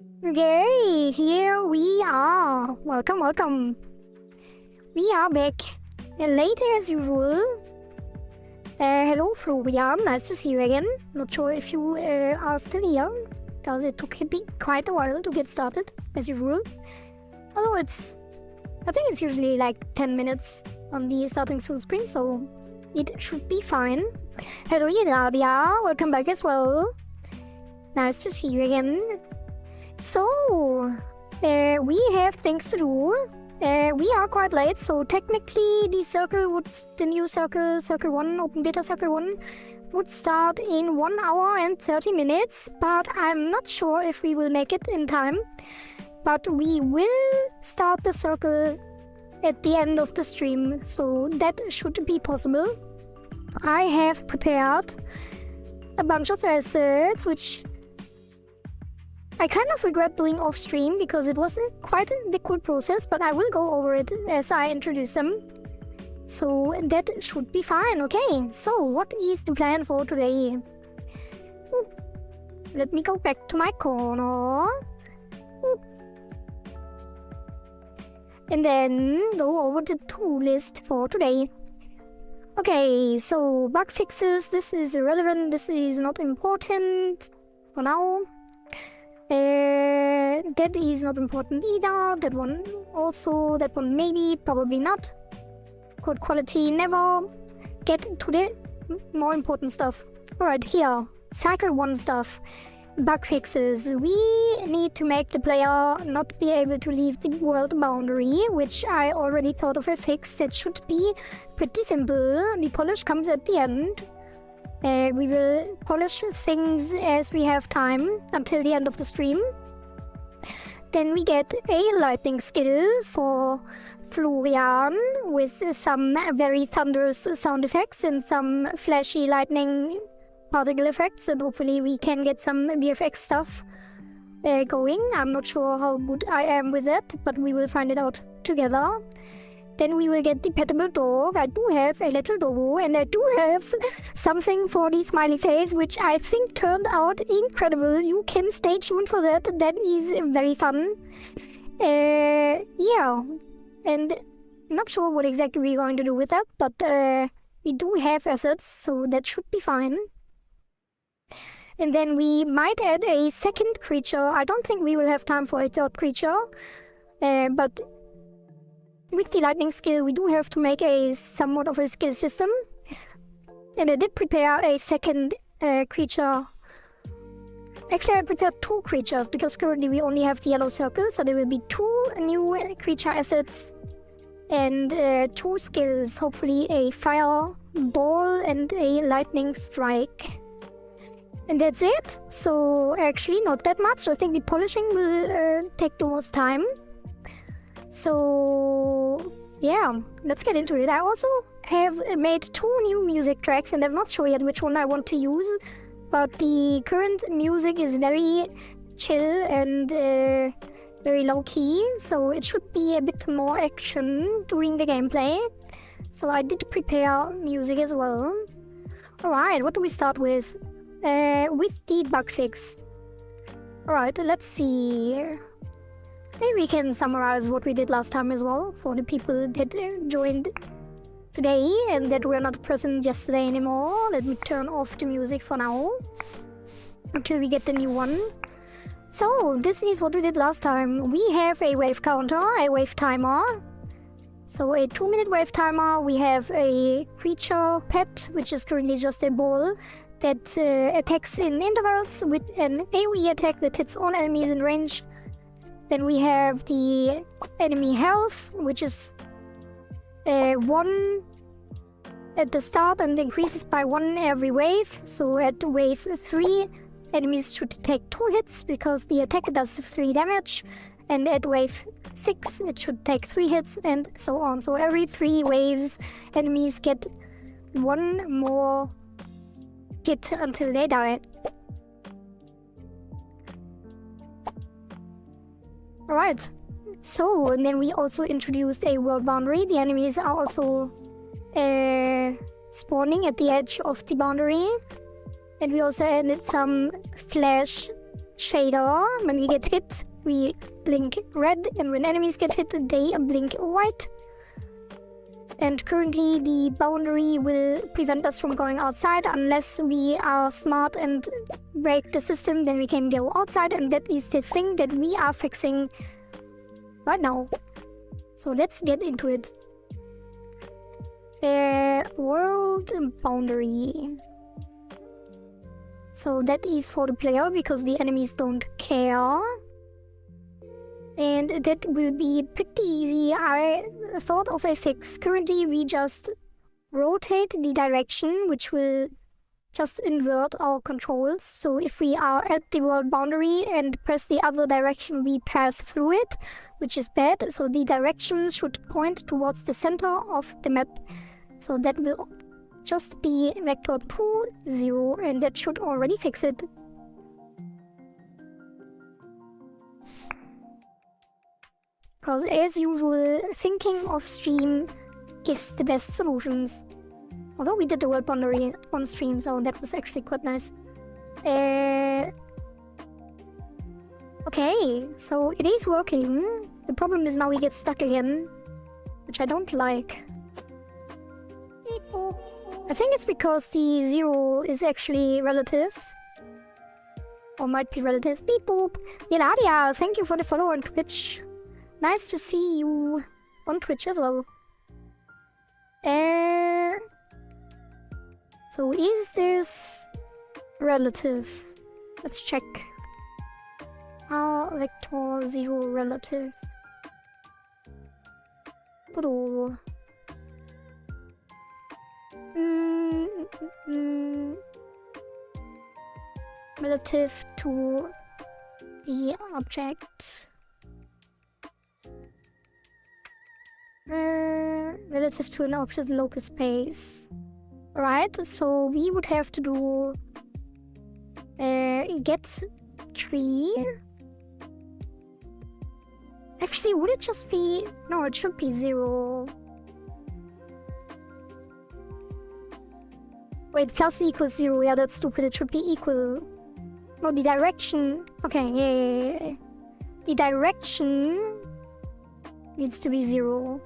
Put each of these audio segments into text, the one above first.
Okay, here we are. Welcome, welcome. We are back. Late as usual. Hello, Florian. Nice to see you again. Not sure if you are still here, because it took me quite a while to get started, as usual. Although I think it's usually like 10 minutes on the starting full screen, so it should be fine. Hello, Nadia. Welcome back as well. Nice to see you again. So, we have things to do. We are quite late, so technically the new circle 1, open beta circle 1, would start in 1 hour and 30 minutes, but I'm not sure if we will make it in time. But we will start the circle at the end of the stream, so that should be possible. I have prepared a bunch of assets, which I kind of regret doing off stream because it was quite a difficult process, but I will go over it as I introduce them. So that should be fine. Okay, so what is the plan for today? Ooh. Let me go back to my corner. Ooh. And then go over the to-do list for today. Okay, so bug fixes, this is irrelevant, this is not important for now. That is not important either. That one also. That one maybe, probably not. Code quality, never. Get to the more important stuff. Alright, here. Cycle 1 stuff. Bug fixes. We need to make the player not be able to leave the world boundary, which I already thought of a fix that should be pretty simple. The polish comes at the end. We will polish things as we have time until the end of the stream. Then we get a lightning skill for Florian with some very thunderous sound effects and some flashy lightning particle effects, and hopefully we can get some VFX stuff going. I'm not sure how good I am with that, but we will find it out together. Then we will get the Pettable dog. I do have a little doggo, and I do have something for the smiley face, which I think turned out incredible. You can stay tuned for that. That is very fun. Yeah, and not sure what exactly we're going to do with that, but we do have assets, so that should be fine. And then we might add a second creature. I don't think we will have time for a third creature, but with the lightning skill, we do have to make somewhat of a skill system. And I did prepare a second creature. Actually, I prepared 2 creatures because currently we only have the yellow circle, so there will be 2 new creature assets and 2 skills. Hopefully a fire ball and a lightning strike. And that's it. So actually not that much. I think the polishing will take the most time. So yeah, let's get into it. I also have made 2 new music tracks, and I'm not sure yet which one I want to use, but the current music is very chill and very low-key, so it should be a bit more action during the gameplay. So I did prepare music as well. Alright, what do we start with? With the bug fix. Alright, let's see. Maybe we can summarize what we did last time as well for the people that joined today and that were not present yesterday anymore. Let me turn off the music for now until we get the new one. So this is what we did last time. We have a wave counter, a wave timer. So a 2-minute wave timer. We have a creature pet, which is currently just a ball that attacks in intervals with an AoE attack that hits all enemies in range. Then we have the enemy health, which is 1 at the start and increases by 1 every wave. So at wave 3, enemies should take 2 hits because the attack does 3 damage. And at wave 6, it should take 3 hits and so on. So every 3 waves, enemies get 1 more hit until they die. Alright, so and then we also introduced a world boundary. The enemies are also spawning at the edge of the boundary. And we also added some flash shader. When we get hit, we blink red, and when enemies get hit, they blink white. And currently the boundary will prevent us from going outside unless we are smart and break the system, then we can go outside, and that is the thing that we are fixing right now. So let's get into it. World boundary. So that is for the player because the enemies don't care. And that will be pretty easy. I thought of a fix. Currently we just rotate the direction, which will just invert our controls. So if we are at the world boundary and press the other direction, we pass through it, which is bad. So the direction should point towards the center of the map. So that will just be vector 2, 0, and that should already fix it. Because as usual, thinking off stream gives the best solutions. Although we did the world boundary on stream, so that was actually quite nice. Okay, so it is working. The problem is now we get stuck again, which I don't like. I think it's because the 0 is actually relatives. Or might be relatives. Beep boop. Yeladia, thank you for the follow on Twitch. Nice to see you on Twitch as well. So is this relative? Let's check. Vector 0 relative. Godot. Relative to the object. Relative to an object's local space. Right, so we would have to do get tree. Actually, would it just be... No, it should be 0. Wait, plus equals 0. Yeah, that's stupid. It should be equal. No, the direction... Okay, yeah. The direction needs to be 0.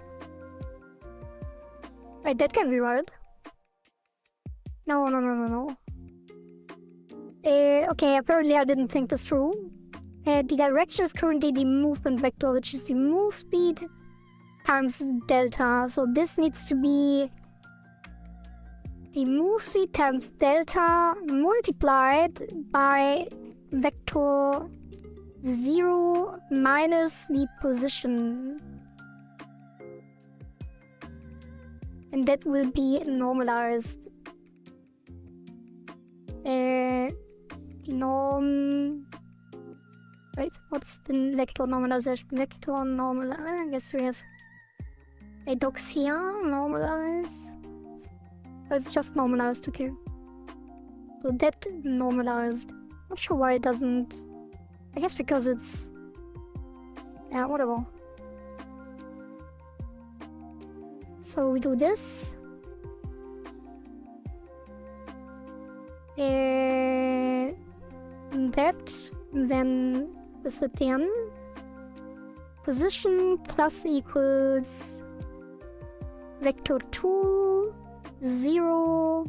Wait, that can be right. No. Okay, apparently I didn't think this through. The direction is currently the movement vector, which is the move speed times delta. So this needs to be the move speed times delta multiplied by vector 0 minus the position. And that will be normalized. Wait, what's the vector normalization? Vector normal. I guess we have a docs here. Normalize. It's just normalized, okay. So that normalized. Not sure why it doesn't. I guess because it's... Yeah, whatever. So we do this. That, then this with the n. Position plus equals vector 2, 0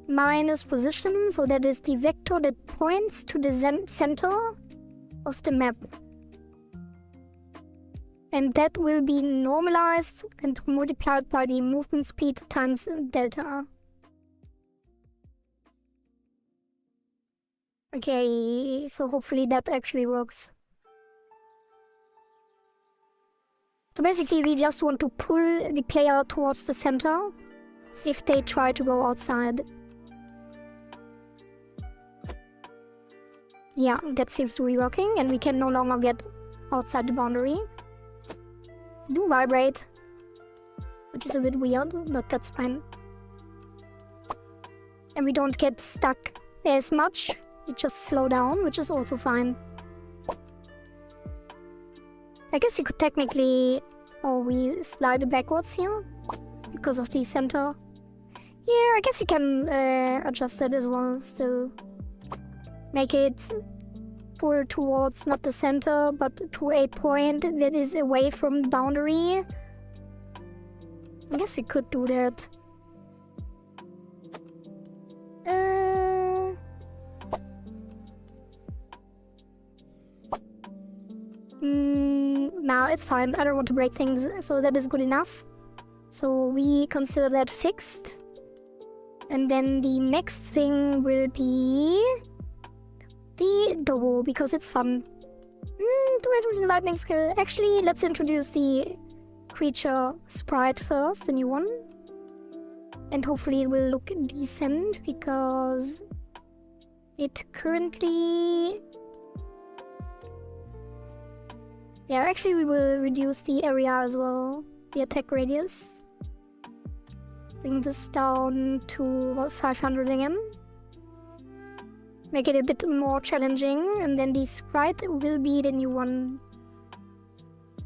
minus position, so that is the vector that points to the center of the map. And that will be normalized and multiplied by the movement speed times delta. Okay, so hopefully that actually works. So basically we just want to pull the player towards the center if they try to go outside. Yeah, that seems to be working, and we can no longer get outside the boundary. Do vibrate, which is a bit weird, but that's fine. And we don't get stuck as much. We just slow down, which is also fine. I guess you could technically... Oh, we slide it backwards here because of the center. Yeah, I guess you can adjust it as well, still. Make it for towards not the center, but to a point that is away from the boundary. I guess we could do that. Nah, it's fine. I don't want to break things, so that is good enough. So we consider that fixed. And then the next thing will be the double, because it's fun. Do I do the lightning skill? Actually, let's introduce the creature sprite first, the new one. And hopefully it will look decent, because it currently... Yeah, actually we will reduce the area as well, the attack radius. Bring this down to about 500 again. Make it a bit more challenging, and then the sprite will be the new one.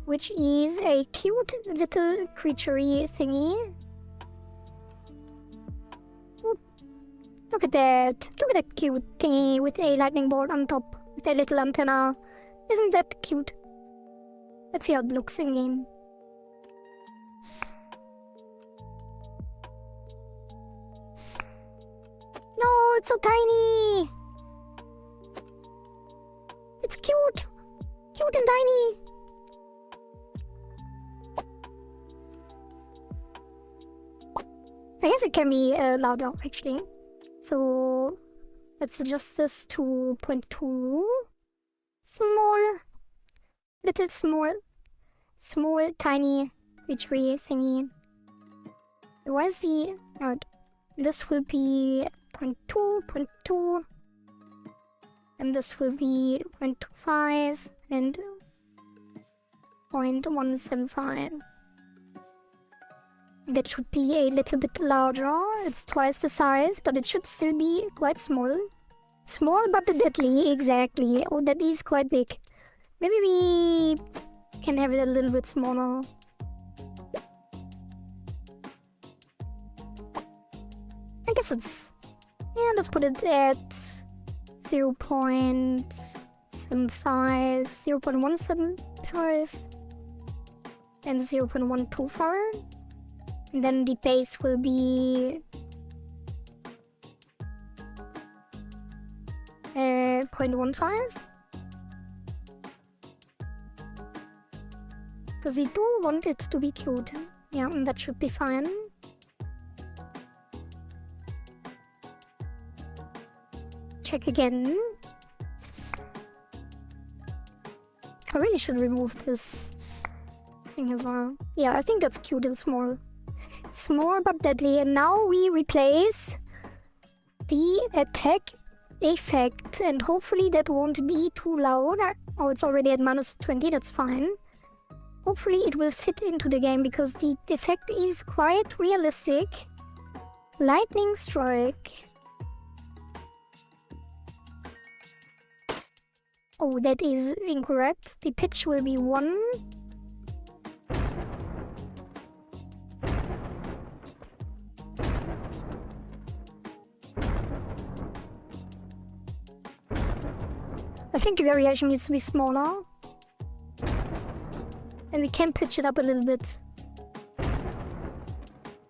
Which is a cute little creature-y thingy. Oop. Look at that! Look at that cute thingy with a lightning bolt on top, with a little antenna. Isn't that cute? Let's see how it looks in game. No, it's so tiny! It's cute! Cute and tiny! I guess it can be louder, actually. So, let's adjust this to 0.2. Small. Little small, tiny, witchery thingy. Why is the... this will be 0.2, 0.2. And this will be 0.25 and 0.175. That should be a little bit larger. It's twice the size, but it should still be quite small. Small but deadly, exactly. Oh, that is quite big. Maybe we can have it a little bit smaller. I guess it's... Yeah, let's put it at 0.75, 0.175, and 0.125. And then the base will be 0.15. Because we do want it to be cute. Yeah, and that should be fine. Check again. I really should remove this thing as well. Yeah, I think that's cute and small. Small but deadly. And now we replace the attack effect. And hopefully that won't be too loud. Oh, it's already at -20, that's fine. Hopefully it will fit into the game, because the effect is quite realistic. Lightning strike. Oh, that is incorrect. The pitch will be 1. I think the variation needs to be smaller. And we can pitch it up a little bit.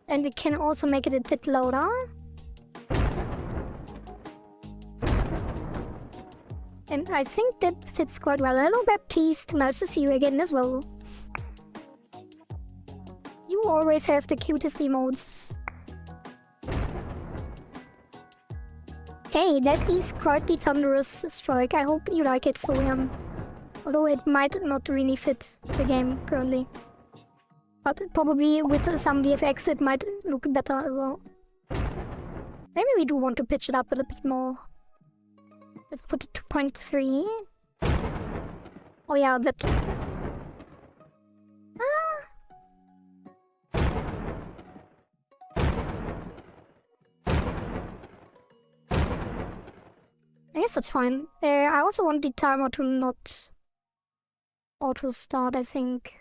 And we can also make it a bit louder. And I think that fits quite well. Hello Baptiste, nice to see you again as well. You always have the cutest emotes. Hey, that is quite the thunderous strike. I hope you like it, Florian. Although it might not really fit the game currently. But probably with some VFX it might look better as well. Maybe we do want to pitch it up a little bit more. Let's put it to 0.3. Oh yeah, that... I guess that's fine. I also want the timer to not auto start, I think.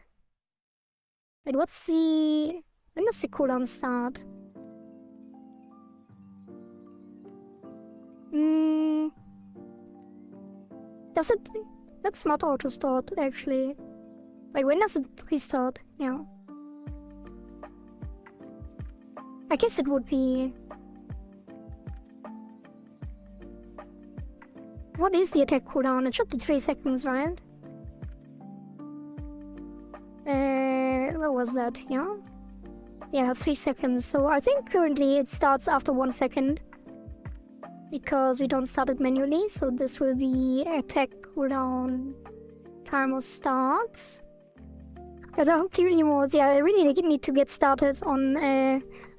Wait, what's the... When does the cooldown start? Does it... That's not auto start, actually. Like, when does it restart? Yeah. I guess it would be... What is the attack cooldown? It should be 3 seconds, right? What was that? Yeah? Yeah, 3 seconds. So I think currently it starts after 1 second. Because we don't start it manually. So this will be attack cooldown timer start. But I hope the emotes, yeah, I really need to get started on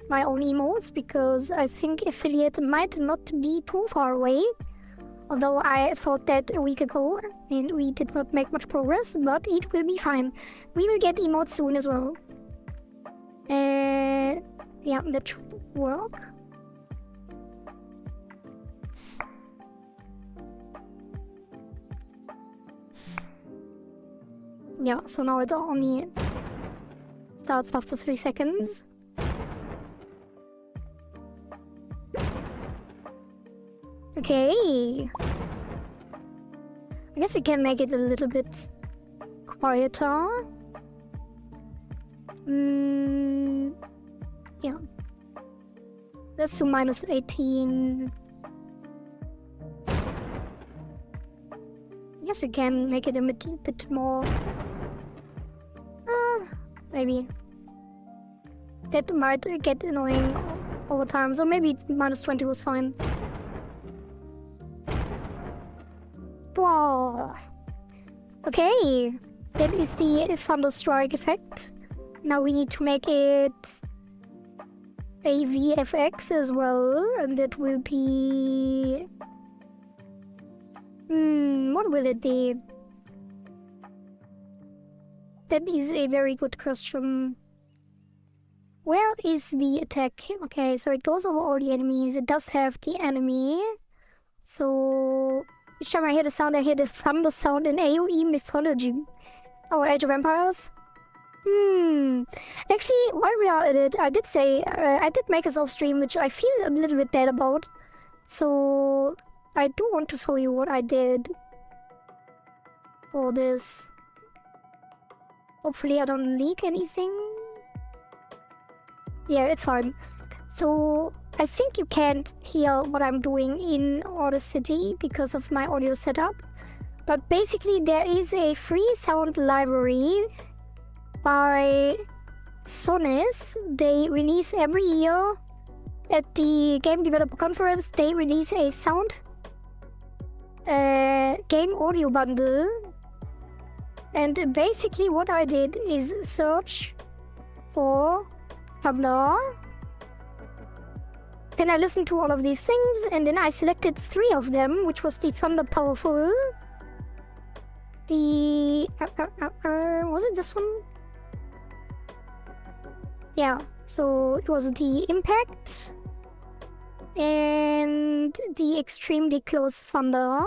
my own emotes. Because I think affiliate might not be too far away. Although I thought that a week ago, and we did not make much progress, but it will be fine. We will get emotes soon as well. Yeah, that should work. Yeah, so now it only starts after 3 seconds. Okay. I guess we can make it a little bit quieter. Yeah. Let's do minus 18. I guess we can make it a bit more. Maybe. That might get annoying over time, so maybe minus 20 was fine. Wow. Okay, that is the Thunderstrike effect. Now we need to make it a VFX as well, and that will be... what will it be? That is a very good question. Where is the attack? Okay, so it goes over all the enemies. It does have the enemy. So... Each time I hear the sound, I hear the thunder sound in AoE mythology. Oh, Age of Empires? Actually, while we are at it, I did say, I did make a soft stream, which I feel a little bit bad about. So, I do want to show you what I did for this. Hopefully I don't leak anything. Yeah, it's fine. So, I think you can't hear what I'm doing in Audacity because of my audio setup. But basically there is a free sound library by Sonis. They release every year at the Game Developer Conference. They release a sound game audio bundle. And basically what I did is search for Tabla. Then I listened to all of these things, and then I selected 3 of them, which was the Thunder Powerful, the... was it this one? Yeah, so it was the Impact, and the Extremely Close Thunder.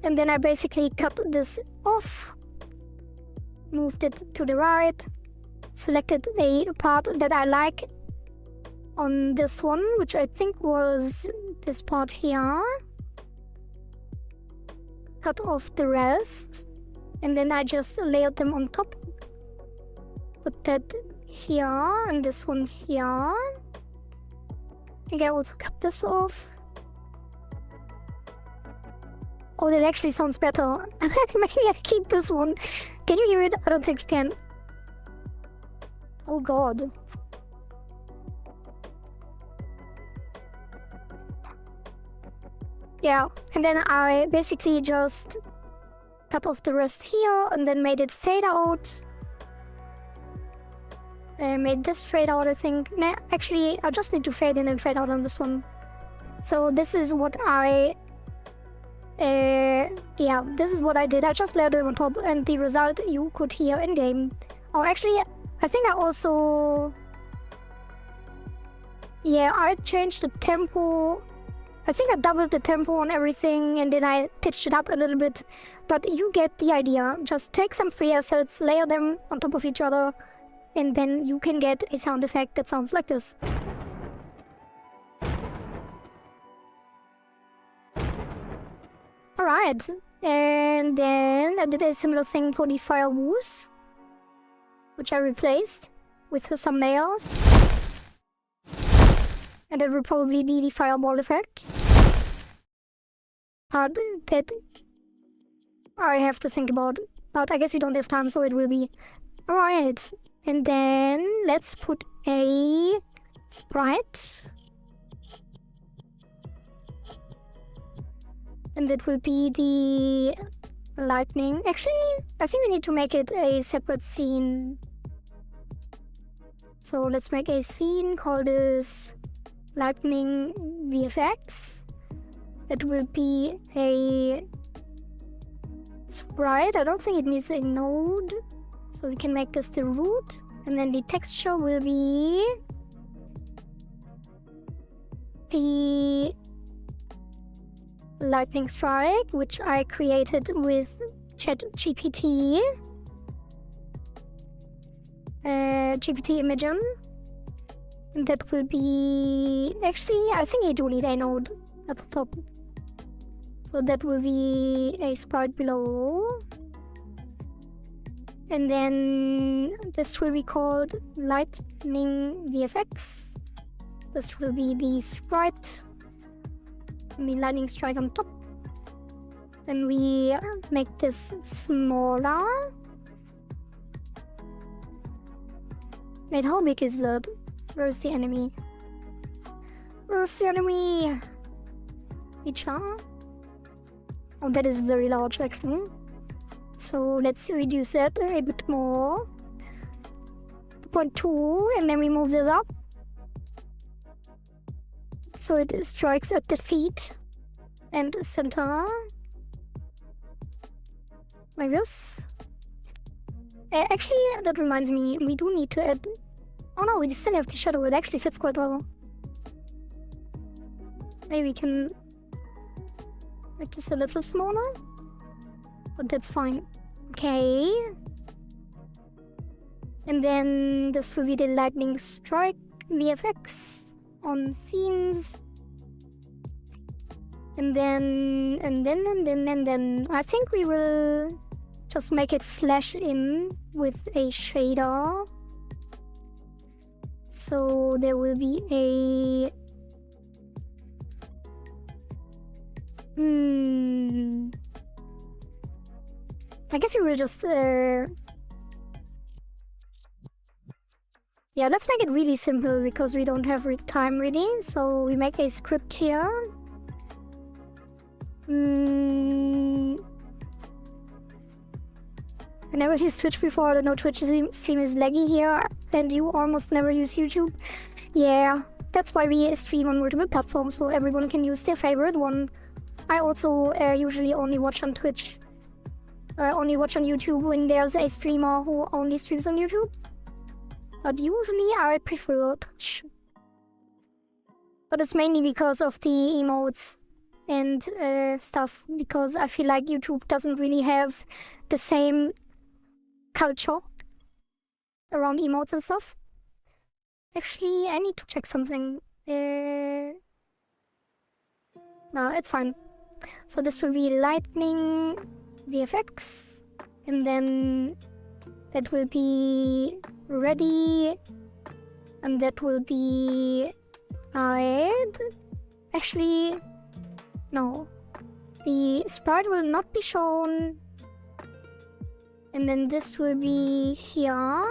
And then I basically cut this off, moved it to the right, selected a part that I like on this one, which I think was this part here. Cut off the rest, and then I just layered them on top. Put that here, and this one here. I think I also cut this off. Oh, that actually sounds better. Maybe I keep this one. Can you hear it? I don't think you can. Oh god. Yeah, and then I basically just cut off the rest here and then made it fade out. Made this fade out, I think. Nah, actually, I just need to fade in and fade out on this one. So this is what I... yeah, this is what I did. I just layered it on top, and the result you could hear in-game. Oh, actually, I think I also... Yeah, I changed the tempo. I think I doubled the tempo on everything, and then I pitched it up a little bit. But you get the idea. Just take some free assets, layer them on top of each other, and then you can get a sound effect that sounds like this. Alright, and then I did a similar thing for the fire woos, which I replaced with some nails. And that will probably be the fireball effect. But that I have to think about. But I guess you don't have time, so it will be. Alright, and then let's put a sprite. And that will be the lightning. Actually, I think we need to make it a separate scene. So let's make a scene called this lightning VFX. That will be a sprite. I don't think it needs a node. So we can make this the root. And then the texture will be the lightning strike, which I created with ChatGPT. GPT Imagen. And that will be... Actually, I think I do need a node at the top. So that will be a sprite below. And then this will be called Lightning VFX. This will be the sprite. And the lightning strike on top. Then we make this smaller. Wait, how big is that? Where's the enemy? Where's the enemy? Icha? Oh, that is very large actually. So let's reduce that a bit more. 0.2, and then we move this up. So it strikes at the feet and center. Like this. Actually, that reminds me, we do need to add... Oh no, we still have the shadow, it actually fits quite well. Maybe we can make this a little smaller. But that's fine. Okay. And then this will be the lightning strike VFX on scenes. And then I think we will just make it flash in with a shader. So there will be a... I guess we will just... Yeah, let's make it really simple because we don't have time really. So we make a script here. I never used Twitch before. I don't know, Twitch stream is laggy here, and you almost never use YouTube. Yeah, that's why we stream on multiple platforms, so everyone can use their favorite one. I also usually only watch on Twitch. I only watch on YouTube when there's a streamer who only streams on YouTube. But usually I prefer Twitch. But it's mainly because of the emotes and stuff, because I feel like YouTube doesn't really have the same culture around emotes and stuff. Actually, I need to check something. No, it's fine. So this will be lightning VFX, and then that will be ready, and that will be hide. Actually, no. The sprite will not be shown. And then this will be here.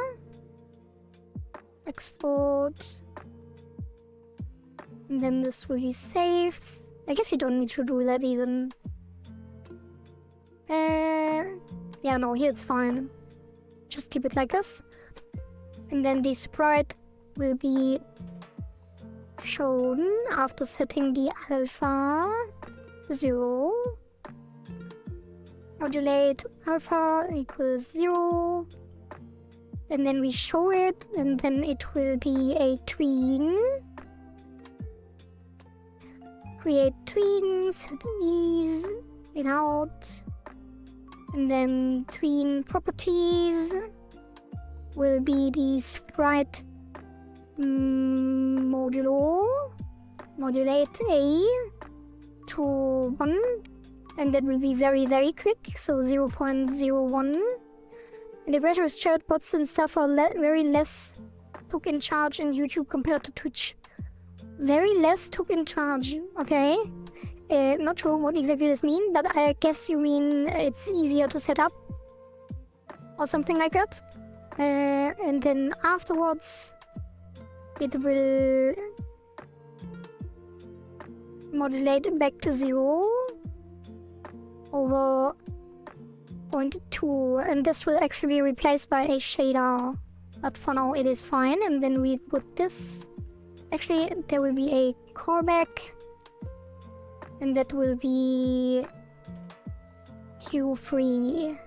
Export. And then this will be saved. I guess you don't need to do that even. Yeah, no, here it's fine. Just keep it like this. And then the sprite will be shown after setting the alpha 0. Modulate alpha equals 0. And then we show it, and then it will be a tween. Create tween, set these, it out. And then tween properties will be the sprite modulo. Modulate A to 1. And that will be very, very quick, so 0.01. And the retros chatbots and stuff are very less took in charge in YouTube compared to Twitch. Very less took in charge, okay? Not sure what exactly this means, but I guess you mean it's easier to set up. Or something like that. And then afterwards, it will modulate back to 0 over 0.2, and this will actually be replaced by a shader. But for now it is fine, and then we put this. Actually, there will be a callback, and that will be Q3.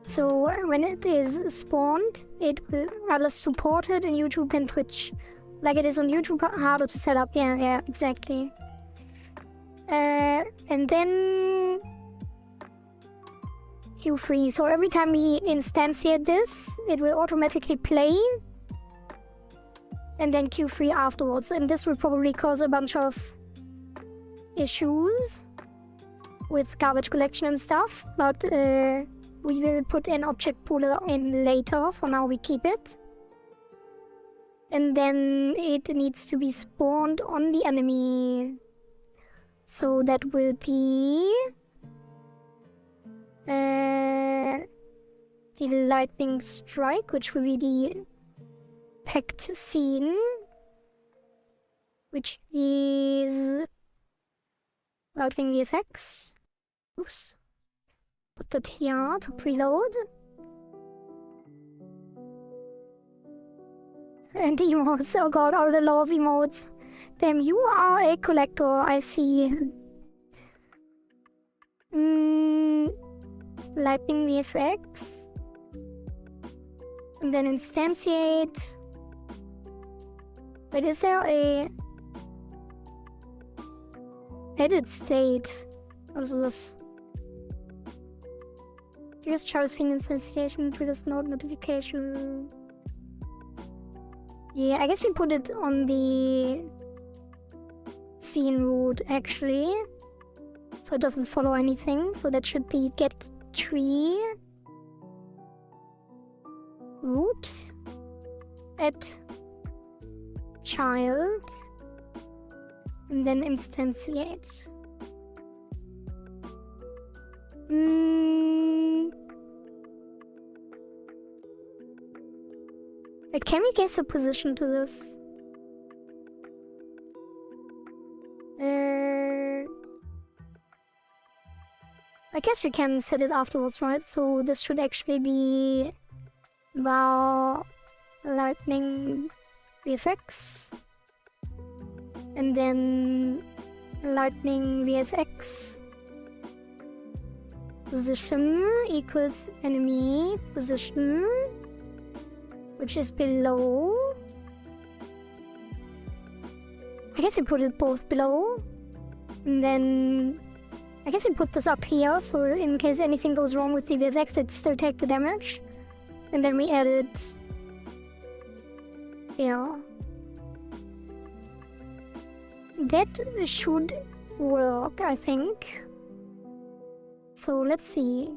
So when it is spawned, it will rather support it in YouTube and Twitch. Like it is on YouTube, harder to set up. Yeah, exactly. And then Q3. So every time we instantiate this, it will automatically play. And then Q3 afterwards. And this will probably cause a bunch of issues with garbage collection and stuff. But we will put an object pooler in later. For now we keep it. And then it needs to be spawned on the enemy. So that will be the lightning strike, which will be the packed scene, which is lightning effects. Oops. Put that here to preload. And emotes, oh god, all the love emotes. Damn, you are a collector, I see. Lightning VFX. And then instantiate. Wait, is there a edit state? What is this? Triggers child scene instantiation, triggers node notification. Yeah, I guess we put it on the scene root actually. So it doesn't follow anything. So that should be get tree root at child and then instantiate. Can we guess the position to this? I guess we can set it afterwards, right? So this should actually be wow, lightning VFX, and then lightning VFX position equals enemy position, which is below. I guess we put it both below, and then I guess we put this up here, so in case anything goes wrong with the VFX, it still take the damage. And then we added here. That should work, I think. So let's see.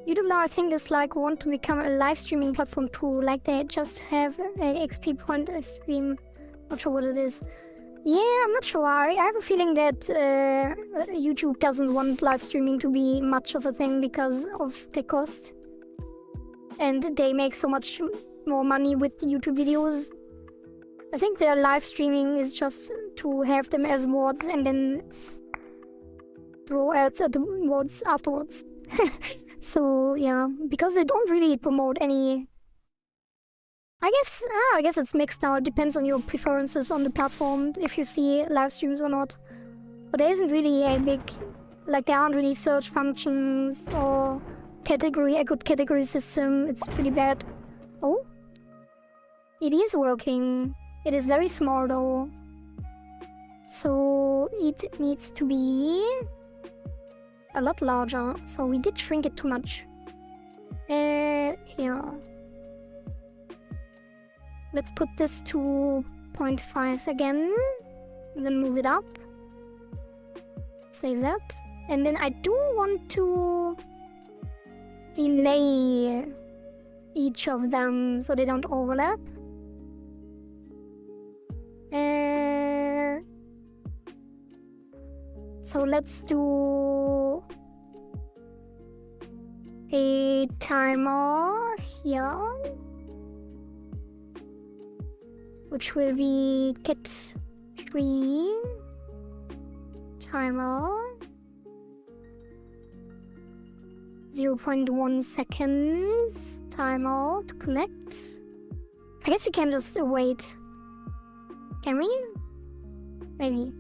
YouTube now I think is like want to become a live streaming platform too, like they just have a XP point stream. Not sure what it is. Yeah, I'm not sure. I have a feeling that YouTube doesn't want live streaming to be much of a thing because of the cost. And they make so much more money with YouTube videos. I think their live streaming is just to have them as mods and then throw ads at the mods afterwards. So yeah, because they don't really promote any. I guess it's mixed now. It depends on your preferences on the platform if you see live streams or not. But there isn't really a big, like there aren't really search functions or a good category system. It's pretty bad. Oh, it is working. It is very small though, so it needs to be a lot larger. So we did shrink it too much. Here. Let's put this to 0.5 again. and then move it up. Save that. And then I do want to delay each of them so they don't overlap. So let's do a timer here, which will be get 3 timer 0.1 seconds timer to connect. I guess you can just wait. Can we? Maybe.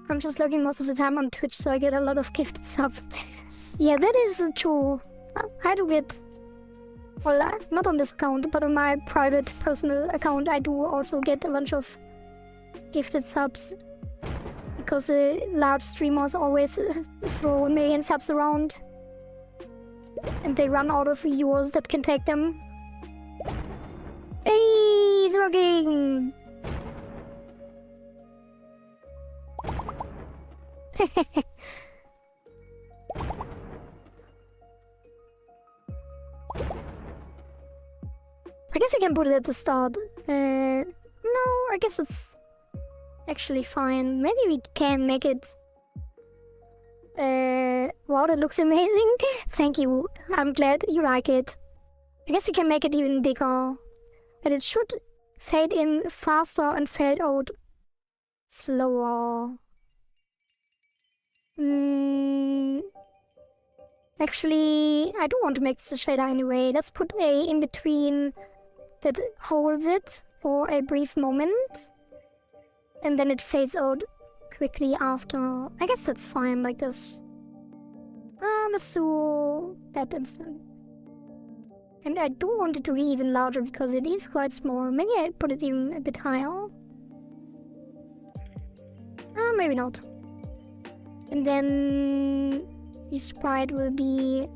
I'm just looking most of the time on Twitch, so I get a lot of gifted subs. Yeah, that is true. I do get... Well, not on this account, but on my private, personal account, I do also get a bunch of gifted subs. Because the large streamers always throw a million subs around. And they run out of viewers that can take them. Hey, it's working! I guess I can put it at the start. No, I guess it's actually fine. Maybe we can make it... wow, that looks amazing. Thank you. I'm glad you like it. I guess we can make it even bigger. But it should fade in faster and fade out slower. Actually, I do want to make this a shader anyway. Let's put a in between that holds it for a brief moment. And then it fades out quickly after. I guess that's fine like this. Let's do that instead. And I do want it to be even larger because it is quite small. Maybe I put it even a bit higher. Maybe not. And then the sprite will be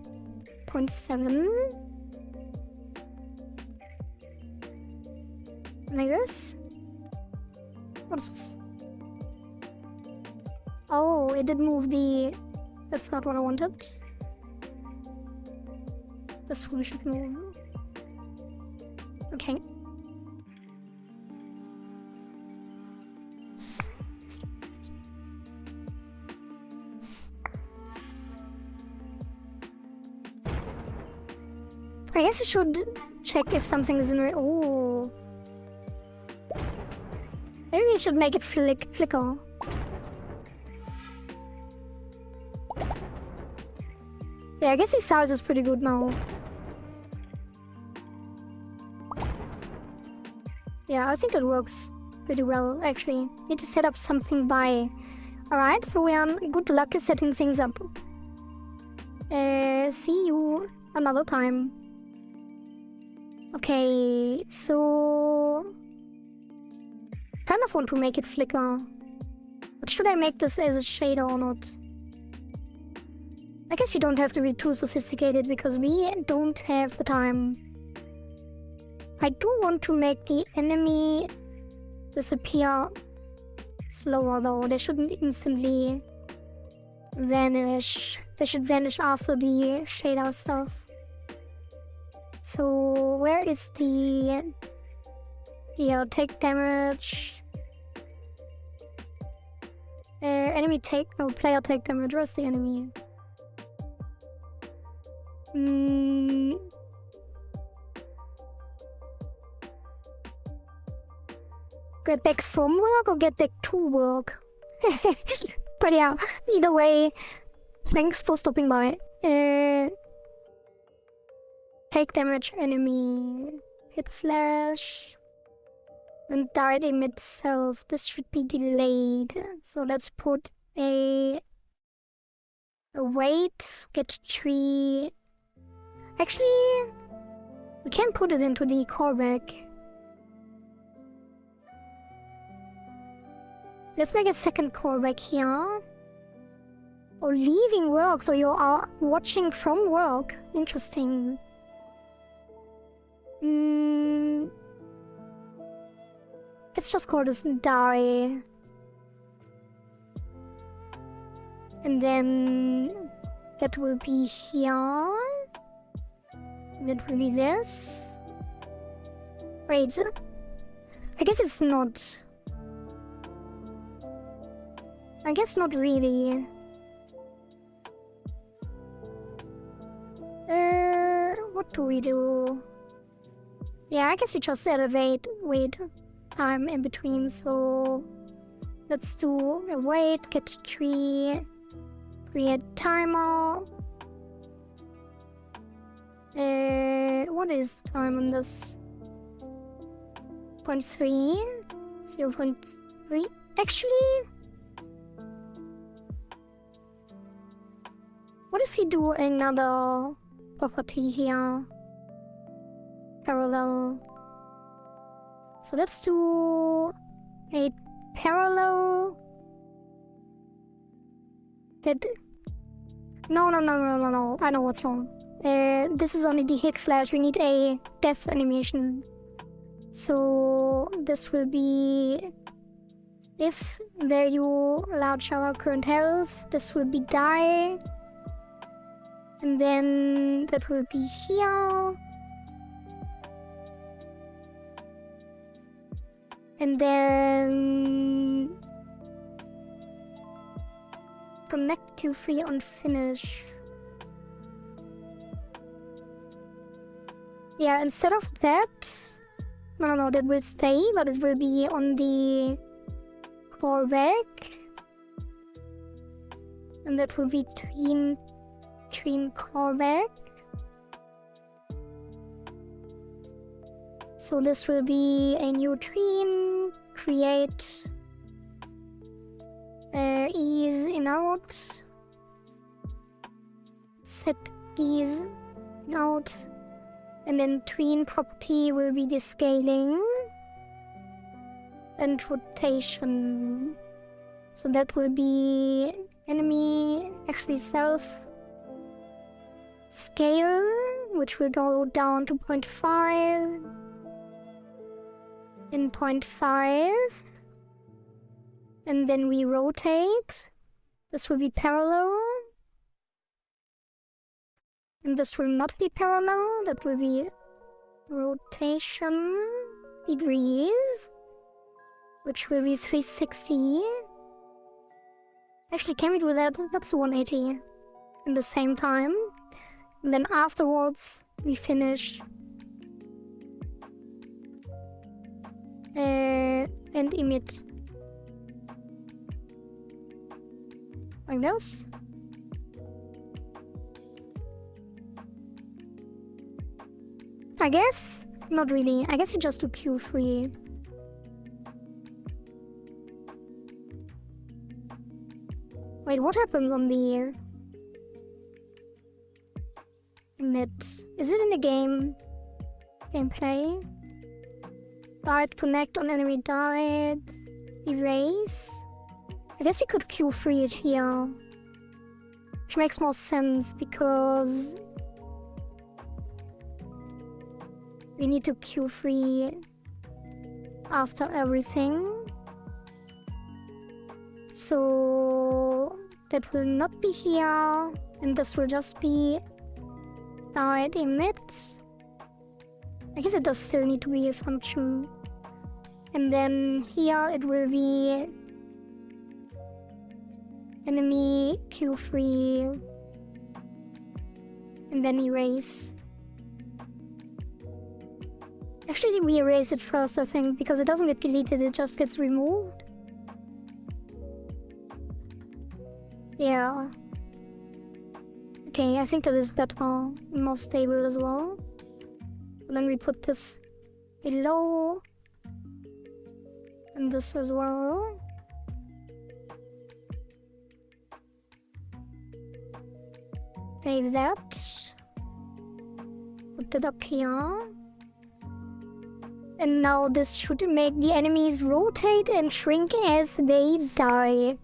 0.7. Like this. What is this? Oh, it did move the... That's not what I wanted. This one should move. Okay. I guess I should check if something is in... Oh. Maybe we should make it flicker. Yeah, I guess his size is pretty good now. Yeah, I think it works pretty well, actually. Need to set up something by... Alright, Florian, good luck setting things up. See you another time. Okay, so... kind of want to make it flicker. But should I make this as a shader or not? I guess you don't have to be too sophisticated because we don't have the time. I do want to make the enemy disappear slower though. They shouldn't instantly vanish. They should vanish after the shader stuff. So where is the... Here, take damage. Enemy take... No, player take damage. Where's the enemy? Get back from work or get back to work? But yeah, either way, thanks for stopping by. Take damage enemy. Hit flash. And died in itself. This should be delayed. So let's put a wait. Get 3. Actually, we can put it into the callback. Let's make a second callback here. Or leaving work, so you are watching from work. Interesting. Let's just call this die. And then that will be here. That will be this. Wait. I guess it's not. I guess not really. What do we do? Yeah, I guess we just elevate wait time in between, so let's do a wait, get a tree, create timer. What is time on this? 0.3? 0.3? Actually, what if we do another property here? Parallel. So let's do a parallel that... No. I know what's wrong. This is only the hit flash. We need a death animation. So this will be if value large our current health. This will be die. And then that will be here. And then connect to free on finish. Yeah, instead of that, no, that will stay, but it will be on the callback. And that will be tween callback. So this will be a new tween, create ease in out, set ease in out, and then tween property will be the scaling and rotation. So that will be enemy, actually self scale, which will go down to 0.5 in 0.5, and then we rotate. This will be parallel, and this will not be parallel. That will be rotation degrees, which will be 360. Actually, can we do that? That's 180 in the same time. And then afterwards, we finish and emit. Like this. I guess? Not really. I guess you just do Q3. Wait, what happens on the emit? Is it in the game? Gameplay? Died, connect on enemy died, erase. I guess you could Q3 it here. Which makes more sense because we need to Q3 after everything. So that will not be here, and this will just be died emit. I guess it does still need to be a function. And then here it will be enemy Q3 and then erase. Actually, we erase it first, I think, because it doesn't get deleted, it just gets removed. Yeah. Okay, I think that is better and more stable as well. And then we put this below and this as well. Save that. Put it up here. And now this should make the enemies rotate and shrink as they die.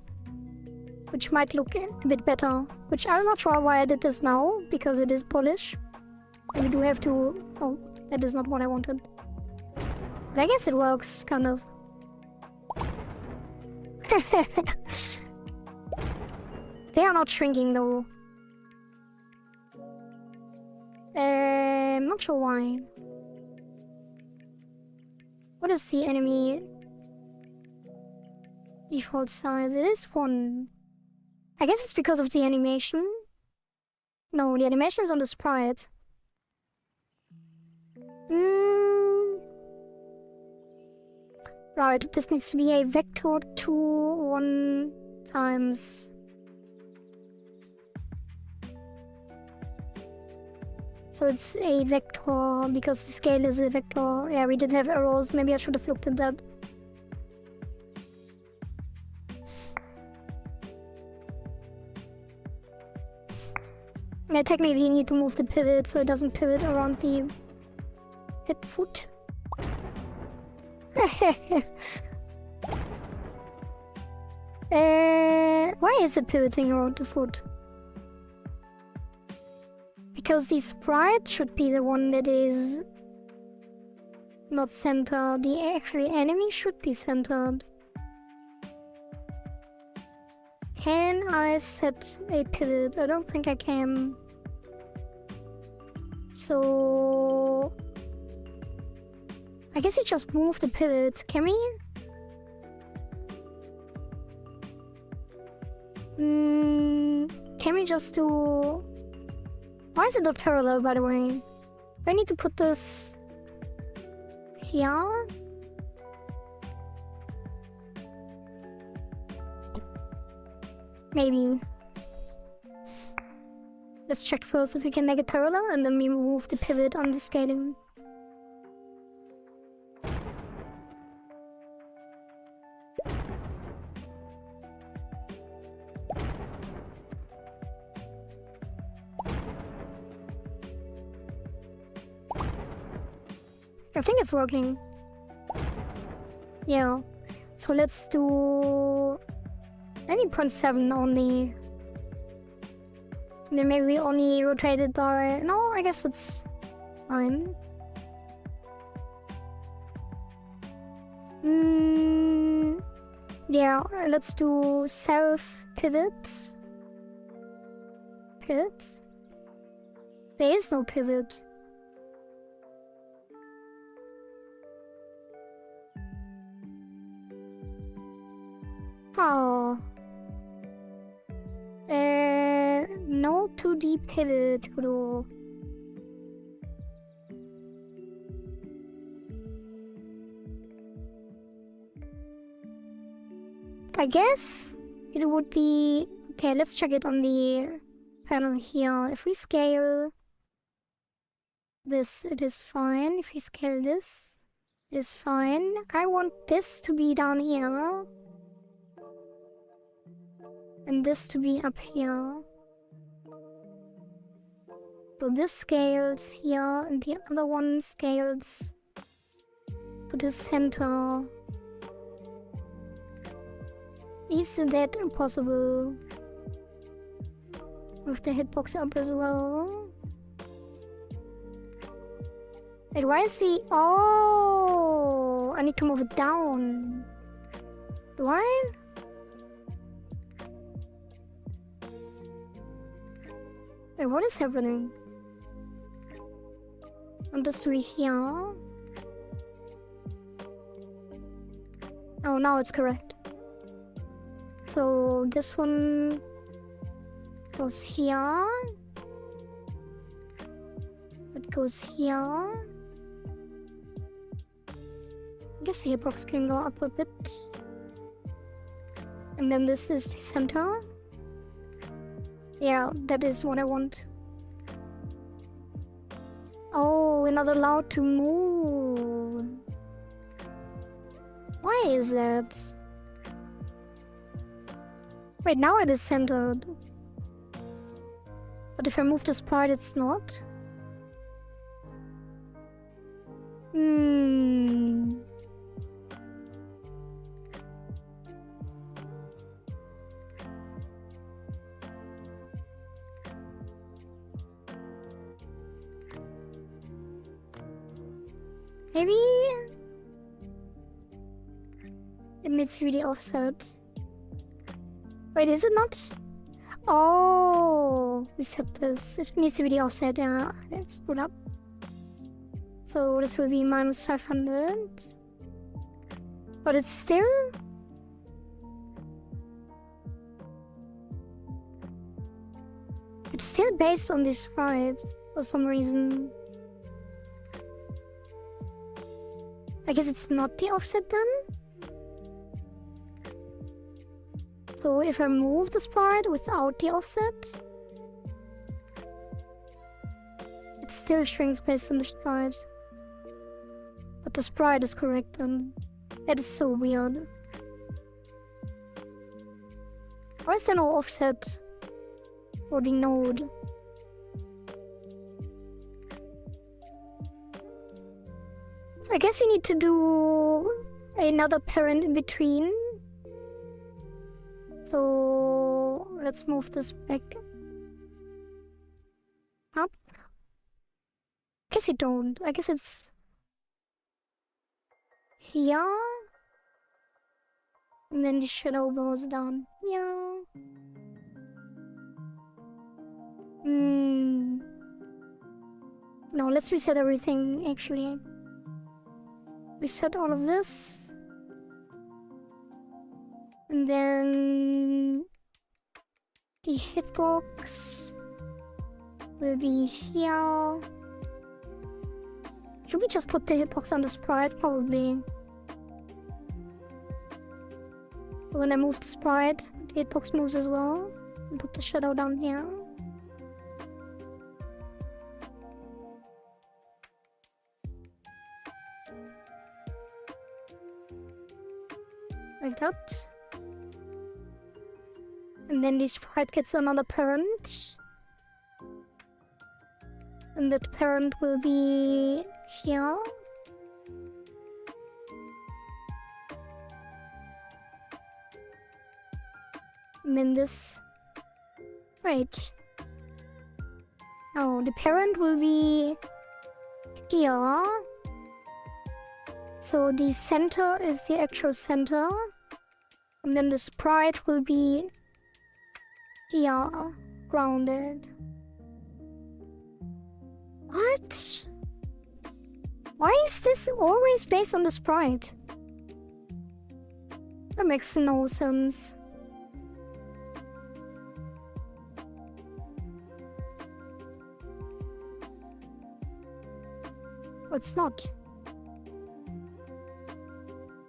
Which might look a bit better. Which I'm not sure why I did this now, because it is Polish. And we do have to... Oh, that is not what I wanted. But I guess it works, kind of. They are not shrinking though. I'm not sure why. What is the enemy default size? It is 1. I guess it's because of the animation. No, the animation is on the sprite. Right, this needs to be a vector 2 1 times. So it's a vector because the scale is a vector. Yeah, we did have arrows. Maybe I should have looked at that. I technically need to move the pivot so it doesn't pivot around the hip foot. Why is it pivoting around the foot? Because the sprite should be the one that is not centered. The actual enemy should be centered. Can I set a pivot? I don't think I can. So I guess you just move the pivot. Can we? Can we just do... Why is it not parallel, by the way? Do I need to put this here? Maybe. Let's check first if we can make it parallel, and then we move the pivot on the scaling. I think it's working. Yeah. So let's do... I need 0.7 only. Then maybe we only rotate it by... No, I guess it's fine. Yeah, let's do self pivot. Pivot? There is no pivot. Oh. No 2D pivot, Godot. I guess it would be... Okay, let's check it on the panel here. If we scale this, it is fine. If we scale this, it is fine. I want this to be down here. And this to be up here. So this scales here, and the other one scales to the center. Is that impossible? With the hitbox up as well. Wait, why is the... Oh! I need to move it down. Do I? Wait, what is happening? I'm just doing here. Oh, now it's correct. So this one goes here. It goes here. I guess the hitbox can go up a bit. And then this is the center. Yeah, that is what I want. Oh, we're not allowed to move. Why is that? Wait, now it is centered. But if I move this part, it's not? Maybe it needs to be the offset. Wait, is it not? Oh, we set this. It needs to be the offset. Yeah, let's put up. So this will be minus 500. But it's still... It's still based on this sprite for some reason. I guess it's not the offset then? So if I move the sprite without the offset, it still shrinks based on the sprite. But the sprite is correct then. That is so weird. Why is there no offset for the node? I guess we need to do another parent in between. So let's move this back up. I guess you don't. I guess it's here. And then the shadow goes down here. No, let's reset everything actually. Reset all of this. And then the hitbox will be here. Should we just put the hitbox on the sprite? Probably. When I move the sprite, the hitbox moves as well. And put the shadow down here. Like that. And then this sprite gets another parent. And that parent will be here. And then this... Wait. Oh, the parent will be here. So the center is the actual center. And then the sprite will be here, grounded. What? Why is this always based on the sprite? That makes no sense. It's not.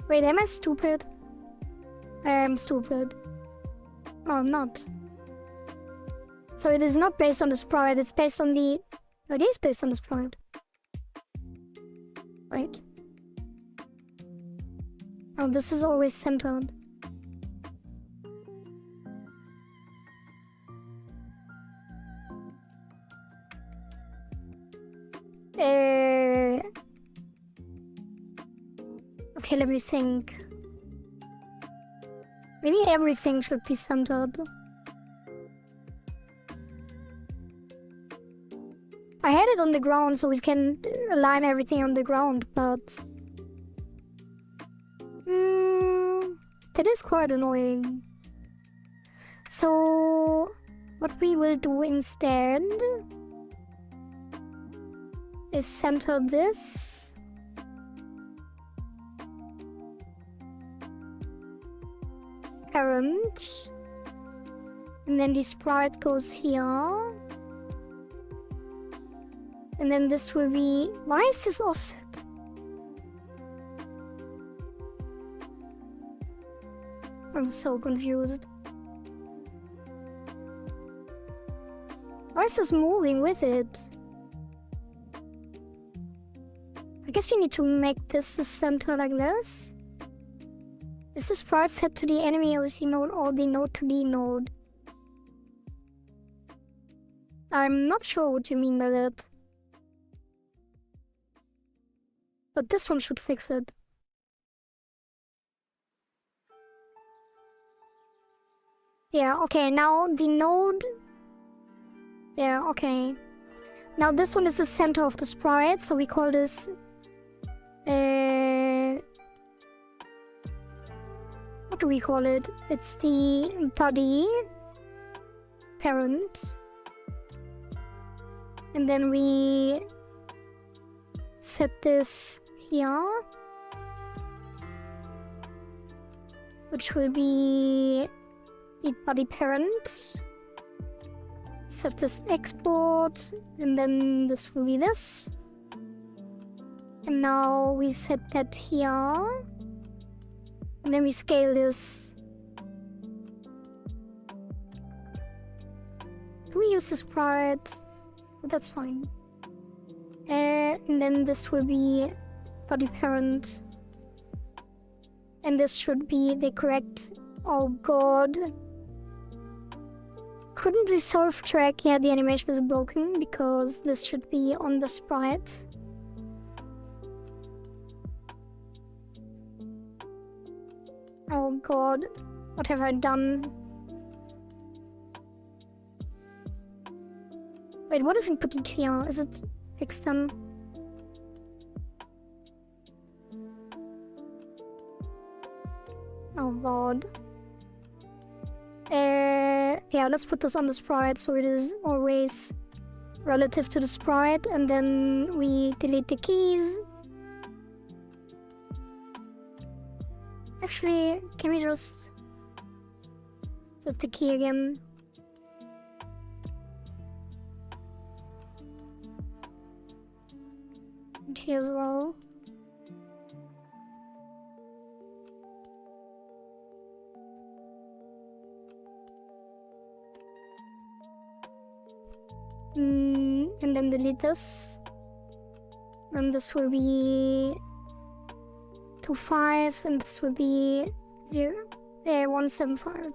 Wait, am I stupid? I am stupid. No, I'm not. So it is not based on the sprite, it's based on the... Oh, it is based on the sprite. Wait. Oh, this is always centered. Okay, let me think. Maybe everything should be centered. I had it on the ground so we can align everything on the ground, but... that is quite annoying. So... what we will do instead... is center this. Parent. And then the sprite goes here. And then this will be... Why is this offset? I'm so confused. Why is this moving with it? I guess you need to make this the center like this. Is the sprite set to the enemy OC node or the node to the node? I'm not sure what you mean by that. But this one should fix it. Yeah, okay, now the node... Yeah, okay. Now this one is the center of the sprite, so we call this... What what do we call it? It's the body parent. And then we set this here, which will be the body parent. Set this export, and then this will be this. And now we set that here. And then we scale this. Do we use the sprite? But that's fine. And then this will be body parent. And this should be the correct... Oh god. Couldn't resolve track. Yeah, the animation is broken because this should be on the sprite. Oh god, what have I done? Wait, what if we put it here? Is it fixed then? Oh god. Yeah, let's put this on the sprite so it is always relative to the sprite, and then we delete the keys. Actually, can we just set the key again? And here as well. And then delete this. And this will be 25, and this will be 175.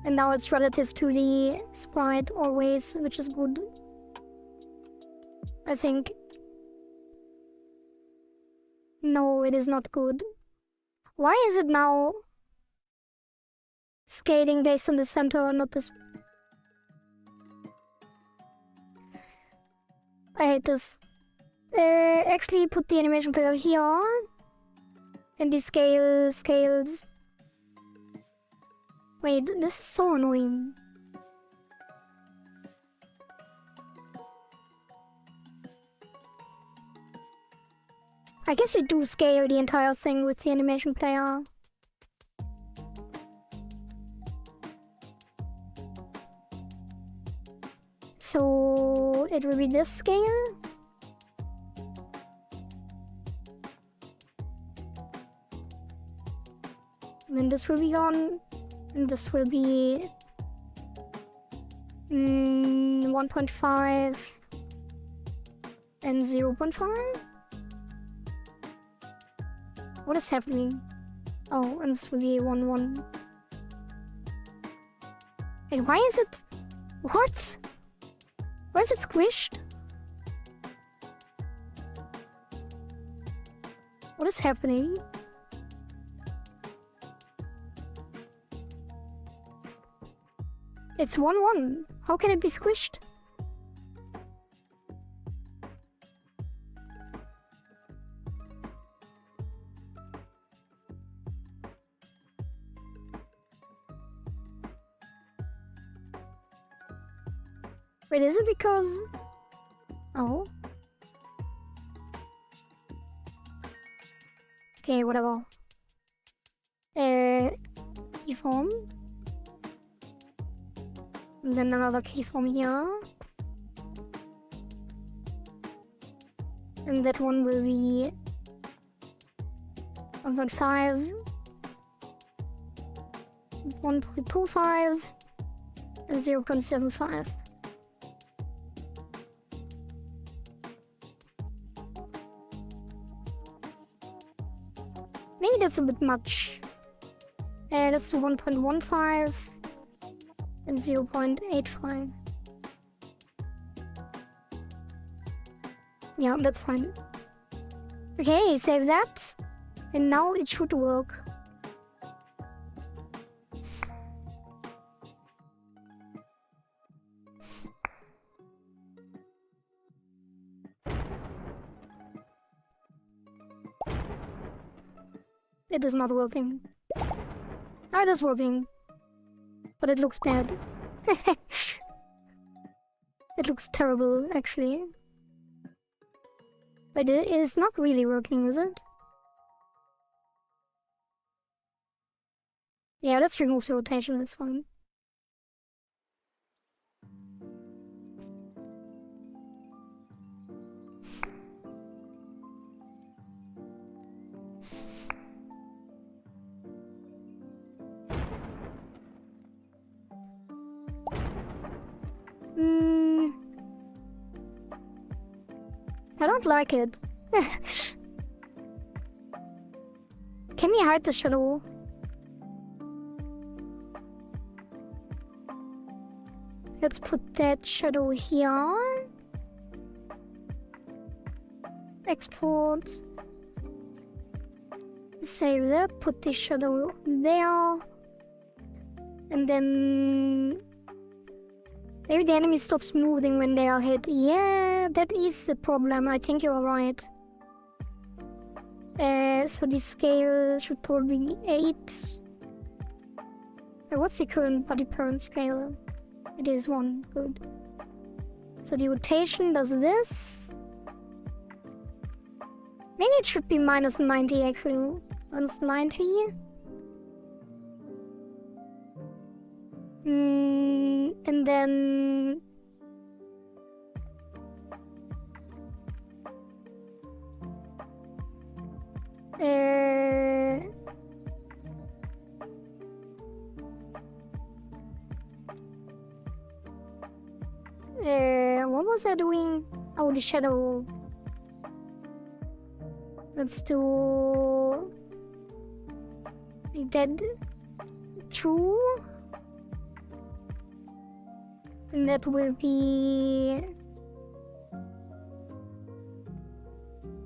And now it's relative to the sprite always, which is good. I think. No, it is not good. Why is it now scaling based on the center, not this? I hate this. Actually put the animation player here. And the scales. Wait, this is so annoying. I guess you do scale the entire thing with the animation player. So it will be this scale. And then this will be gone. And this will be 1.5 and 0.5. What is happening? Oh, and this will be 1. Wait, why is it? What? Why is it squished? What is happening? It's 1. How can it be squished? Wait, is it because... Oh. Okay, whatever. Keyform. And then another keyform here. And that one will be 1.5, 1.25, and 0.75. Maybe that's a bit much. Let's do 1.15 and 0.85. Yeah, that's fine. Okay, save that. And now it should work. It is not working. Ah, it is working. But it looks bad. It looks terrible, actually. But it is not really working, is it? Yeah, let's remove the rotation, that's fine. I don't like it. Can we hide the shadow? Let's put that shadow here. Export. Save that. Put the shadow there. And then maybe the enemy stops moving when they are hit. Yeah, that is the problem. I think you're right. So the scale should probably be 8. What's the current body parent scale? It is 1. Good. So the rotation does this. Maybe it should be minus 90 actually. Minus 90. And then what was I doing? Oh, the shadow. Let's do that true. And that will be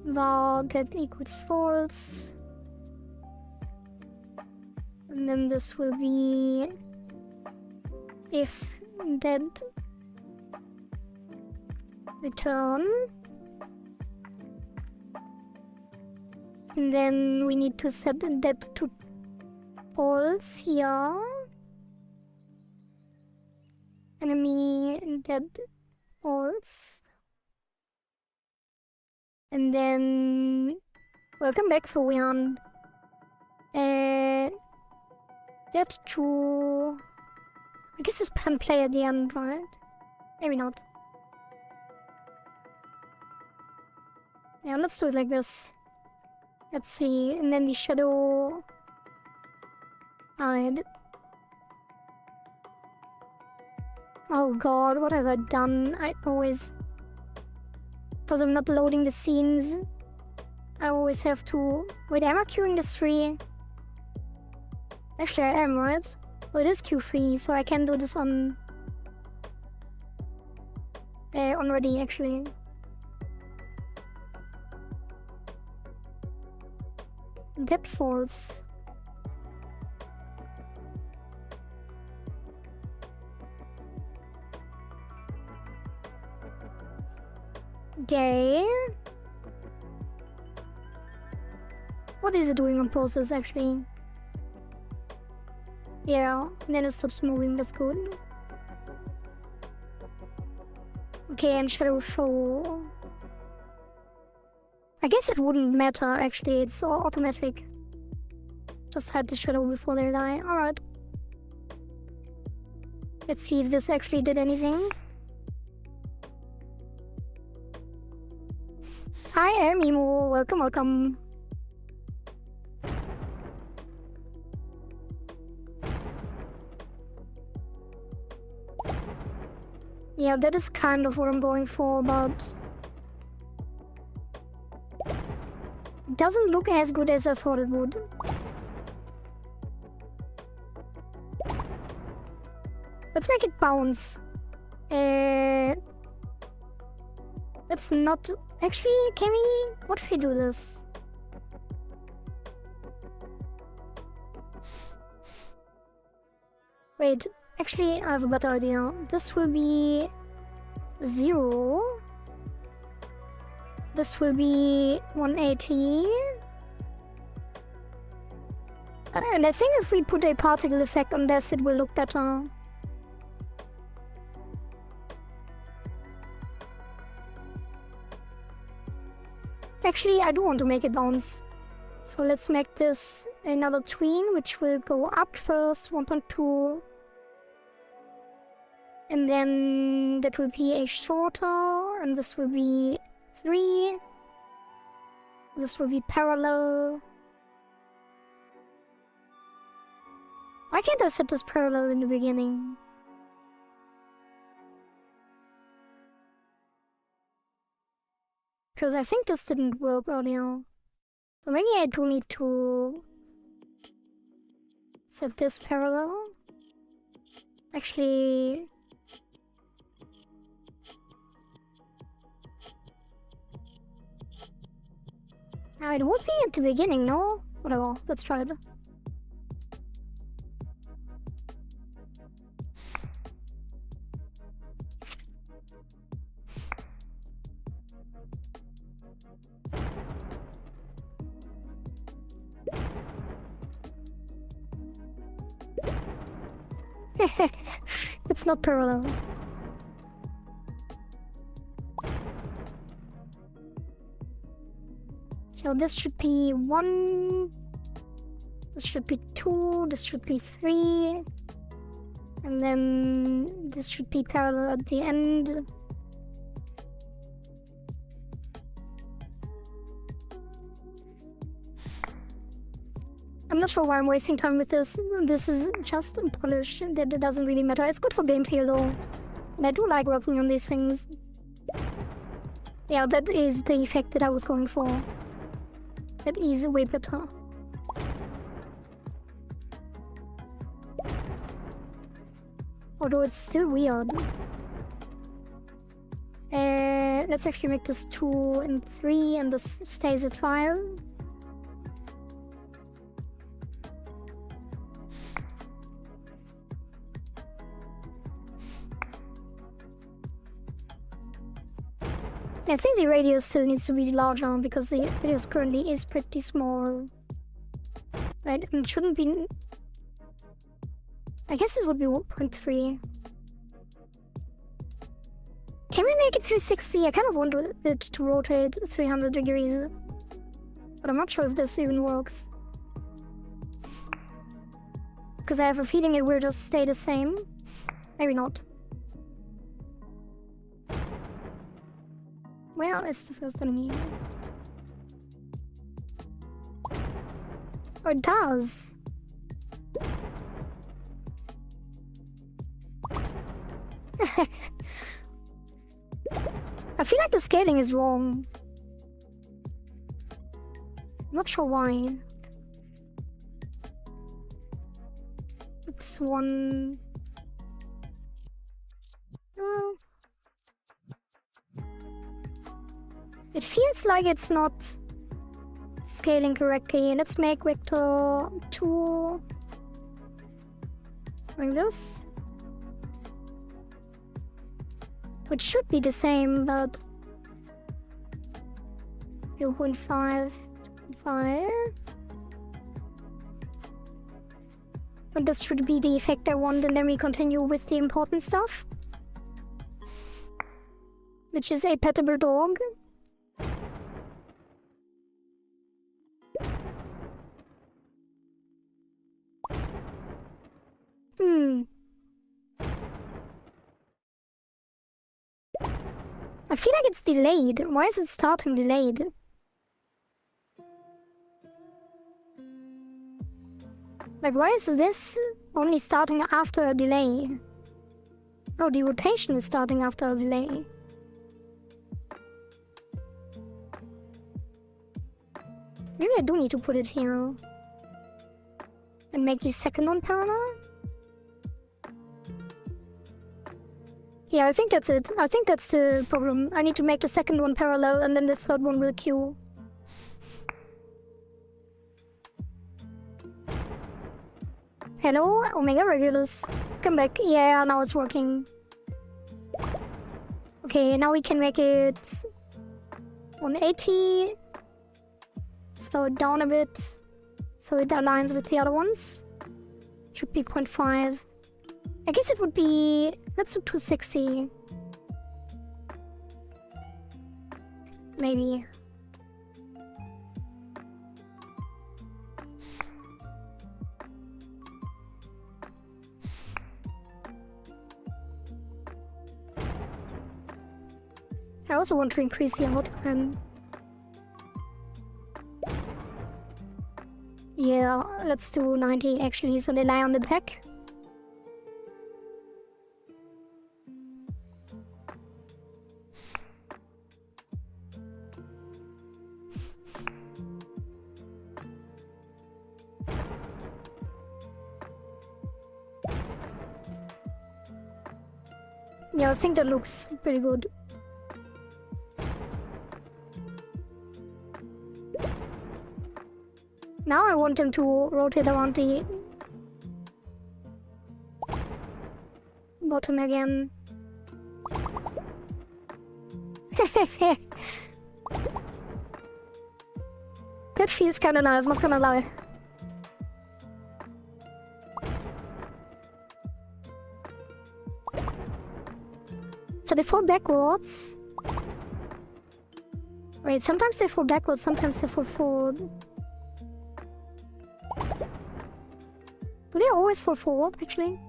var that equals false. And then this will be if that return. And then we need to set that to false here. Enemy dead false. And then welcome back, Florian. That true. I guess this can play at the end, right? Maybe not. Yeah, let's do it like this. Let's see, and then the shadow hide. Oh god, what have I done? I always... Because I'm not loading the scenes, I always have to... Wait, am I queuing this 3? Actually, I am, right? Well, it is Q3, so I can do this on ready, actually. That false. Okay. What is it doing on process, actually? Yeah, then it stops moving, that's good. Okay, and shadow show. I guess it wouldn't matter, actually, it's all automatic. Just hide the shadow before they die. Alright. Let's see if this actually did anything. Hi, Mimo. Welcome, welcome. Yeah, that is kind of what I'm going for, but... It doesn't look as good as I thought it would. Let's make it bounce. Let's not... Actually, can we... What if we do this? Wait, actually, I have a better idea. This will be 0. This will be 180. And I think if we put a particle effect on this, it will look better. Actually, I do want to make it bounce. So let's make this another tween, which will go up first, 1.2. And then that will be a shorter, and this will be 3. This will be parallel. Why can't I set this parallel in the beginning? Because I think this didn't work earlier. So maybe I do need to set this parallel. Actually... Now it would be at the beginning, no? Whatever, let's try it. It's not parallel. So this should be 1, this should be 2, this should be 3, and then this should be parallel at the end. I'm not sure why I'm wasting time with this. This is just polish, that it doesn't really matter. It's good for gameplay though. And I do like working on these things. Yeah, that is the effect that I was going for. That is way better. Although it's still weird. Let's actually make this 2 and 3 and this stays at 5. I think the radius still needs to be larger because the radius currently is pretty small. Right, and it shouldn't be... I guess this would be 1.3. Can we make it 360? I kind of want it to rotate 300 degrees. But I'm not sure if this even works. Because I have a feeling it will just stay the same. Maybe not. Where is the first enemy? Oh, it does. I feel like the scaling is wrong. I'm not sure why. It's 1... Oh. It feels like it's not scaling correctly. Let's make vector 2 like this. Which should be the same, but 0.5, 5. And this should be the effect I want, and then we continue with the important stuff. Which is a pettable dog. I feel like it's delayed. Why is it starting delayed? Like, why is this only starting after a delay? Oh, the rotation is starting after a delay. Maybe I do need to put it here. And make the second one parallel? Yeah, I think that's it. I think that's the problem. I need to make the second one parallel and then the third one will queue. Hello, Omega Regulus. Come back. Yeah, now it's working. Okay, now we can make it 180. Slow it down a bit. so it aligns with the other ones. Should be 0.5. I guess it would be... let's do 260. Maybe. I also want to increase the outcome. Yeah, let's do 90 actually, so they lie on the back. Yeah, I think that looks pretty good. Now I want him to rotate around the bottom again. That feels kinda nice, not gonna lie. So they fall backwards. Wait, sometimes they fall backwards, sometimes they fall forward. Do they always fall forward, actually?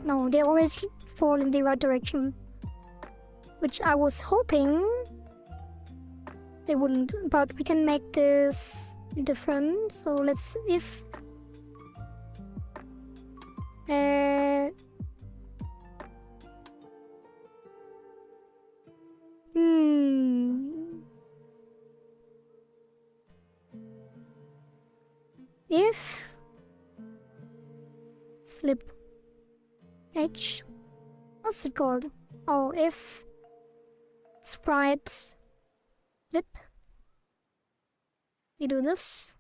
No, they always fall in the right direction. Which I was hoping they wouldn't, but we can make this different. So let's, if... If flip H, what's it called? Oh, if sprite flip, we do this,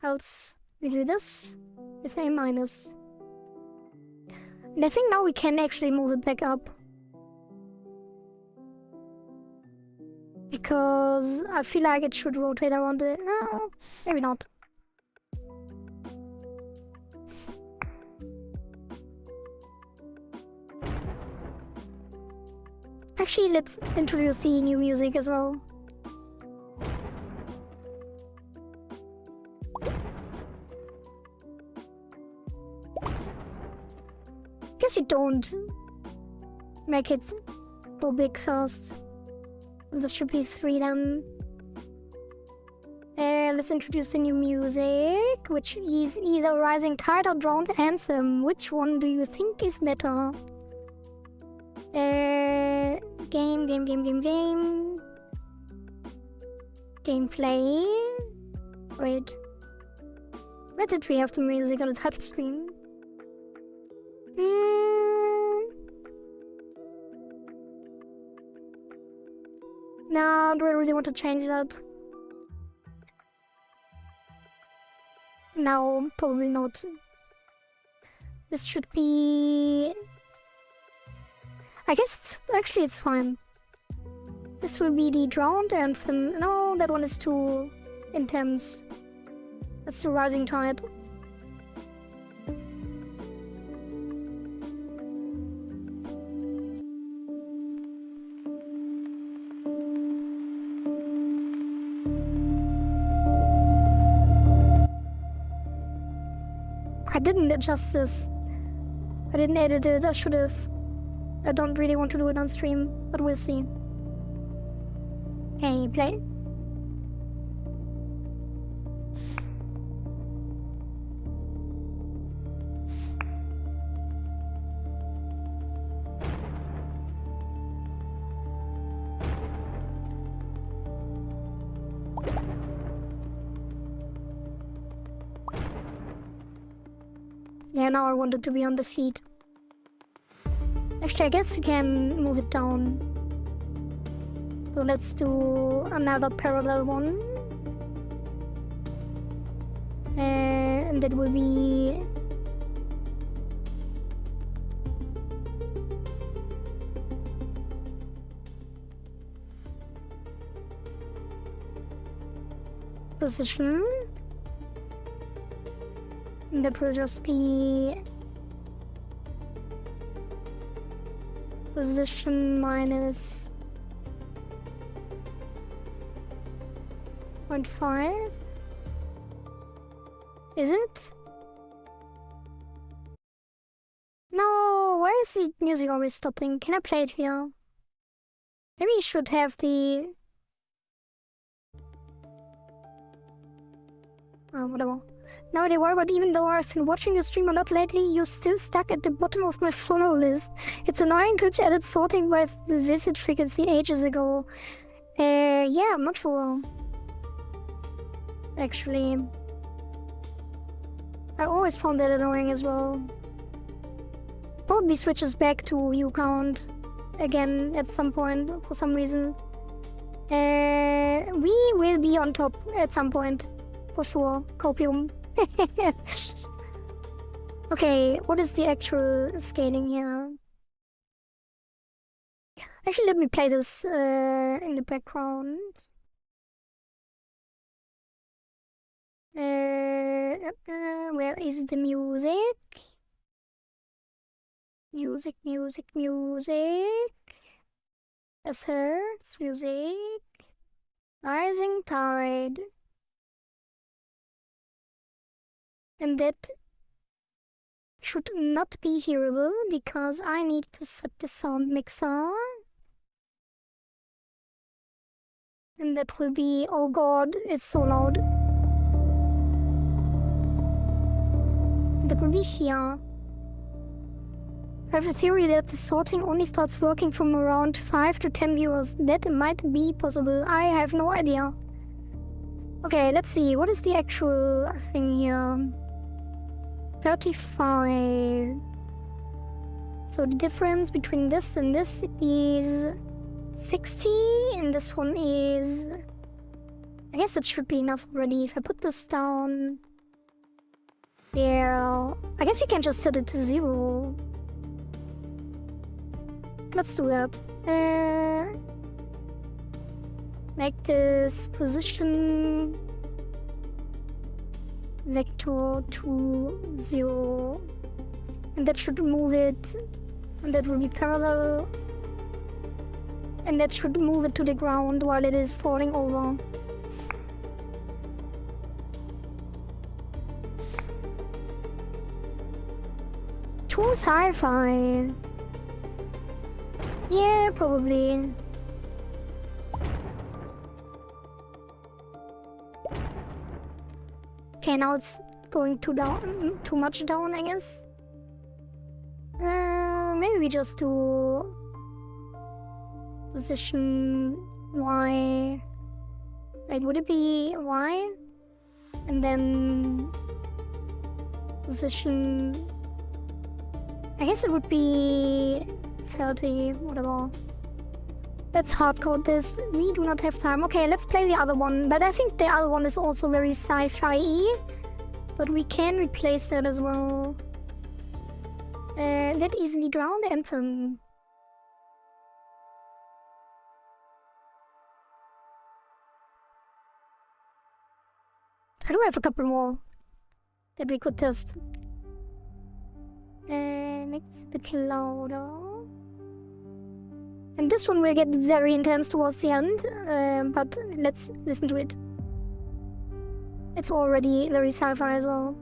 else we do this with A minus. And I think now we can actually move it back up. Because I feel like it should rotate around the... No, maybe not. Actually, let's introduce the new music as well. Guess you don't make it go big first. This should be 3 then. Let's introduce the new music, which is either Rising Tide or Drowned Anthem. Which one do you think is better? Game. Gameplay. Wait. Where did we have the music on the touch screen? No, do I really want to change that? No, probably not. This should be... I guess, actually it's fine. This will be the Drowned Anthem. No, that one is too intense. That's the Rising Tide. I didn't adjust this. I didn't edit it, I should have. I don't really want to do it on stream, but we'll see. Okay, play. Yeah, now I want it to be on the seat. Actually, I guess we can move it down. So let's do another parallel one. And that will be... position. And that will just be position minus 0.5. Is it? No, why is the music always stopping? Can I play it here? Maybe you should have the... whatever. No idea why, but even though I've been watching the stream a lot lately, you're still stuck at the bottom of my follow list. It's annoying. Glitch added sorting by visit frequency ages ago. Yeah, I'm not sure. Actually. I always found that annoying as well. Probably switches back to view count again at some point for some reason. We will be on top at some point. For sure. Copium. Okay, what is the actual scaling here? Actually, let me play this in the background. Where is the music? Music. Yes, sir. It's music. Rising tide. And that should not be hearable because I need to set the sound mixer. And that will be, oh god, it's so loud. That will be here. I have a theory that the sorting only starts working from around 5 to 10 viewers. That might be possible. I have no idea. Okay, let's see. What is the actual thing here? 35. So the difference between this and this is 60, and this one is... I guess it should be enough already. If I put this down... Yeah... I guess you can just set it to 0. Let's do that. Make this position... vector to 0, and that should move it, and that will be parallel, and that should move it to the ground while it is falling over. Too sci-fi. Yeah, probably. Okay, now it's going too much down, I guess. Maybe we just do position Y. Wait, would it be Y? And then position... I guess it would be 30, whatever. Let's hardcode this. We do not have time. Okay, let's play the other one. But I think the other one is also very sci-fi-y. But we can replace that as well. That easily drown the anthem. I do have a couple more that we could test. Make it a bit louder. And this one will get very intense towards the end, but let's listen to it. It's already very sci-fi as well.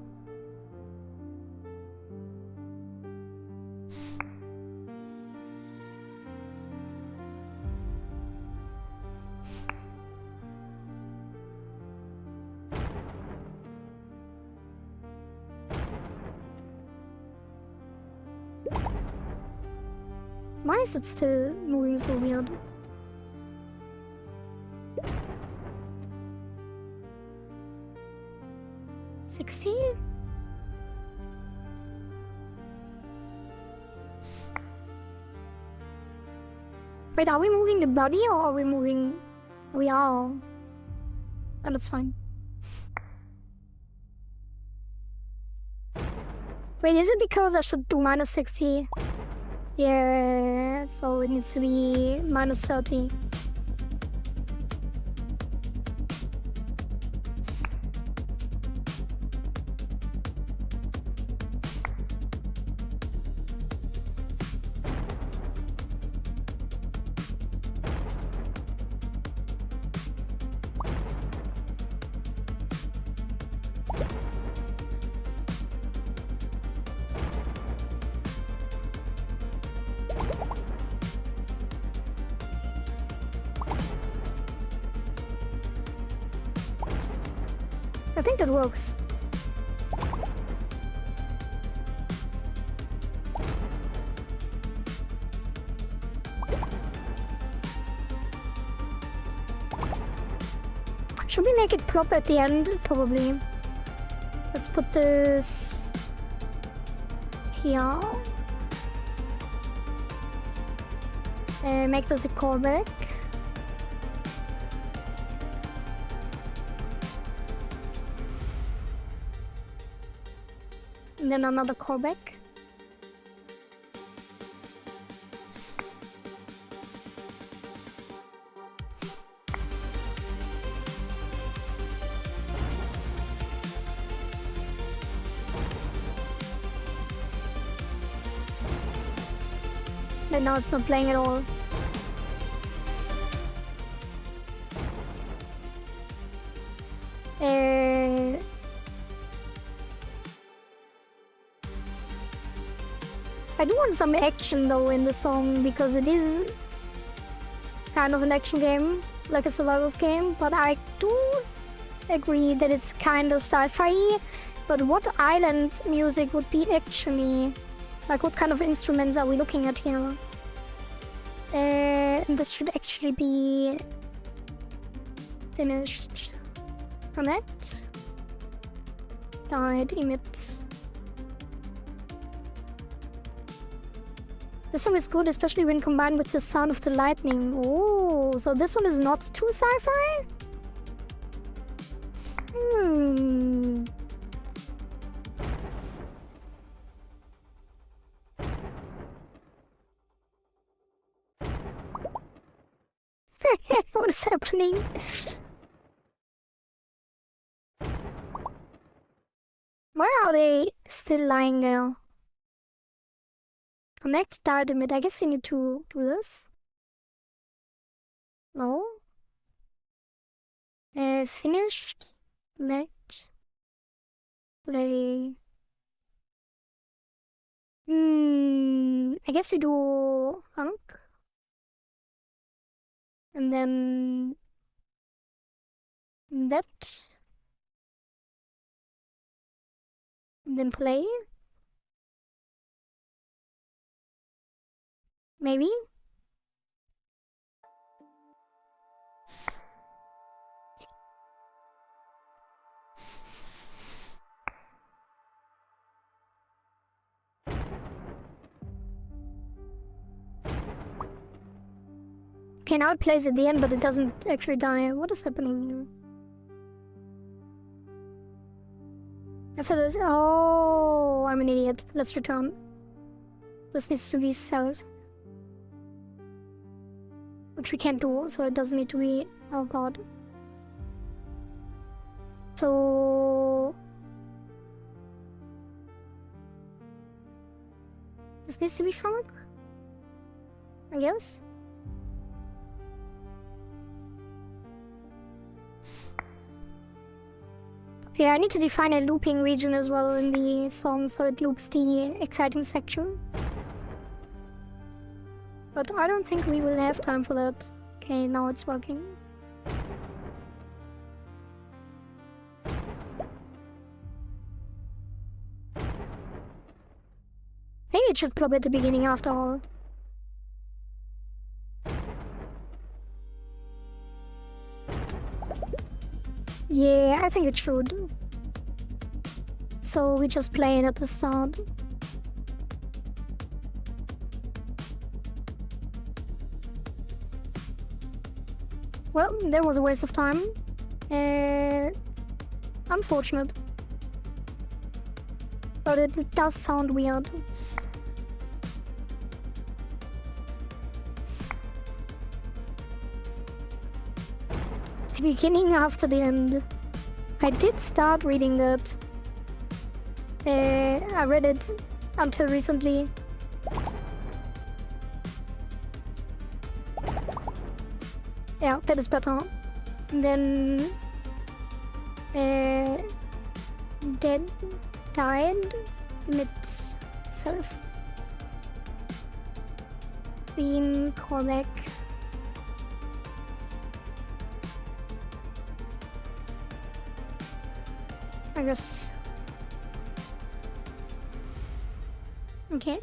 Why is it still moving so weird? $60? Wait, are we moving the body or are we moving... We are. Oh, that's fine. Wait, is it because I should do -60? Yeah, so it needs to be -30. I think that works. Should we make it plop at the end? Probably. Let's put this here. And make this a callback. And then another callback. And now it's not playing at all. I do want some action though in the song because it is kind of an action game, like a survival game, but I do agree that it's kind of sci-fi. But what island music would be actually? Like what kind of instruments are we looking at here? This should actually be finished. Connect. Guide, emit. This song is good, especially when combined with the sound of the lightning. Oh, so this one is not too sci-fi? What is happening? Why are they still lying there? Connect, dial, emit. I guess we need to do this. No. Finished. Let. Play. I guess we do funk. And then that. And then play. Maybe? Okay, now it plays at the end, but it doesn't actually die. What is happening here? I said this. Oh, I'm an idiot. Let's return. This needs to be sold. Which we can't do, so it doesn't need to be. Oh god. So. This needs to be funk? I guess? Yeah, I need to define a looping region as well in the song so it loops the exciting section. But I don't think we will have time for that. Okay, now it's working. Maybe it should plop at the beginning after all. Yeah, I think it should. So we just play it at the start. Well, that was a waste of time. Unfortunate. But it does sound weird. The beginning after the end. I did start reading that. I read it until recently. Yeah, that is better. And then dead, died, emit self. Green, callback. I guess. Okay.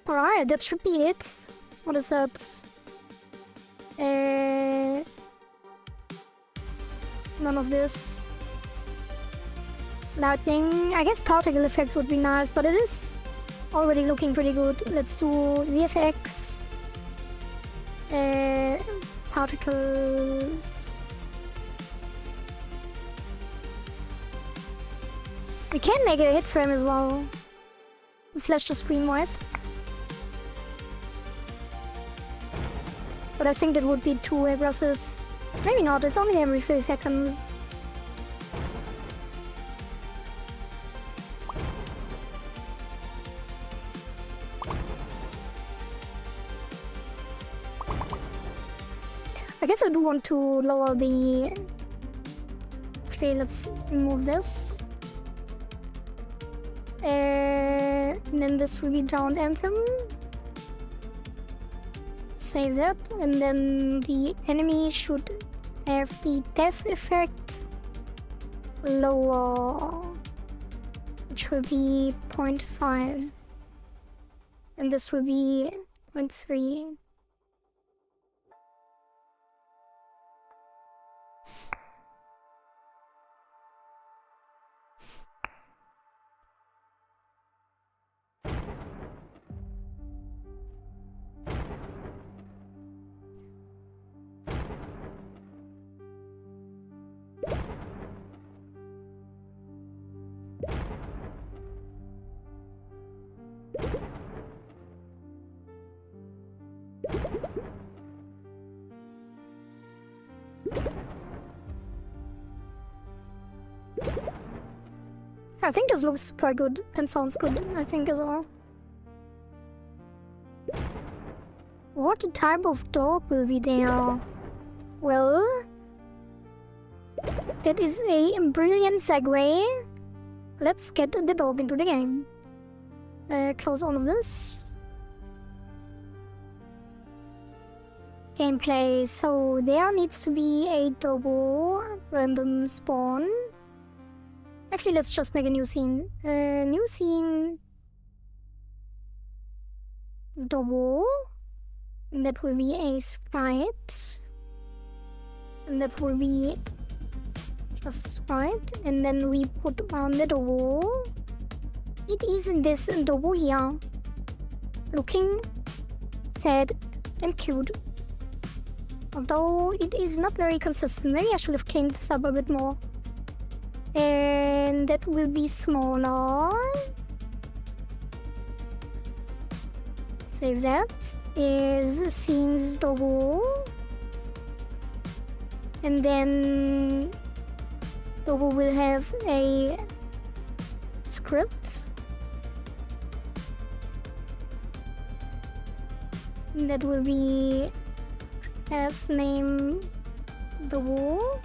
Alright, that should be it. What is that? None of this. Lightning. I guess particle effects would be nice, but it is already looking pretty good. Let's do VFX. Particles. We can make a hit frame as well. Flash the screen white. But I think that would be too aggressive. Maybe not, it's only every 3 seconds. I guess I do want to lower the... Okay, let's remove this. And then this will be down anthem. Save that, and then the enemy should have the death effect lower, which will be 0.5, and this will be 0.3. I think this looks quite good and sounds good, I think, as well. What type of dog will be there? Well, that is a brilliant segue. Let's get the dog into the game. Close all of this. Gameplay. So there needs to be a double random spawn. Actually, let's just make a new scene. New scene. Double. And that will be a sprite. And that will be just sprite. And then we put on the double. It is this double here. Looking sad and cute. Although it is not very consistent. Maybe I should have cleaned this up a bit more. And that will be smaller. Save that. Is scenes double. And then double will have a script. And that will be as name double.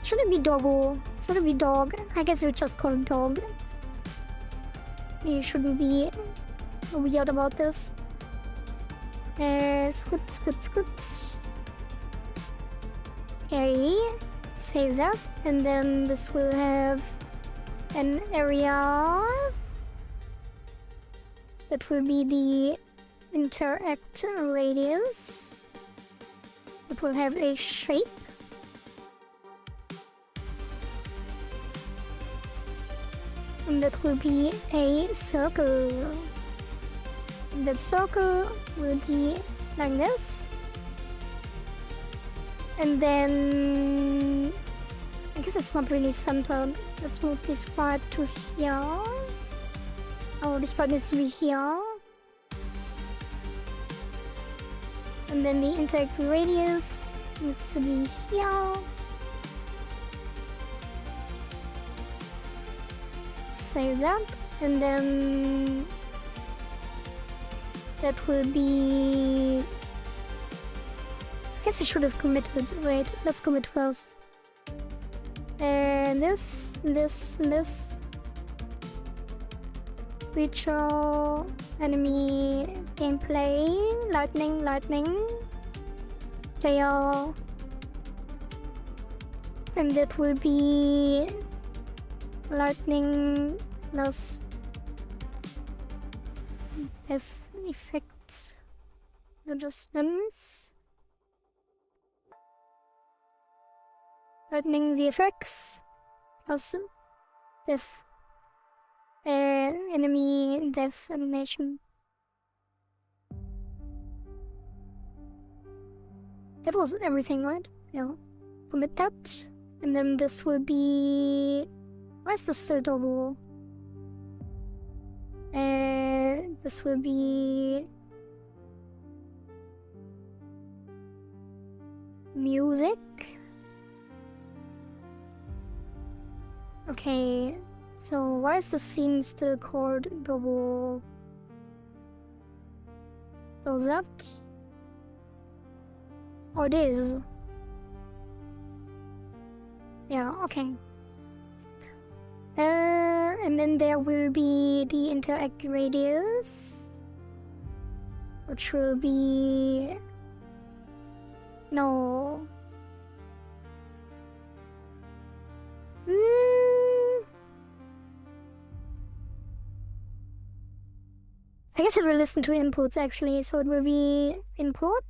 Should it be double? Should it be dog? I guess we just call it dog. You shouldn't be weird about this. Script. Okay, save that, and then this will have an area that will be the interact radius. It will have a shape. And that will be a circle. That circle will be like this. And then I guess it's not really centered. Let's move this part to here. Oh, this part needs to be here. And then the interact radius needs to be here. Save that, and then that will be... I guess I should have committed. Wait, let's commit first. And this. Creature, enemy, gameplay, lightning, player, and that will be lightning plus effects adjustments. Lightning VFX plus death enemy death animation. That was everything, right? Yeah. Commit that. And then this will be... Where's the filterable? This will be... music. Okay, so why is the scene still called double? So that... Oh, it is. Yeah, okay. And then there will be the interact radius, which will be... No. I guess it will listen to inputs actually, so it will be input.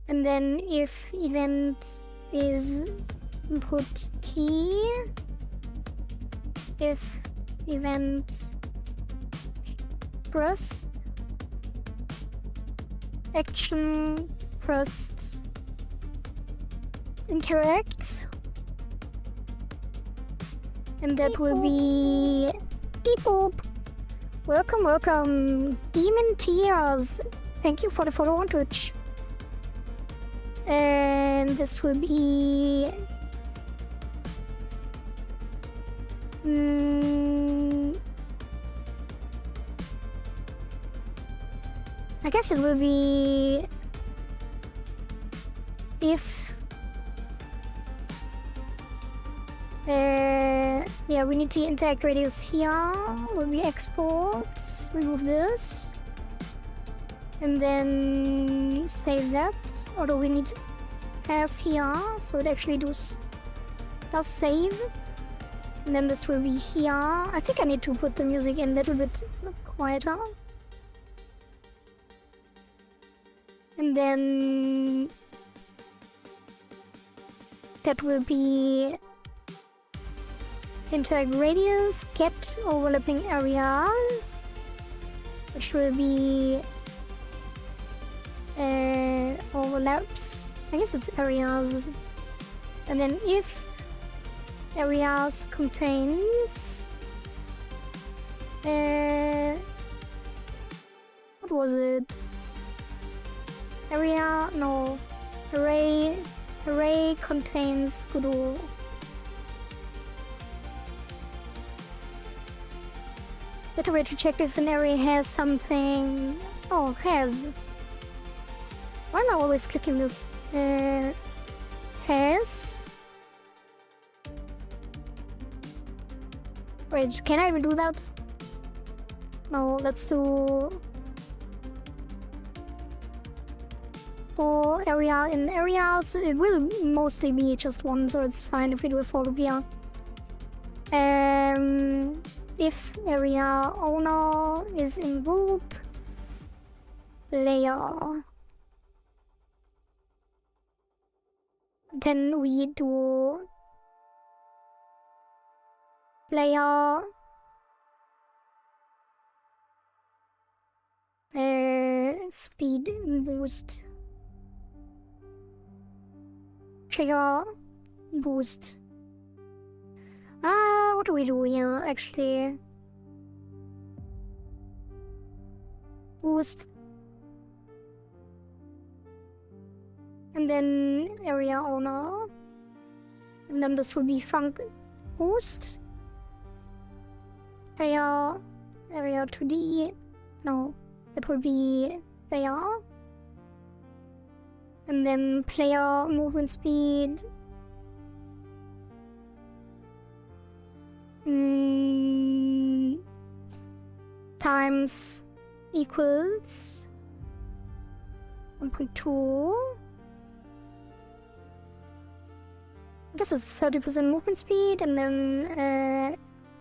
And then if event is input key, if event press action pressed interact, and that will be beep boop. Welcome, welcome, Demon Tears. Thank you for the follow on Twitch. And this will be I guess it will be if yeah, we need the interact radius here. When we export, remove this, and then save that. Although we need has here, so it actually does save. And then this will be here. I think I need to put the music in a little bit quieter. And then that will be interact radius, get overlapping areas, which will be overlaps. I guess it's areas. And then if areas contains what was it? Array contains Godot. Better way to check if an array has something. Oh, has. Why am I always clicking this? Has. Wait, can I even do that? No, let's do for area. In areas, it will mostly be just one, so it's fine if we do a for loop here. If area owner is in group layer, then we do player speed boost, trigger boost. What do we do here actually? Boost. And then area owner. And then this will be func boost. Area 2D. No, it will be player. And then player movement speed. Times equals 1.2. This is 30% movement speed, and then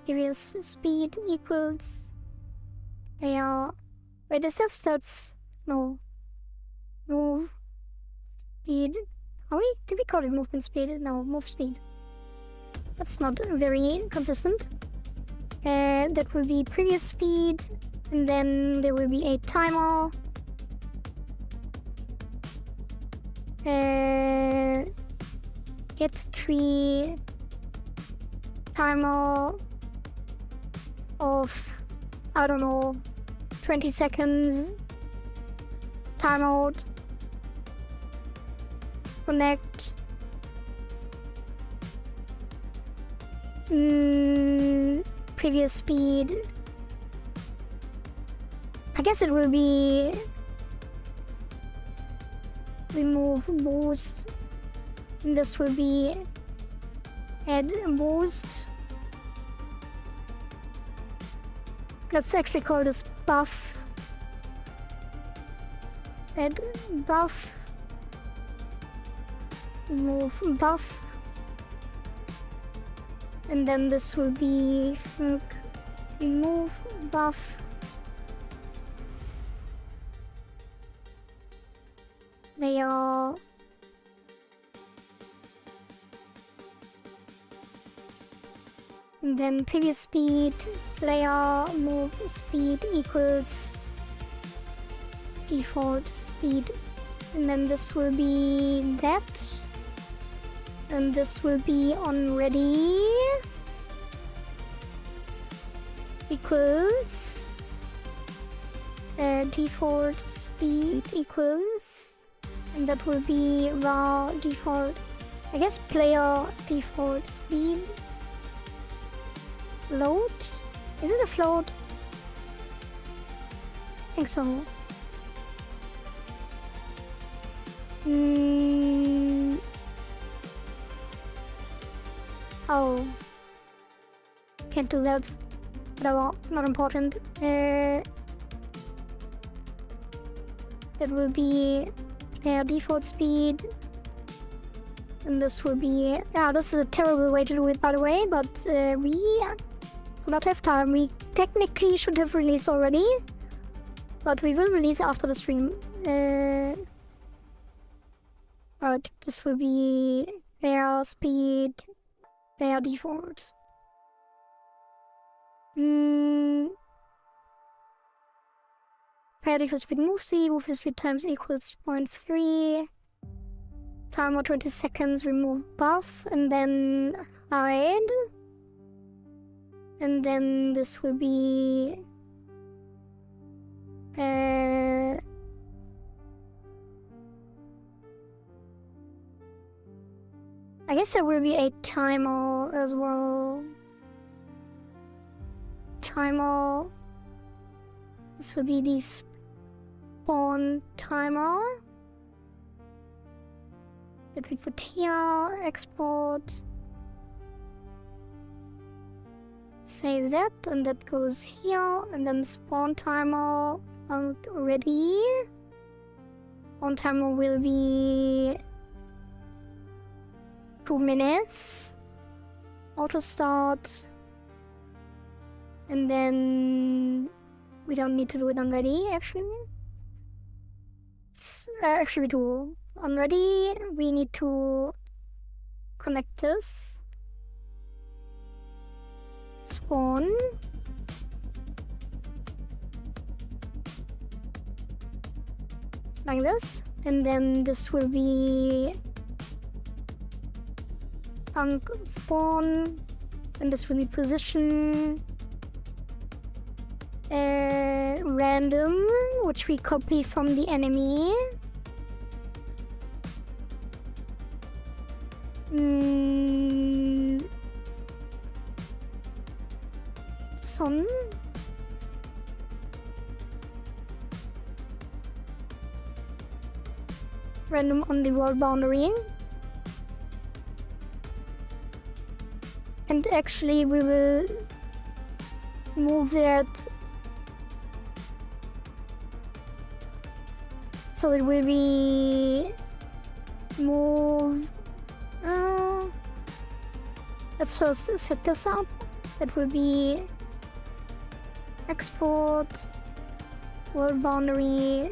previous speed equals player. Wait, is that stats? No. Move speed. Did we call it movement speed? No, move speed. That's not very consistent. That will be previous speed, and then there will be a timer. Get tree timer of, I don't know, 20 seconds. Timeout. Connect. Previous speed. I guess it will be remove boost. And this will be add boost. Let's actually call this buff. Add buff. Remove buff. And then this will be remove buff. Layer. And then previous speed, layer move speed equals default speed. And then this will be that. And this will be on ready equals default speed equals, and that will be raw default, I guess player default speed. Float? Is it a float? I think so. Oh. Can't do that. Whatever, not important. That will be their default speed. And this will be... this is a terrible way to do it, by the way, but we do not have time. We technically should have released already, but we will release after the stream. But this will be their speed, their default. Pair default speed move speed times equals 0.3. Timer 20 seconds, remove buff, and then hide. And then this will be I guess there will be a timer as well. Timer. This will be the spawn timer. That we put here, export. Save that, and that goes here, and then spawn timer ready. Spawn timer will be 2 minutes. Auto start. And then we don't need to do it on ready, actually. Actually, we do. On ready, we need to connect this. Spawn. Like this. And then this will be spawn. And this will be position. Random, which we copy from the enemy. This one. Random on the world boundary. And actually we will move that so it will be move Let's first set this up. That will be export, world boundary.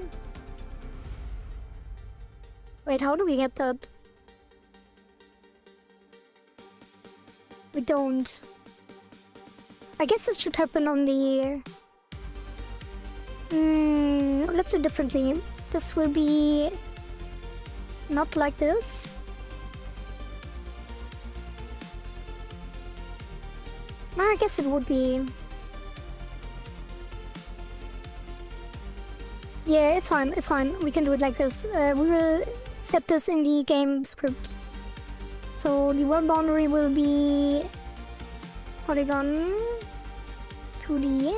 Wait, how do we get that? We don't. I guess this should happen on the... let's do it differently. This will be not like this. I guess it would be. Yeah, it's fine, it's fine. We can do it like this. We will set this in the game script. So the world boundary will be polygon 2D.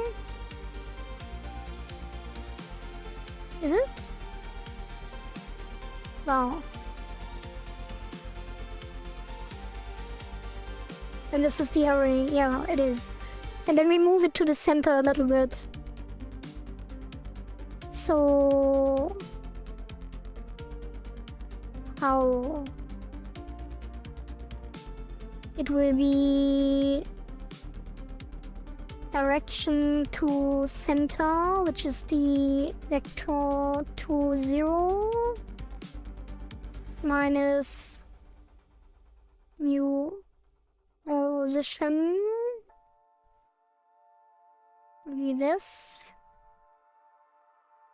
Is it? Wow. And this is the array. Yeah, it is. And then we move it to the center a little bit. So how it will be direction to center, which is the vector to 0 minus mu position will be this,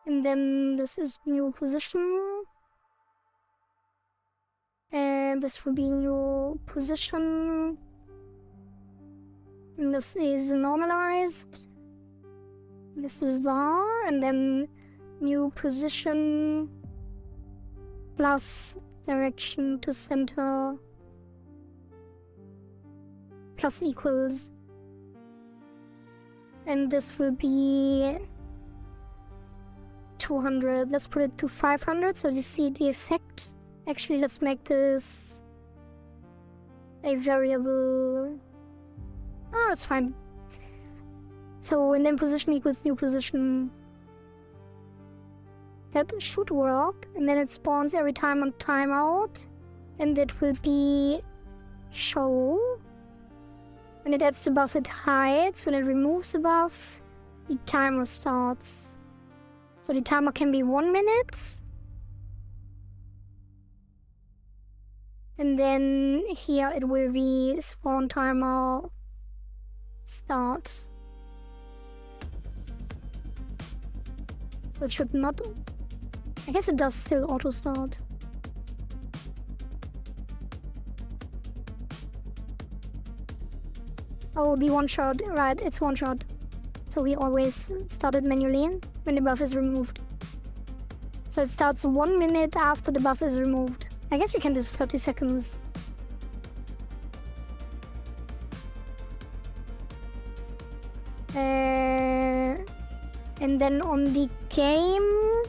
and then this is new position, and this will be new position, and this is normalized, this is bar, and then new position plus direction to center plus equals, and this will be 200. Let's put it to 500 so you see the effect. Actually, let's make this a variable. Oh, it's fine. So, and then position equals new position. That should work, and then it spawns every time on timeout, and that will be show. When it adds the buff, it hides. When it removes the buff, the timer starts. So the timer can be 1 minute. And then here it will be spawn timer start. So it should not... I guess it does still auto start. Oh, the one shot, right, it's one shot. So we always start it manually when the buff is removed. So it starts 1 minute after the buff is removed. I guess we can do 30 seconds. And then on the game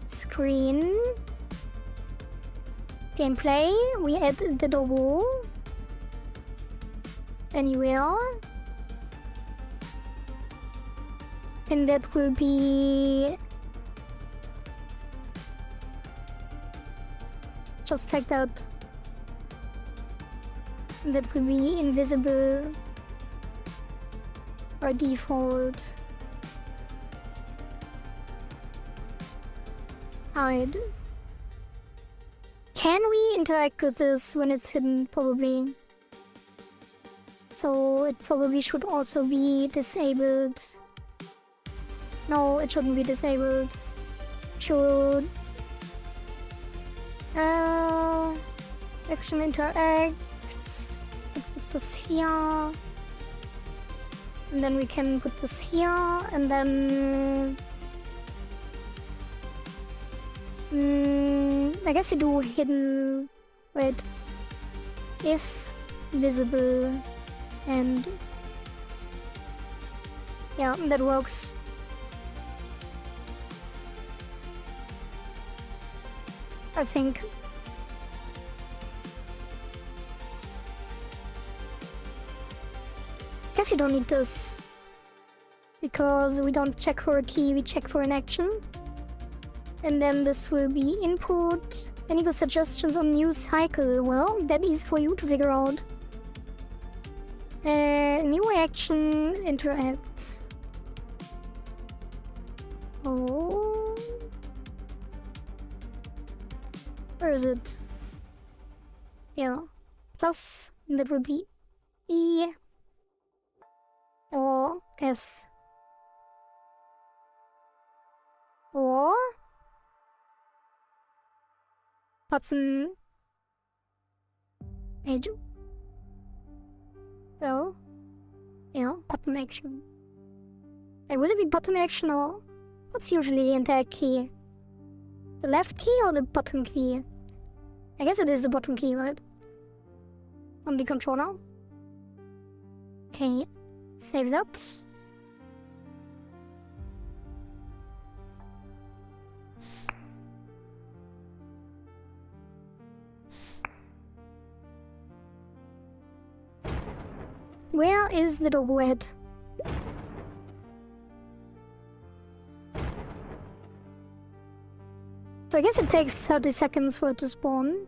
screen, gameplay, we add the double anywhere, and that will be just like that. And that will be invisible by default. Hide. Can we interact with this when it's hidden? Probably. So it probably should also be disabled. No, it shouldn't be disabled. Should action interacts. Put this here, and then we can put this here, and then I guess we do hidden. Wait, if visible, and yeah, that works. I think. Guess you don't need this, because we don't check for a key, we check for an action. And then this will be input, Any good suggestions on news cycle? Well, that is for you to figure out. New action, interact. Oh. Where is it? Yeah. Plus, that would be E or S. Or button edge. So, yeah, button action. Hey, would it be button action or what's usually the entire key? The left key or the button key? I guess it is the button key, right? On the controller. Okay, save that. Where is the leaderboard? So I guess it takes 30 seconds for it to spawn.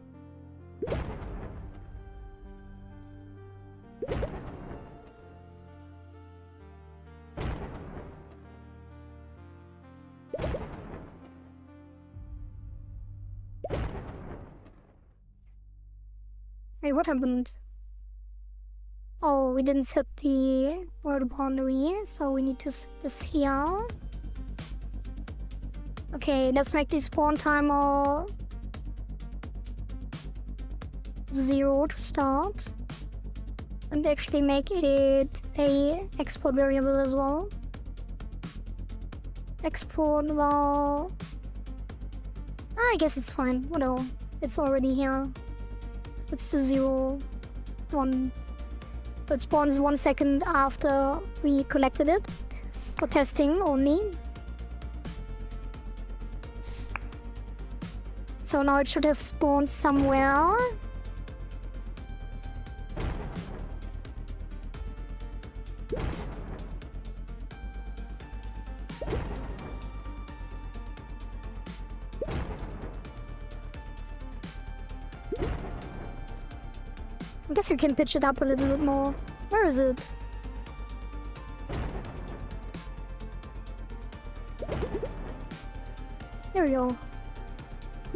Wait, what happened? Oh, we didn't set the world boundary, so we need to set this here. Okay, let's make the spawn timer 0 to start. And actually make it a export variable as well. Export, well... I guess it's fine, whatever. It's already here. It's to 0, 1. It spawns 1 second after we collected it. For testing only. So now it should have spawned somewhere. I guess you can pitch it up a little bit more. Where is it? There we go.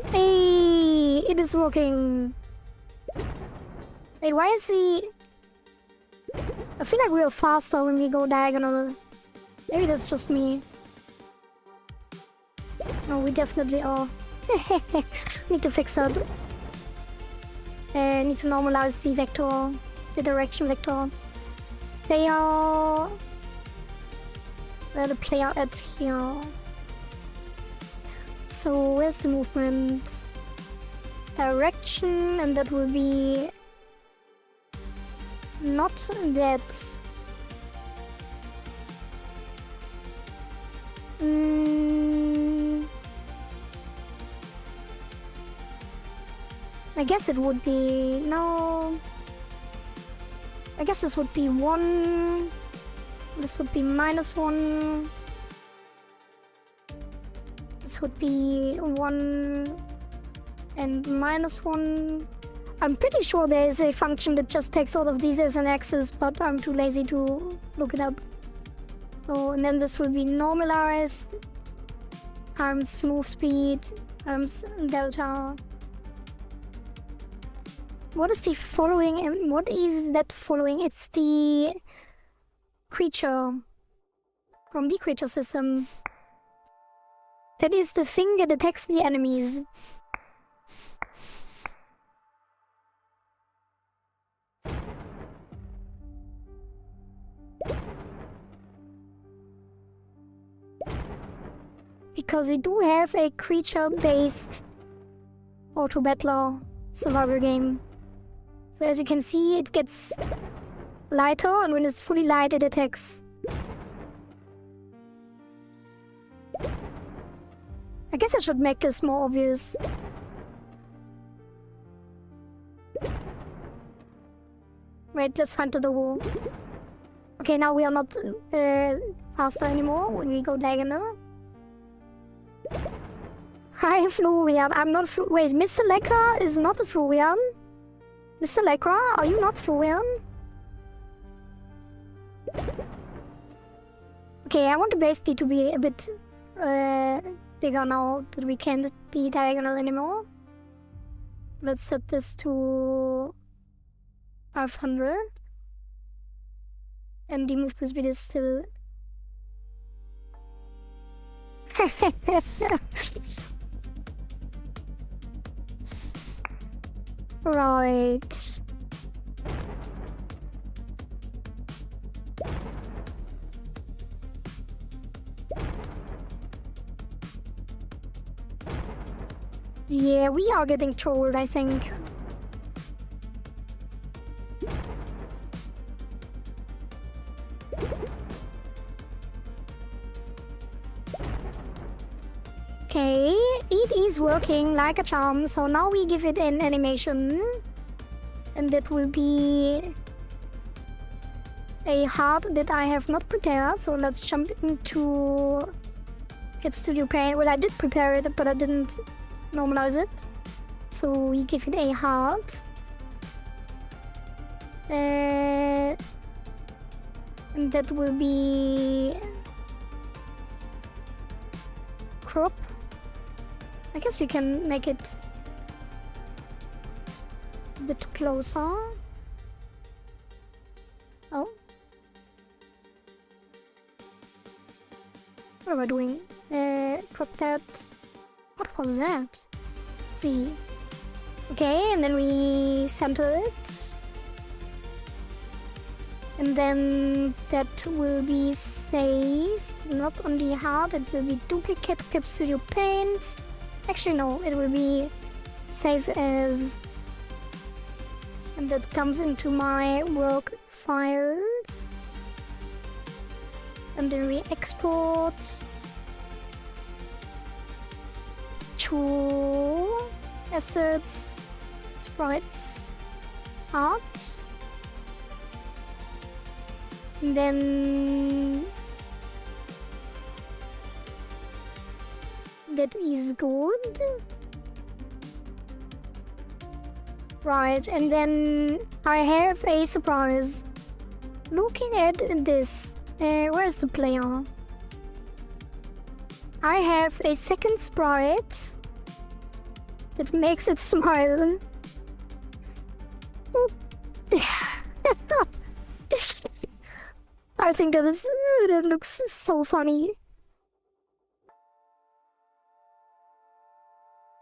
Hey, it is working. Wait, why is he... I feel like we are faster when we go diagonal. Maybe that's just me. No, we definitely are. Need to fix that. Need to normalize the vector, the direction vector. They are... Where the player at here? So where's the movement? Direction, and that will be... Not that... I guess it would be... No... I guess this would be 1... This would be -1... This would be 1... And -1... I'm pretty sure there is a function that just takes all of these as an axis, but I'm too lazy to look it up. So, and then this will be normalized times move speed times delta. What is the following, and what is that following? It's the creature from the creature system. That is the thing that attacks the enemies. Because they do have a creature-based auto-battler survival game. So as you can see, it gets lighter, and when it's fully light, it attacks. I guess I should make this more obvious. Wait, let's find the wall. Okay, now we are not faster anymore when we go diagonal. Hi, Florian. I'm not wait, Mr. Lekra is not a Florian. Mr. Lekra, are you not Florian? Okay, I want the base speed to be a bit bigger now that we can't be diagonal anymore. Let's set this to 500. And the move speed is still... Right. Yeah, we are getting trolled, I think. Okay, it is working like a charm, so now we give it an animation. And that will be a heart that I have not prepared, so let's jump into Get Studio Paint. Well, I did prepare it, but I didn't normalize it. So we give it a heart. And that will be crop. I guess we can make it a bit closer. Oh. What am I doing? Crop that. What was that? Z. Okay, and then we center it. And then that will be saved. Not on the heart, it will be duplicate Cap Studio Paint. Actually, no, it will be saved as. And that comes into my work files. And then we export to assets, sprites, art. And then that is good. Right, and then I have a surprise. Looking at this, where's the player? I have a second sprite that makes it smile. I think that looks so funny.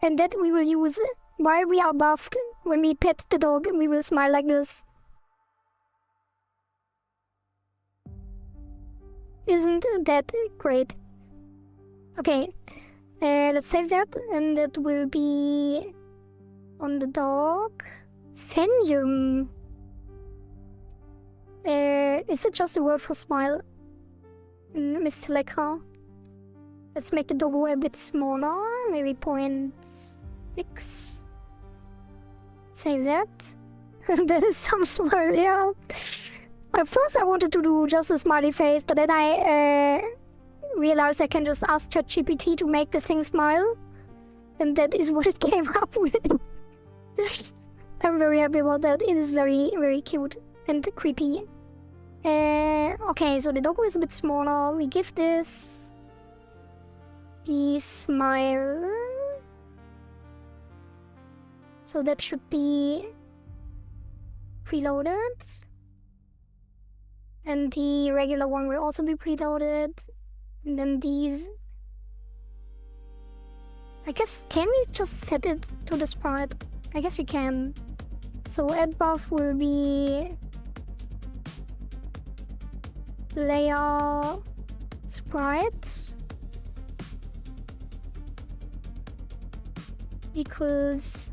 And that we will use while we are buffed. When we pet the dog, we will smile like this. Isn't that great? Okay, let's save that, and that will be on the dog. Senium. Is it just a word for smile? Mr. Lekra. Let's make the doggo a bit smaller, maybe 0.6. Save that. That is some smile, yeah. At first I wanted to do just a smiley face, but then I realized I can just ask ChatGPT to make the thing smile. And that is what it came up with. I'm very happy about that. It is very, very cute and creepy. Okay, so the doggo is a bit smaller. We give this the smile. So that should be preloaded. And the regular one will also be preloaded. And then these... I guess, can we just set it to the sprite? I guess we can. So add buff will be... layer... sprite equals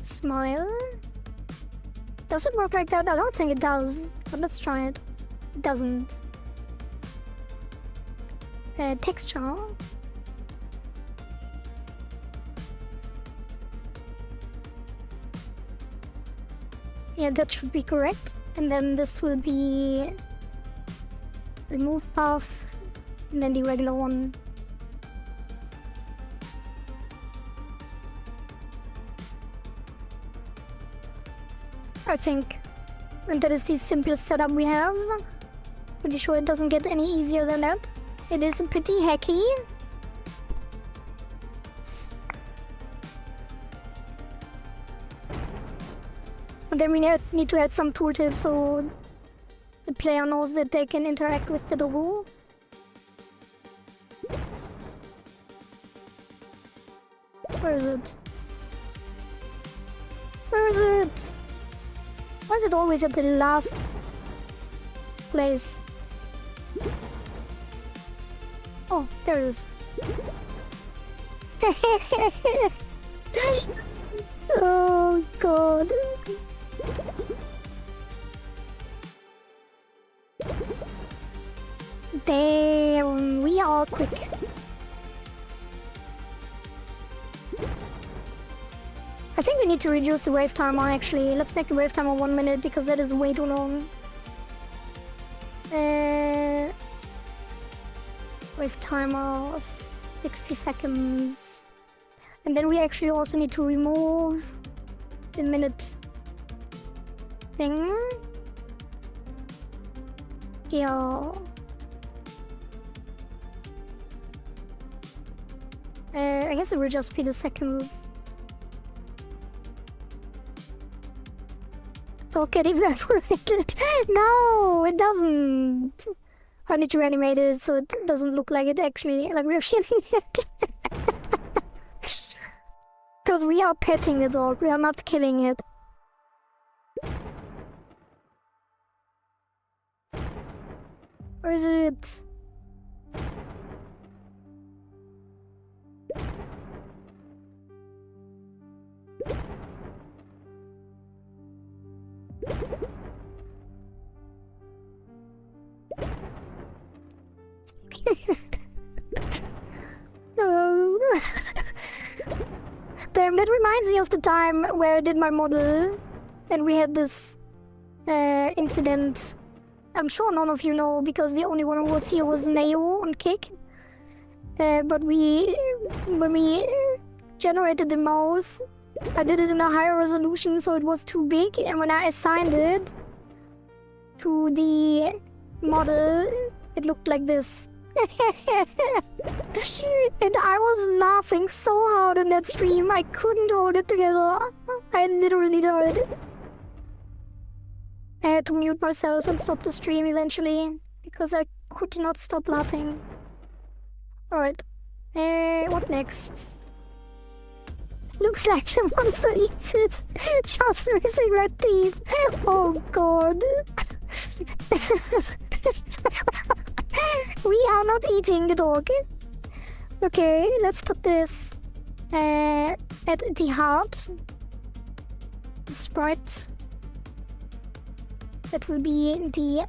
smile. Does it work like that? I don't think it does, but let's try it. It doesn't. Texture. Yeah, that should be correct. And then this will be remove buff, and then the regular one. I think. And that is the simplest setup we have. Pretty sure it doesn't get any easier than that. It is pretty hacky. And then we need to add some tooltips so the player knows that they can interact with the double. Where is it? Where is it? Why is it always at the last place? Oh, there it is. Oh god. Damn, we are quick. I think we need to reduce the wave timer actually. Let's make the wave timer 1 minute because that is way too long. Wave timer 60 seconds. And then we actually also need to remove the minute thing. Yeah. I guess it will just be the seconds. Don't get evaporated. No, it doesn't. I need to animate it so it doesn't look like it actually, like we're shooting it. Because we are petting the dog, we are not killing it. Where is it? No. Damn, that reminds me of the time where I did my model and we had this incident. I'm sure none of you know because the only one who was here was Neo on Kick. But when we generated the mouth, I did it in a higher resolution so it was too big, and when I assigned it to the model, it looked like this. And I was laughing so hard in that stream, I couldn't hold it together. I literally died. I had to mute myself and stop the stream eventually, because I could not stop laughing. Alright. What next? Looks like the monster eats it. Just missing red teeth. Oh god. We are not eating the dog. Okay, let's put this at the heart. The sprite. That will be the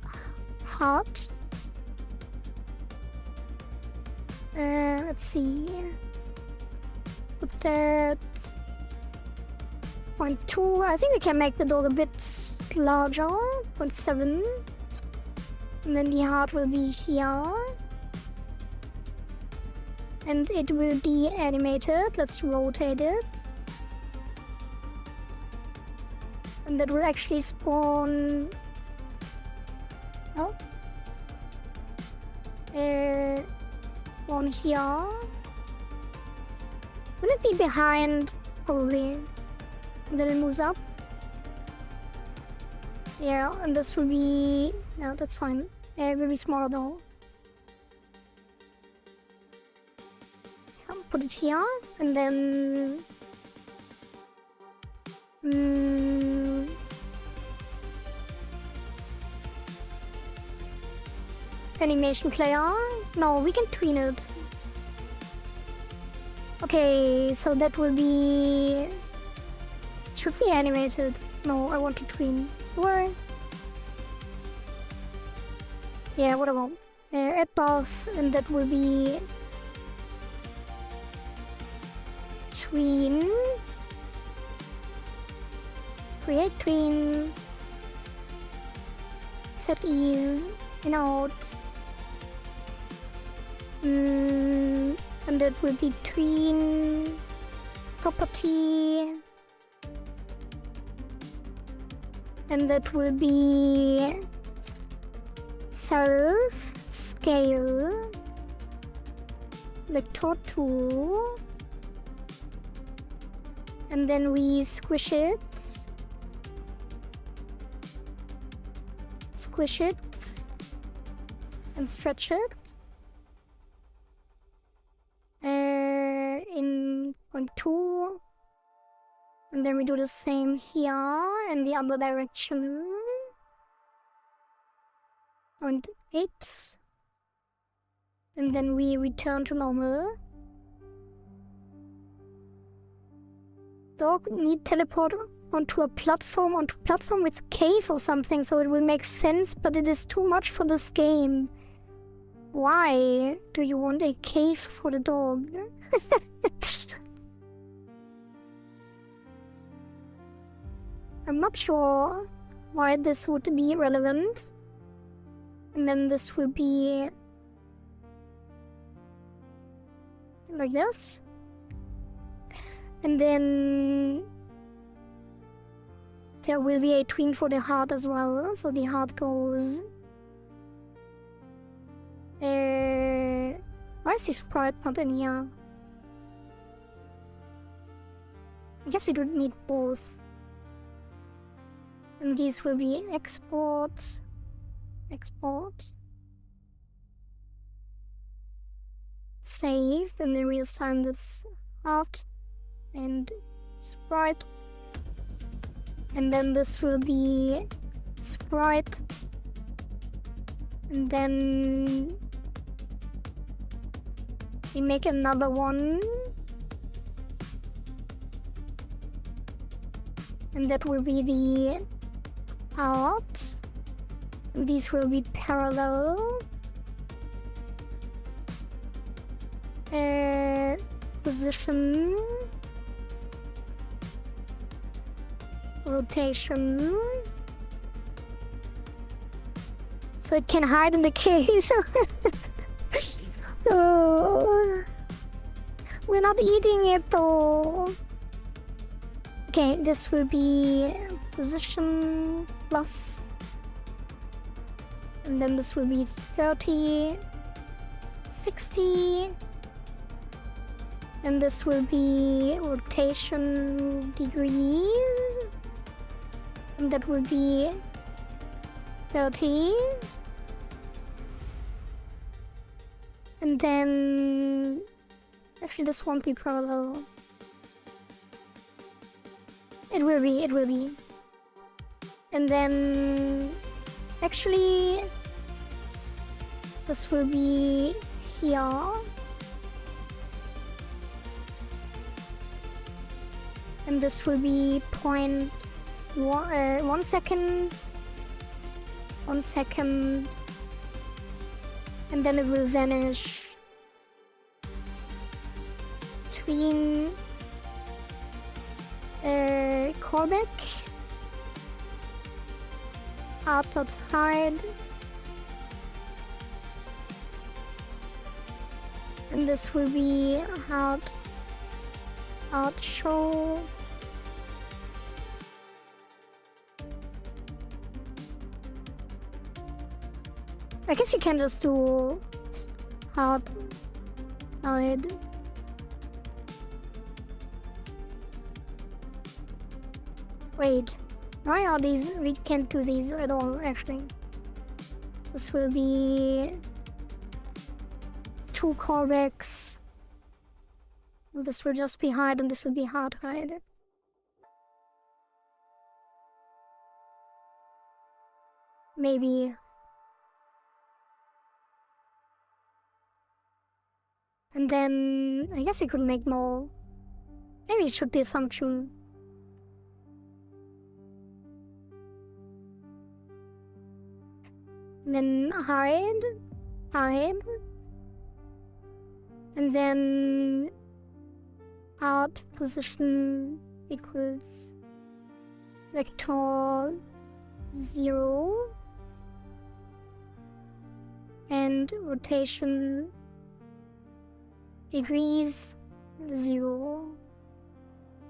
heart. Let's see. Put that 0.2. I think we can make the dog a bit larger. 0.7. And then the heart will be here. And it will be animated. Let's rotate it. And that will actually spawn... Oh. Spawn here. Will it be behind? Probably. And then it moves up. Yeah, and this will be... No, that's fine. It will be smaller though. I'll put it here, and then... Animation player? No, we can tween it. Okay, so that will be... Should be animated. No, I want to tween. Where? Yeah, whatever. Add path, and that will be... Tween. Create tween. Set ease. In out. And that will be tween. Property. And that will be self scale vector 2, and then we squish it, and stretch it in point 2, and then we do the same here in the other direction. Point 8, and then we return to normal. Dog need teleport onto platform with cave or something, so it will make sense, but it is too much for this game. Why do you want a cave for the dog? I'm not sure why this would be relevant. And then this will be like this. And then there will be a tween for the heart as well. So the heart goes... why is this sprite not in here? I guess we don't need both. And these will be export, save, and then we assign this heart and sprite. And then this will be sprite. And then we make another one. And that will be the heart. These will be parallel. Position. Rotation. So it can hide in the cage. Oh, we're not eating it though. Okay, this will be position plus. And then this will be 30, 60. And this will be rotation degrees. And that will be 30. And then... actually this won't be parallel. It will be. And then... actually... this will be here. And this will be 1 second. 1 second. And then it will vanish. Tween. Callback. Output hide. And this will be out show. I guess you can just do hard hide. Wait, why are these? We can't do these at all actually. This will be 2 callbacks. This will just be hide and this will be hard hide. Maybe. And then I guess you could make more. Maybe it should be a function. And then hide. And then out position equals vector 0 and rotation degrees 0.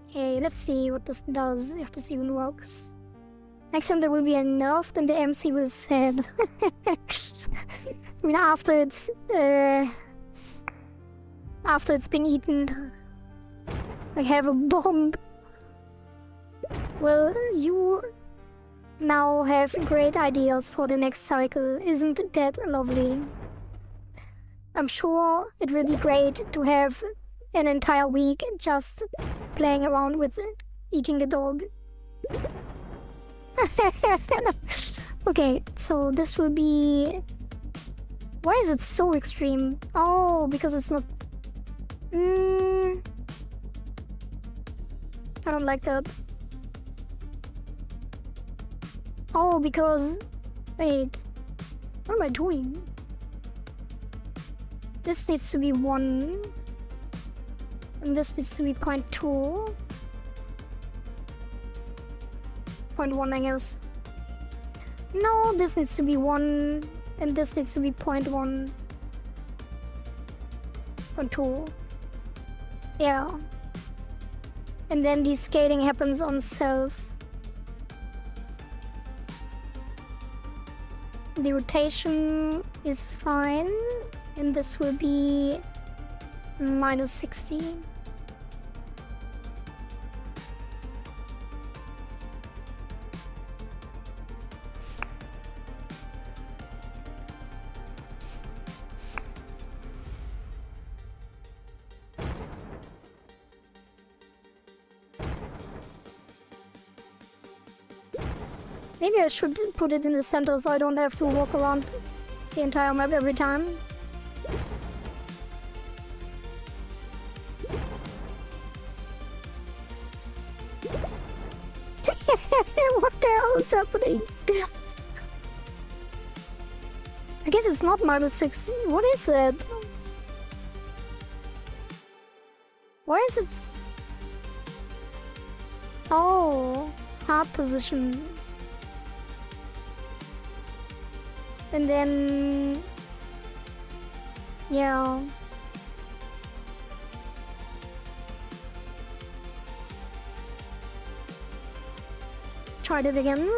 Okay, let's see what this does, if this even works. Next time there will be enough, then the MC will said. I mean, after it's been eaten, I have a bomb. Well, you now have great ideas for the next cycle. Isn't that lovely? I'm sure it will be great to have an entire week just playing around with eating the dog. Okay, so this will be... Why is it so extreme? Oh, because it's not... I don't like that. Oh, because... Wait. What am I doing? This needs to be 1. And this needs to be 0.2. 0.1, I guess. No, this needs to be 1. And this needs to be 0.1. 0.2. Yeah. And then the scaling happens on self. The rotation is fine. And this will be -60. Maybe I should put it in the center so I don't have to walk around the entire map every time. What the hell is happening? I guess it's not -60. What is it? Why is it... Oh, hard position. And then... Yeah. Tried it again.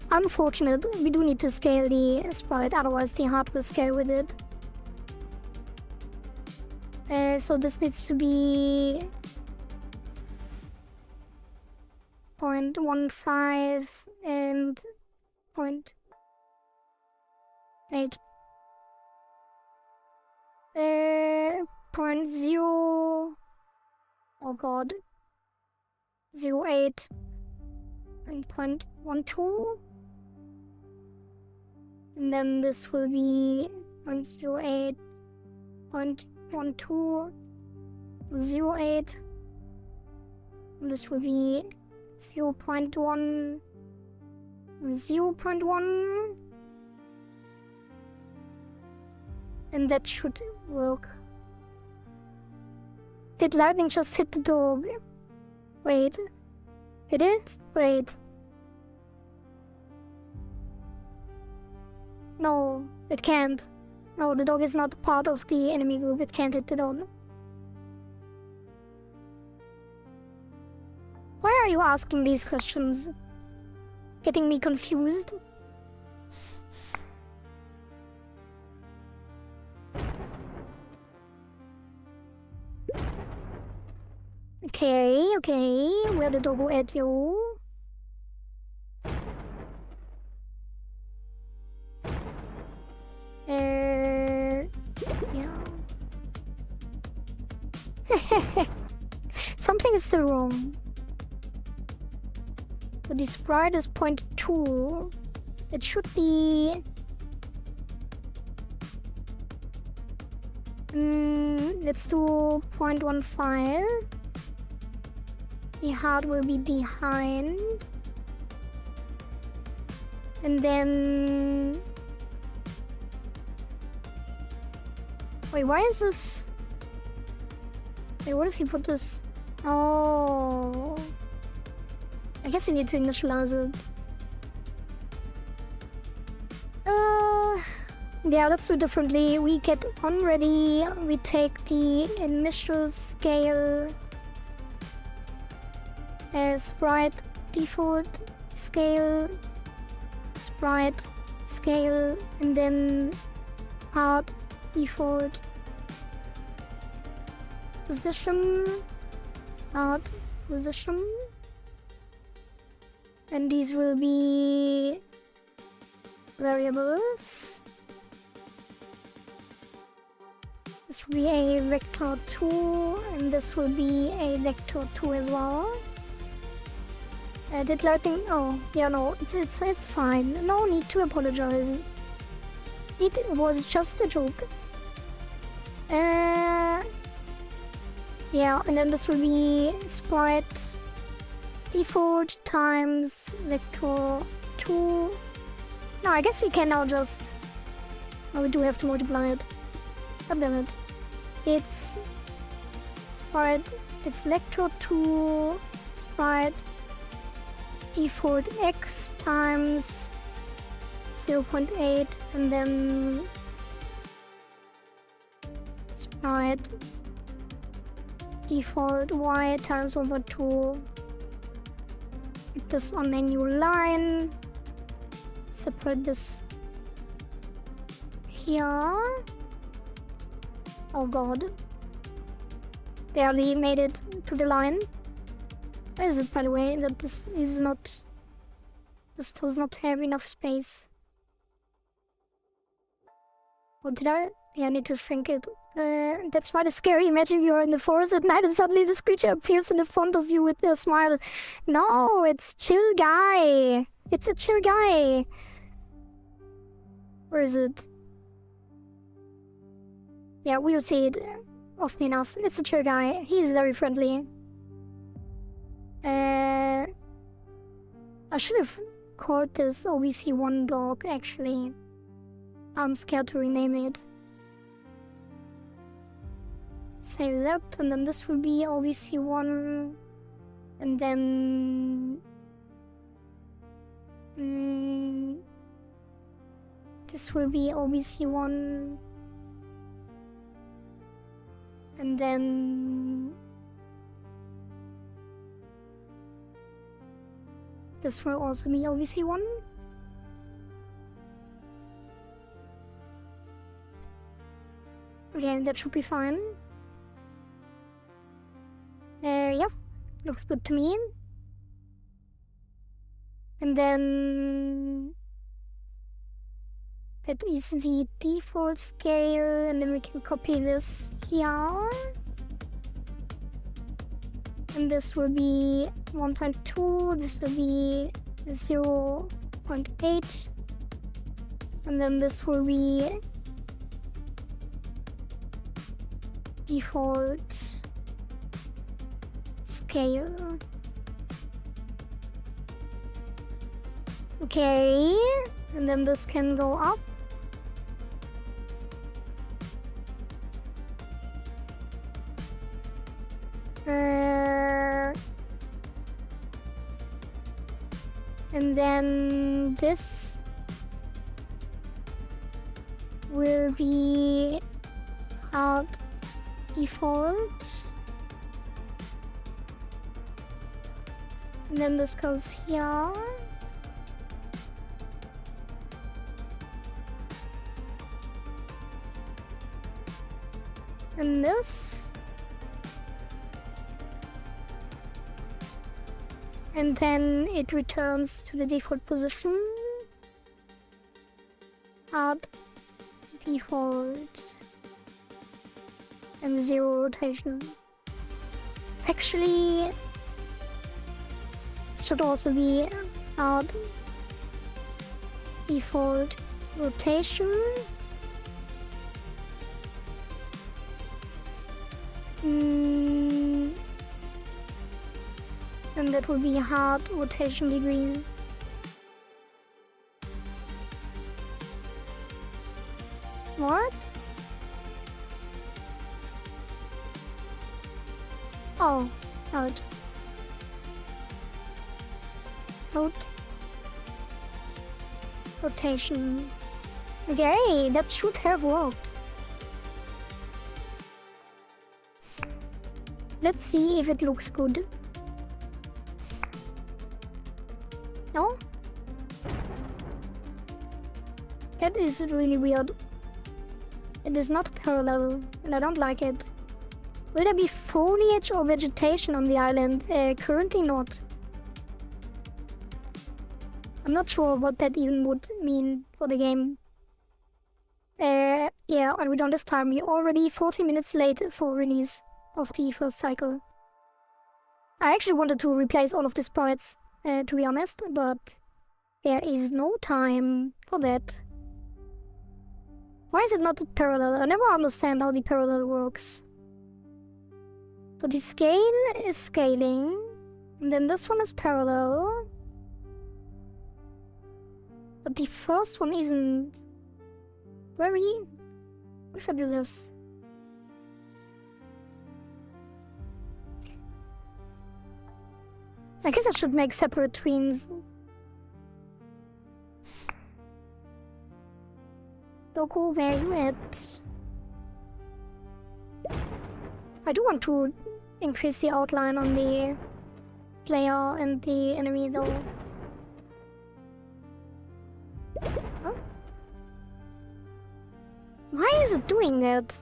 Unfortunate, we do need to scale the sprite, otherwise the heart will scale with it. So this needs to be 0.15 and 0.8. 0.0. Oh god. 0.8 and 0.12. And then this will be 0.08, 0.12, 0.8. And this will be 0.1, 0.1. And that should work. Did lightning just hit the dog? Wait. It is? Wait. No, it can't. No, the dog is not part of the enemy group. It can't hit the dog. Why are you asking these questions? Getting me confused? Okay, where the dog will add you? Yeah. Something is still wrong. So the sprite is 0.2. It should be... let's do 0.15. The heart will be behind. And then... Wait, why is this... Wait, what if you put this... Oh... I guess you need to initialize it. Yeah, let's do it differently. We get unready, we take the initial scale as sprite default scale, sprite scale, and then hard default position, hard position, and these will be variables. This will be a vector 2, and this will be a vector 2 as well. Did lighting? Oh, yeah, no, it's fine. No need to apologize. It was just a joke. Yeah, and then this will be sprite default times vector 2. No, I guess we can now just... Oh, we do have to multiply it. God damn it. It's sprite, it's vector 2 sprite default x times 0.8, and then sprite default y times over 2. Put this on a new line. Separate this here. Oh god. Barely made it to the line. Where is it, by the way, that this is not... This does not have enough space. What did I... Yeah, I need to shrink it. That's why the scary. Imagine you're in the forest at night and suddenly this creature appears in the front of you with a smile. No, it's chill guy. It's a chill guy. Where is it? Yeah, we'll see it often enough. It's a chill guy. He's very friendly. I should have called this OBC1 dog, actually. I'm scared to rename it. Save that, and then this will be OBC1, and then... this will be OBC1, and then... this will also be OBC1. Okay, that should be fine. Yeah, looks good to me. And then that is the default scale, and then we can copy this here. And this will be 1.2, this will be 0.8, and then this will be default scale. Okay, and then this can go up. And then this will be out default. And then this goes here. And this. And then it returns to the default position. Out default. And 0 rotation. Actually, it should also be out default rotation. And that will be hard rotation degrees. What? Oh, out. Out. Rotation. Okay, that should have worked. Let's see if it looks good. No? That is really weird. It is not parallel, and I don't like it. Will there be foliage or vegetation on the island? Currently not. I'm not sure what that even would mean for the game. Yeah, and we don't have time. We're already 40 minutes late for release of the first cycle. I actually wanted to replace all of the sprites, to be honest, but there is no time for that. Why is it not parallel? I never understand how the parallel works. So the scale is scaling, and then this one is parallel. But the first one isn't. What if I do this? I guess I should make separate twins. Local, where you at? I do want to increase the outline on the player and the enemy though. Huh? Why is it doing that?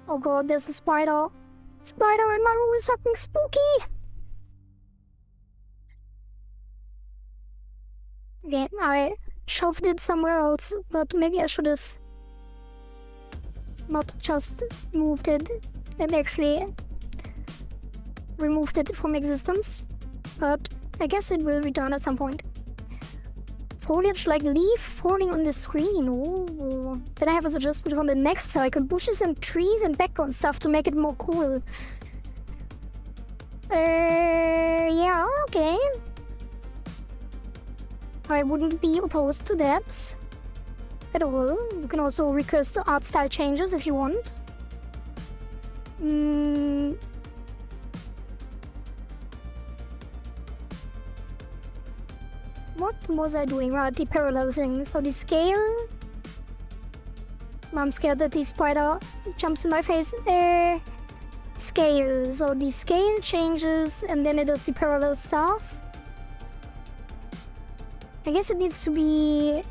Oh god, there's a spider. Spider in my room is fucking spooky! Okay, I shoved it somewhere else, but maybe I should have not just moved it and actually removed it from existence. But I guess it will return at some point. Foliage like leaf falling on the screen. Ooh. Then I have a suggestion for the next cycle. Bushes and trees and background stuff to make it more cool. Yeah, okay. I wouldn't be opposed to that at all. You can also request art style changes if you want. What was I doing? Right, the parallel thing. So the scale. I'm scared that the spider jumps in my face. Scale. So the scale changes and then it does the parallel stuff. I guess it needs to be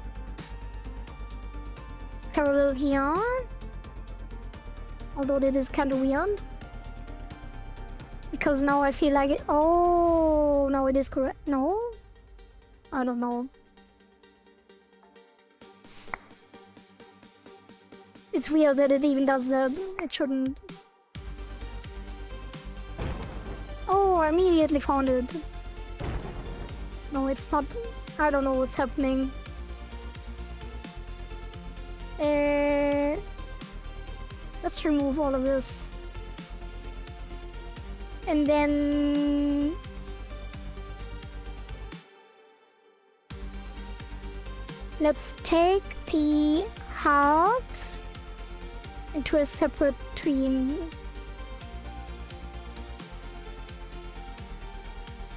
parallel here. Although that is kind of weird. Because now I feel like it. Oh, now it is correct. No? I don't know. It's weird that it even does that. It shouldn't. Oh, I immediately found it. No, it's not. I don't know what's happening. Let's remove all of this. And then let's take the heart into a separate tween.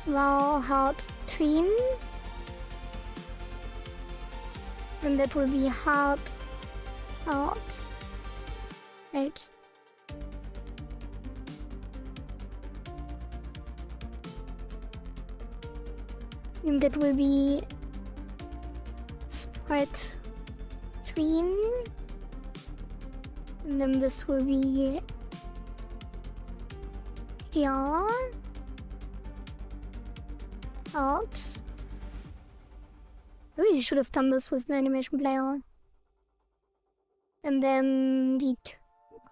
Now heart tween. And that will be heart out. Right. And that will be sprite tween. And then this will be here. Out. I really should have done this with an animation player. And then the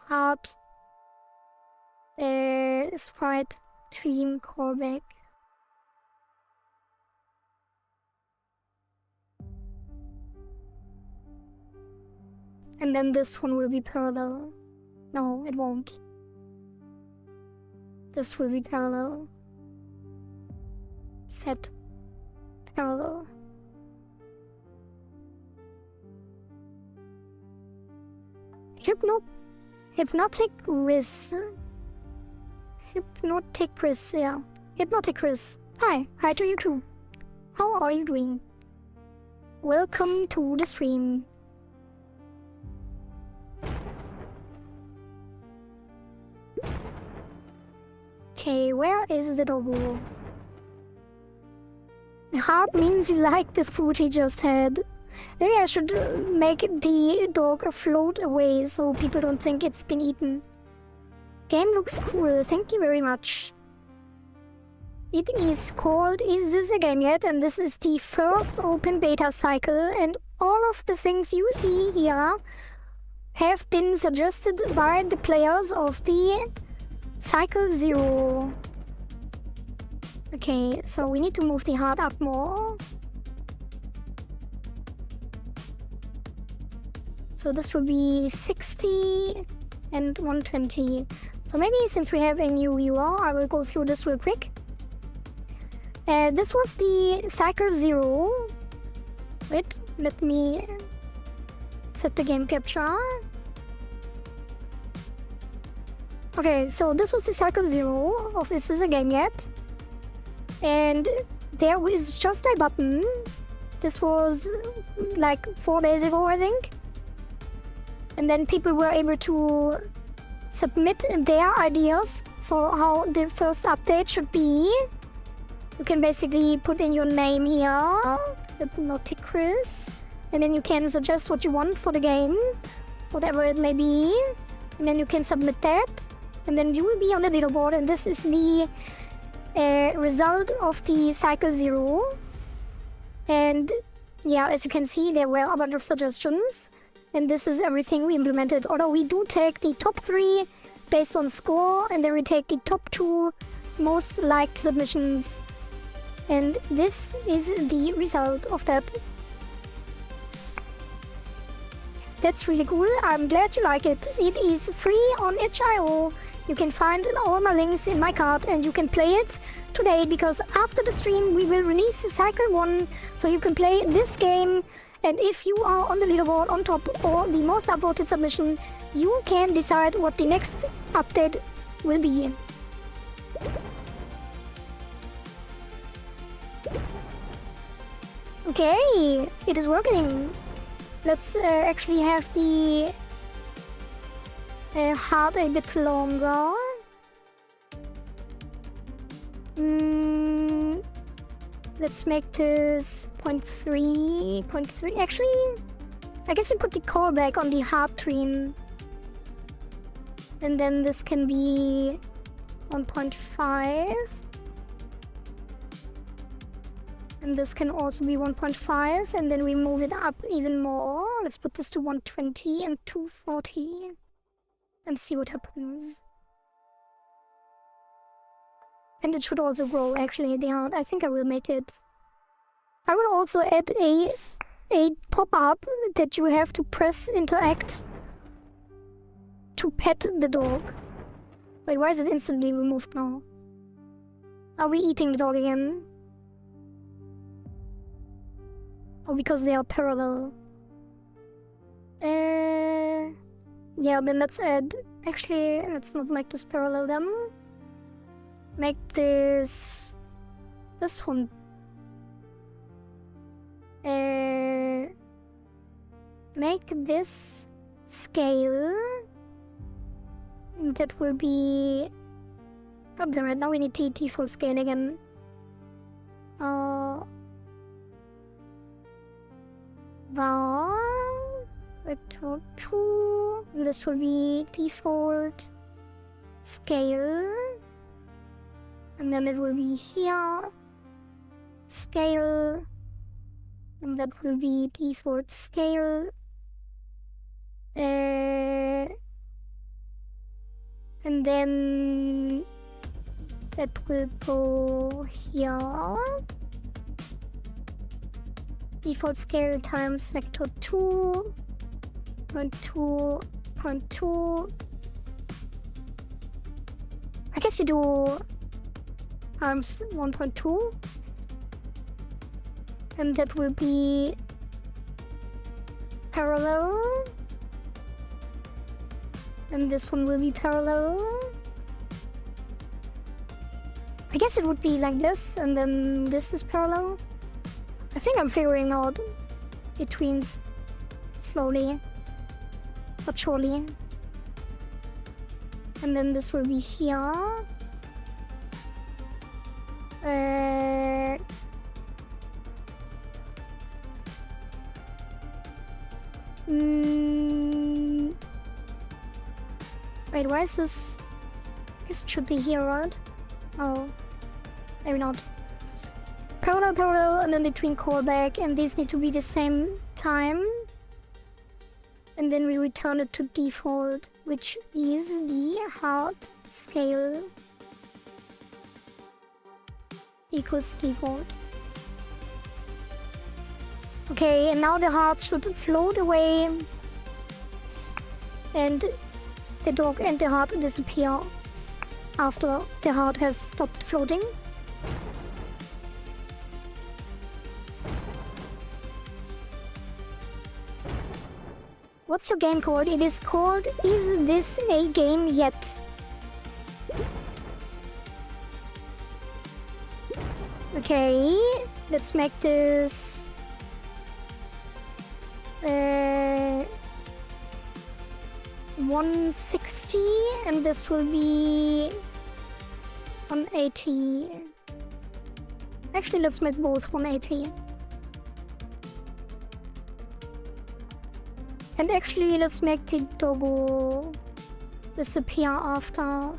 heart sprite tween callback. And then this one will be parallel. No, it won't. This will be parallel. Set parallel. Hypnotic Riz. Hypnotic Riz, yeah. Hypnotic Riz. Hi to you too. How are you doing? welcome to the stream. Okay, where is the doggo? Heart means you like the fruit he just had. Maybe I should make the dog float away so people don't think it's been eaten. Game looks cool, thank you very much. It is called Is This a Game Yet? And this is the first open beta cycle, and all of the things you see here have been suggested by the players of the cycle 0. Okay, so we need to move the heart up more. So this will be 60 and 120. So maybe since we have a new viewer, I will go through this real quick. This was the cycle 0. Wait, let me set the game capture. Okay, so this was the cycle 0 of Is This a Game Yet? And there is just a button. This was like 4 days ago, I think. And then people were able to submit their ideas for how the first update should be. You can basically put in your name here, Hypnoticris, and then you can suggest what you want for the game, whatever it may be, and then you can submit that, and then you will be on the leaderboard, and this is the result of the cycle 0. And yeah, as you can see, there were a bunch of suggestions, and this is everything we implemented. Although we do take the top 3 based on score, and then we take the top 2 most liked submissions. And this is the result of that. That's really cool. I'm glad you like it. It is free on itch.io. You can find all my links in my card, and you can play it today, because after the stream we will release cycle 1, so you can play this game. And if you are on the leaderboard on top or the most upvoted submission, you can decide what the next update will be. Okay, it is working. Let's actually have the heart a bit longer. Let's make this 0.3, 0.3. Actually, I guess we put the callback on the heart train. And then this can be 1.5. And this can also be 1.5, and then we move it up even more. Let's put this to 120 and 240 and see what happens. And it should also grow, actually, the heart. I think I will make it. I will also add a pop-up that you have to press interact to pet the dog. Wait, why is it instantly removed now? Are we eating the dog again? Oh, because they are parallel. Yeah, then let's add... Actually, let's not make this parallel then. Make this one. Make this scale. That will be... Oh, damn it, now we need TT for scale again. Vector 2. This will be default scale. And then it will be here. Scale. And that will be default scale. And then that will go here. Default scale times vector 2, 0.2, 0.2. I guess you do times 1.2. And that will be parallel. And this one will be parallel. I guess it would be like this, and then this is parallel. I think I'm figuring out between slowly but surely. And then this will be here. Wait, why is this? I guess it should be here, right? Oh, maybe not. Parallel, and then between callback, and these need to be the same time. And then we return it to default, which is the hard scale equals default. Okay, and now the heart should float away, and the dog and the heart disappear after the heart has stopped floating. What's your game called? It is called Is This a Game Yet? Okay, let's make this 160, and this will be 180. Actually, let's make both 180. And actually, let's make the doggo disappear after.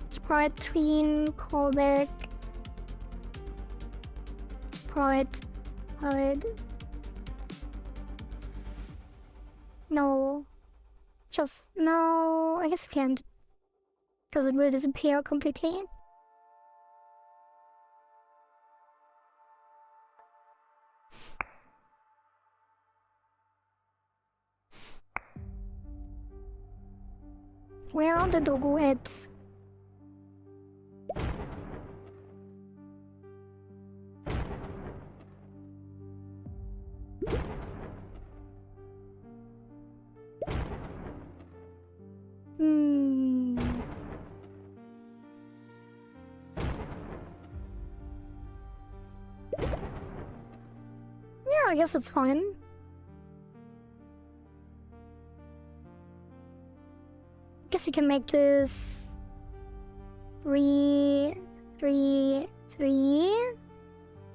Sprite tween, callback, sprite hide. No. Just no, I guess we can't. Because it will disappear completely. Where are the doggo at? Yeah, I guess it's fine. Guess we can make this 3, 3, 3,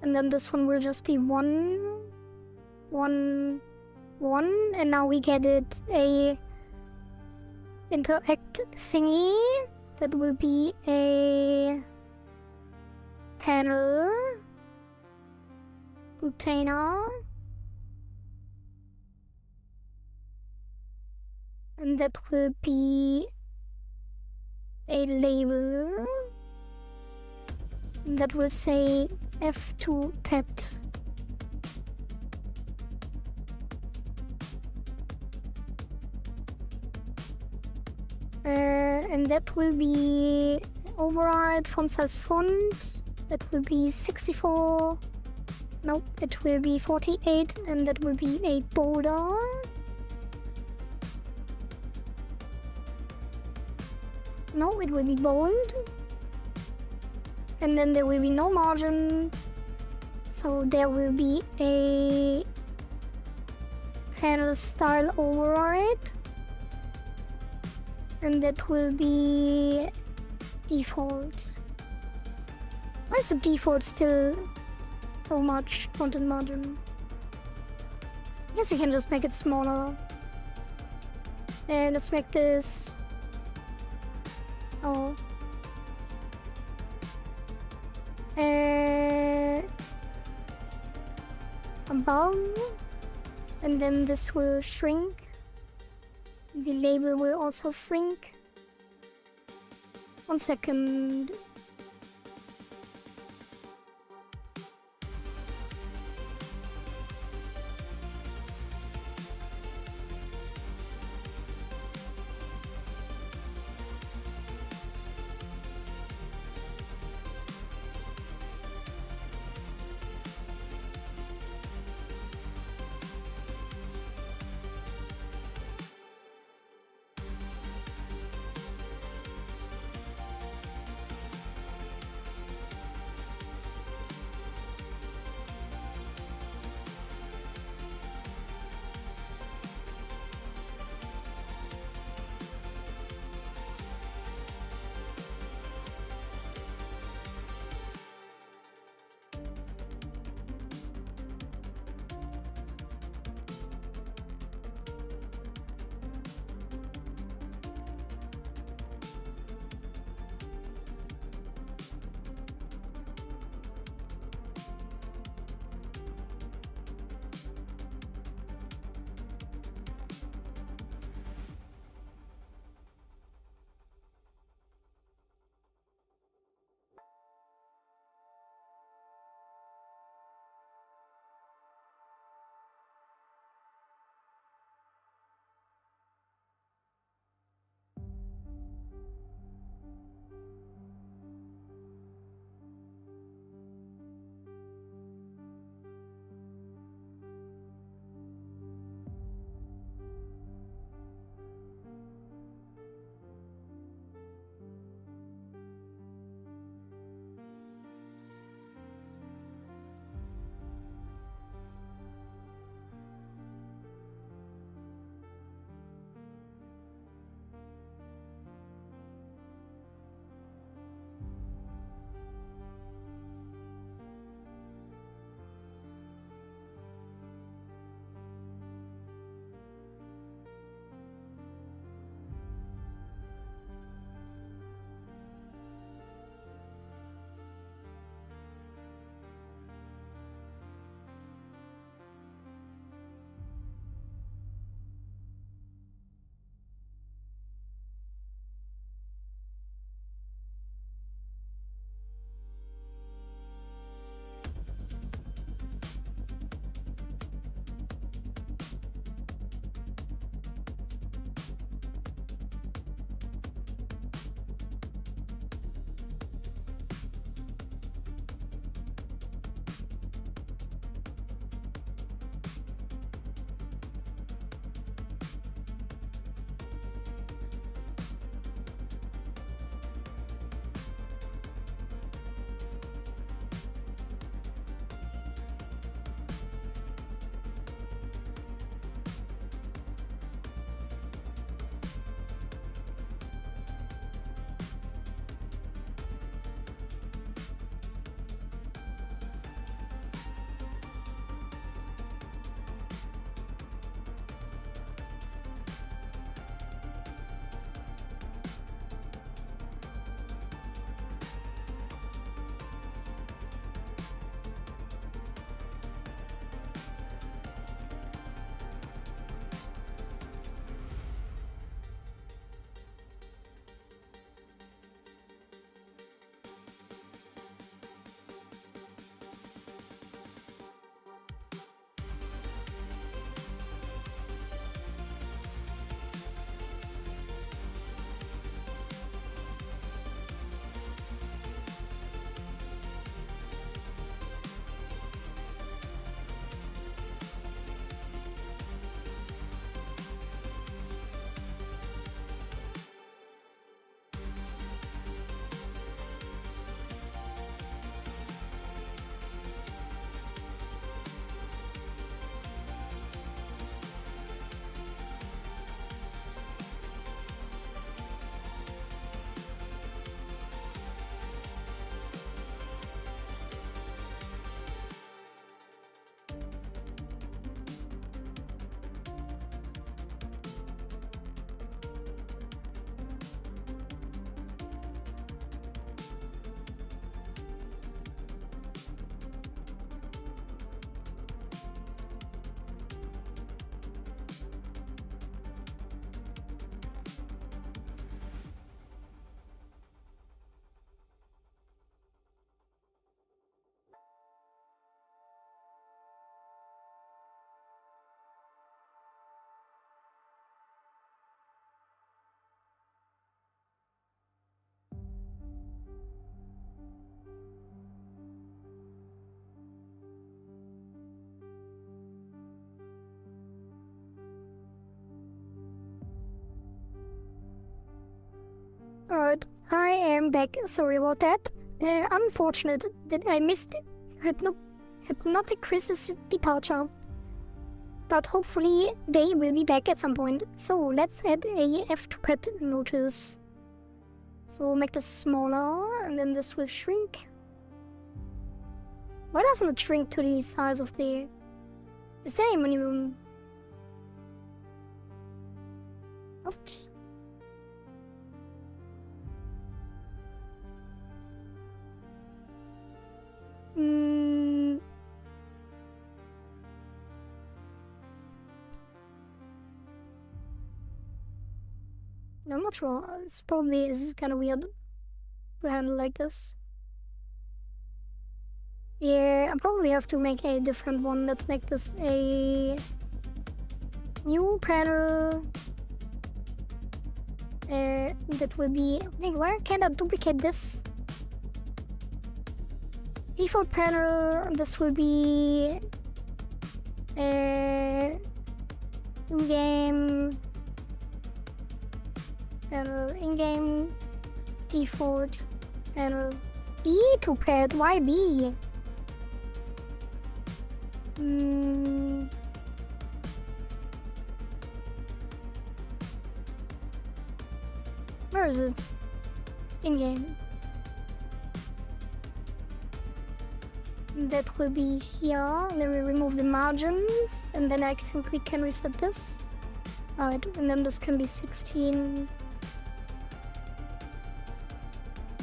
and then this one will just be 1, 1, 1, and now we get it a interact thingy that will be a panel container, and that will be a label that will say F2 pet. And that will be override font size font. That will be 64. Nope, it will be 48, and that will be a border. No, it will be bold. And then there will be no margin. So there will be a panel style override. And that will be default. Why is the default still so much content margin? I guess we can just make it smaller. And let's make this. Oh. Above. And then this will shrink. The label will also shrink. 1 second. Alright, I am back. Sorry about that. Unfortunate that I missed Hypnotic Chris's departure. But hopefully they will be back at some point. So let's add a F2pet notice. So make this smaller, and then this will shrink. Why doesn't it shrink to the size of the... Is there a minimum? Oops. I'm not sure. It's probably is kind of weird to handle like this. Yeah, I probably have to make a different one. Let's make this a new panel. That will be... Hey, why can't I duplicate this? Default panel, this will be... in-game... panel, in-game... default panel. B to pet, why B? Where is it? In-game. That will be here, and then we remove the margins, and then I think we can reset this. Alright, and then this can be 16.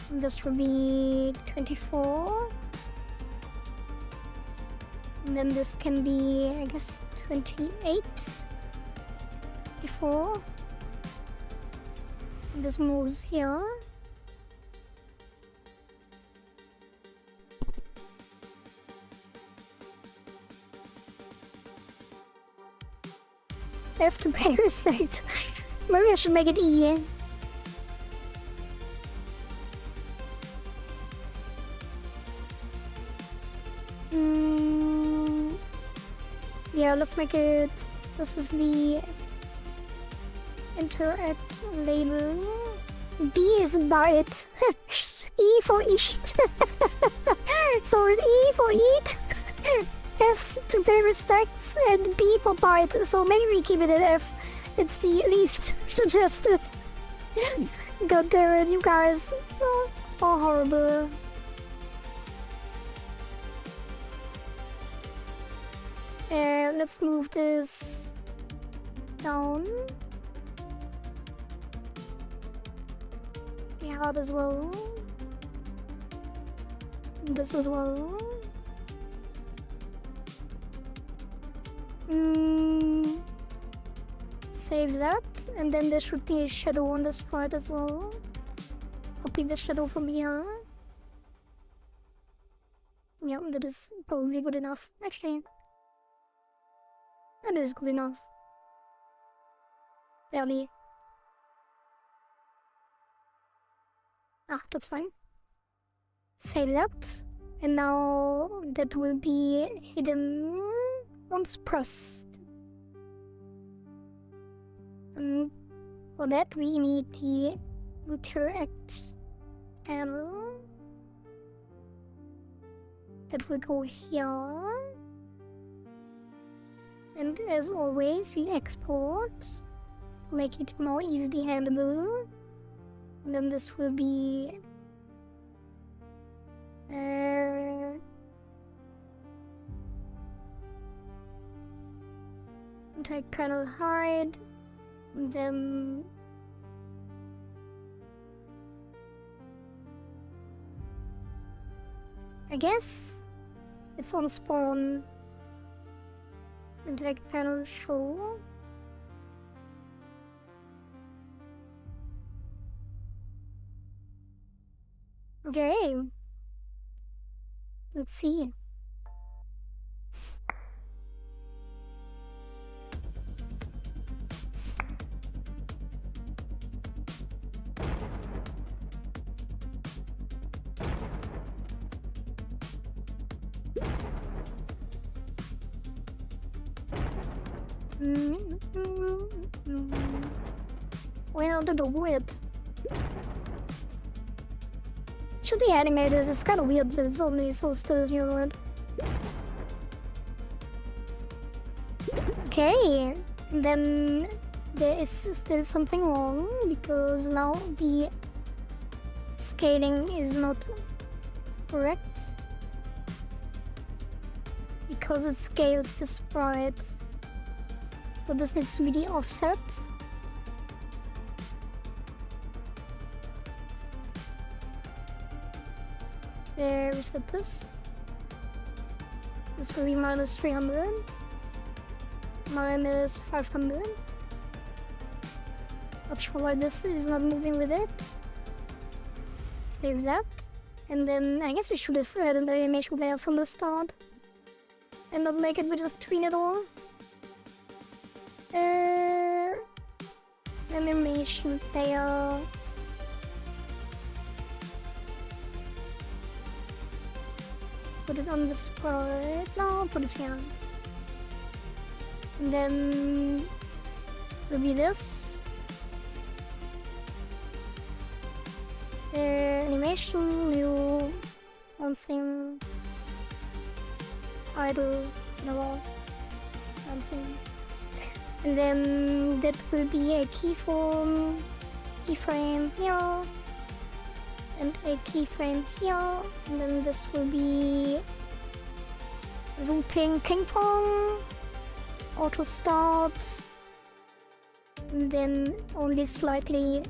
And this will be 24. And then this can be, I guess, 28. 24. And this moves here. I have to pay respect. Maybe I should make it E. Yeah, let's make it... This is the... interact label. B is bite. E for eat. So E for eat. F to pay respects, and B for bite. So maybe we keep it at F. It's the least suggested. God damn it, you guys are horrible. And let's move this down. The heart as well. This as well. Save that, and then there should be a shadow on this part as well. Copy the shadow from here. Yeah, that is probably good enough. Actually, that is good enough. Barely. Ah, that's fine. Save that, and now that will be hidden once pressed. For that we need the interact panel. That will go here. And as always, we export, make it more easily handleable. And then this will be type panel hide, and then I guess it's on spawn. Interact panel show. Okay. Let's see. Well, to do it. should be animated. It's kind of weird that it's only so still here, right? Okay, and then there is still something wrong because now the scaling is not correct because it scales the sprite. So this needs to be the offset. There, reset this. This will be minus 300. Minus 500. Not sure why this is not moving with it. Save that. And then I guess we should have added the animation layer from the start. And not make it with just tween it all. Animation layer. Put it on the sprite. No, put it here. And then will be this. Animation, new, something, idle, no, something. And then that will be a keyframe here, and a keyframe here, and then this will be looping ping pong, auto start, and then only slightly,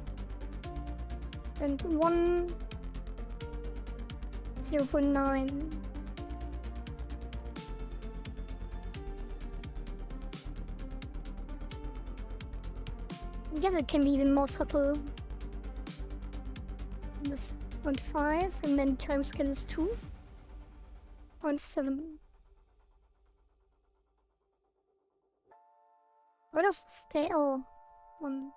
and 0.9. I guess it can be even more subtle. This 0.5 and then time scale is 2.7. Where does it stay? Oh, 1.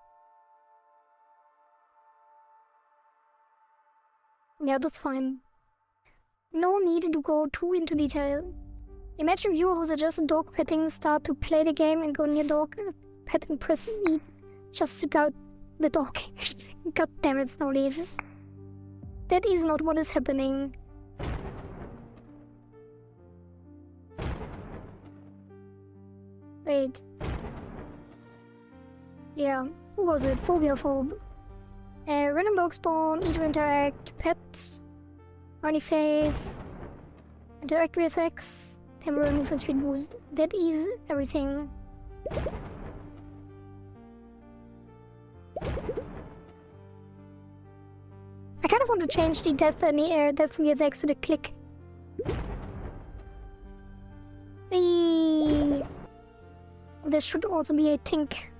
Yeah, that's fine. No need to go too into detail. Imagine viewers who suggest dog petting start to play the game and go near dog pet and press E just to guard the dog. God damn it, Snowleaf. That is not what is happening. Wait. Yeah, who was it? Phobiaphobe. Random dog spawn, eat to interact, pet, funny face, interact with X, temporary movement speed boost. That is everything. I kind of want to change the depth and the depth from the effects to the click. There should also be a tink,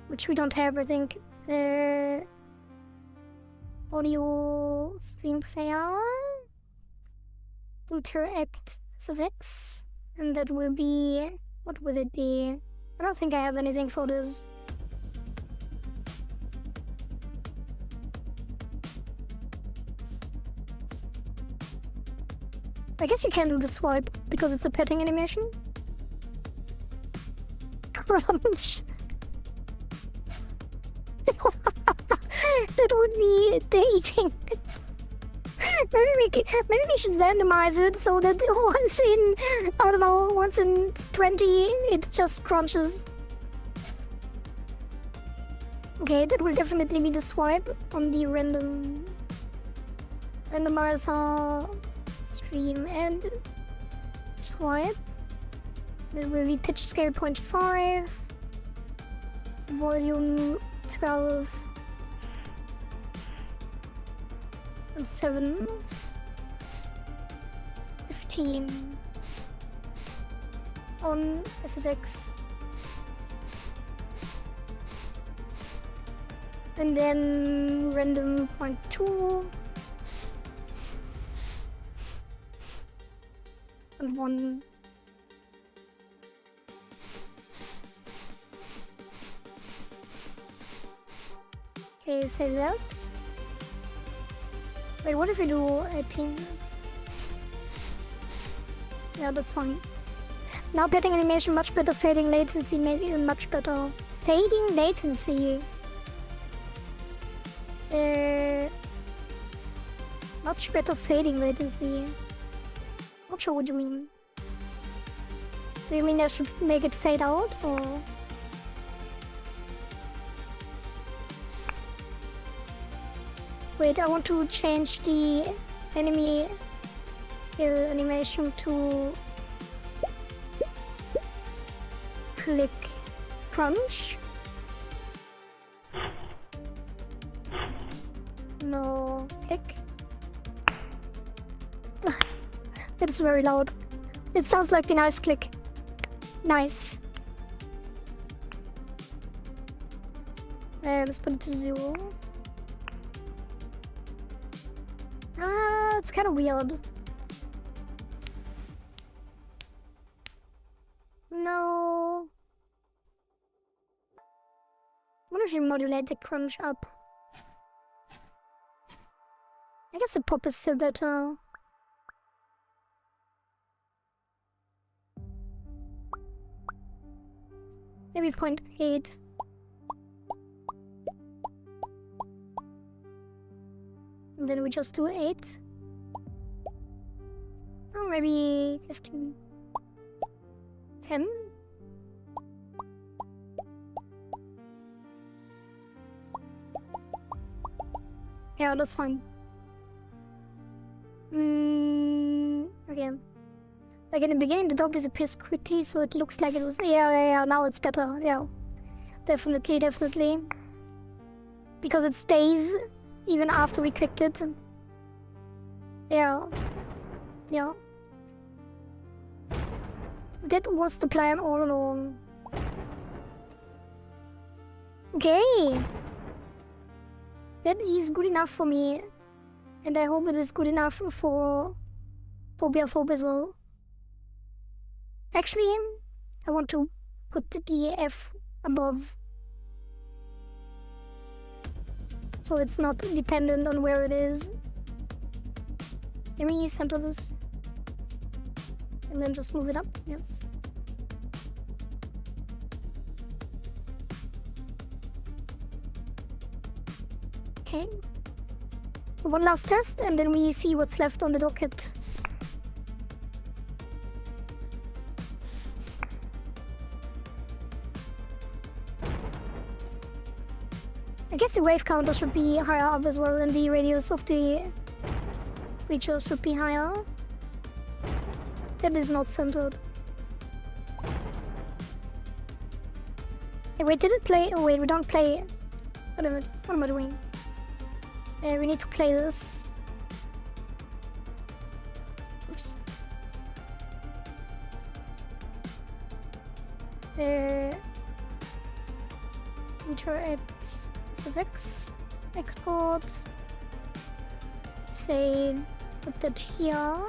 which we don't have, I think. Audio stream player, interact SFX, and that will be, what will it be? I don't think I have anything for this. I guess you can do the swipe because it's a petting animation. Crunch. That would be dating. Maybe we should randomize it so that once in, I don't know, once in 20 it just crunches. Okay, that will definitely be the swipe on the randomizer stream and swipe. That will be pitch scale 0.5, volume 12. And 7, 15 on SFX, and then random 0.2 and 1. Okay, save that. Wait, what if we do 18? Yeah, that's fine. Now petting animation much better, fading latency maybe even much better. Fading latency. much better fading latency. Not sure what you mean. Do you mean I should make it fade out, or...? Wait, I want to change the enemy animation to click crunch. No, click. That is very loud. It sounds like a nice click. Nice. Let's put it to 0. It's kind of weird. No. What if you modulate the crunch up? I guess the pop is still better. Maybe 0.8. And then we just do 8. Or maybe 15. 10? Yeah, that's fine. Again. Like in the beginning, the dog disappears quickly, so it looks like it was... Yeah, now it's better. Yeah. Definitely. Because it stays even after we clicked it. Yeah. That was the plan all along. Okay. That is good enough for me. And I hope it is good enough for Phobia as well. Actually, I want to put the F above. So it's not dependent on where it is. Let me center this. And then just move it up, yes. Okay. One last test and then we see what's left on the docket. I guess the wave counter should be higher up as well, and the radius of the creature should be higher. That is not centered. Hey, wait, did it play? Oh wait, we don't play. What am I doing? We need to play this. Oops. Interact SFX, export, say, put that here,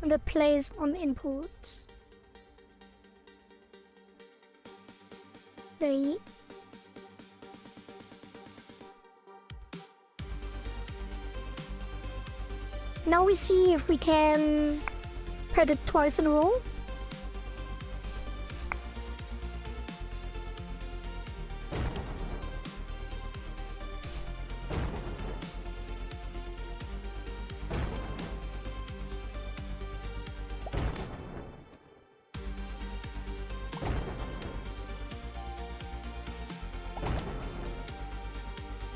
and that plays on input. Very. Now we see if we can pet it twice in a row.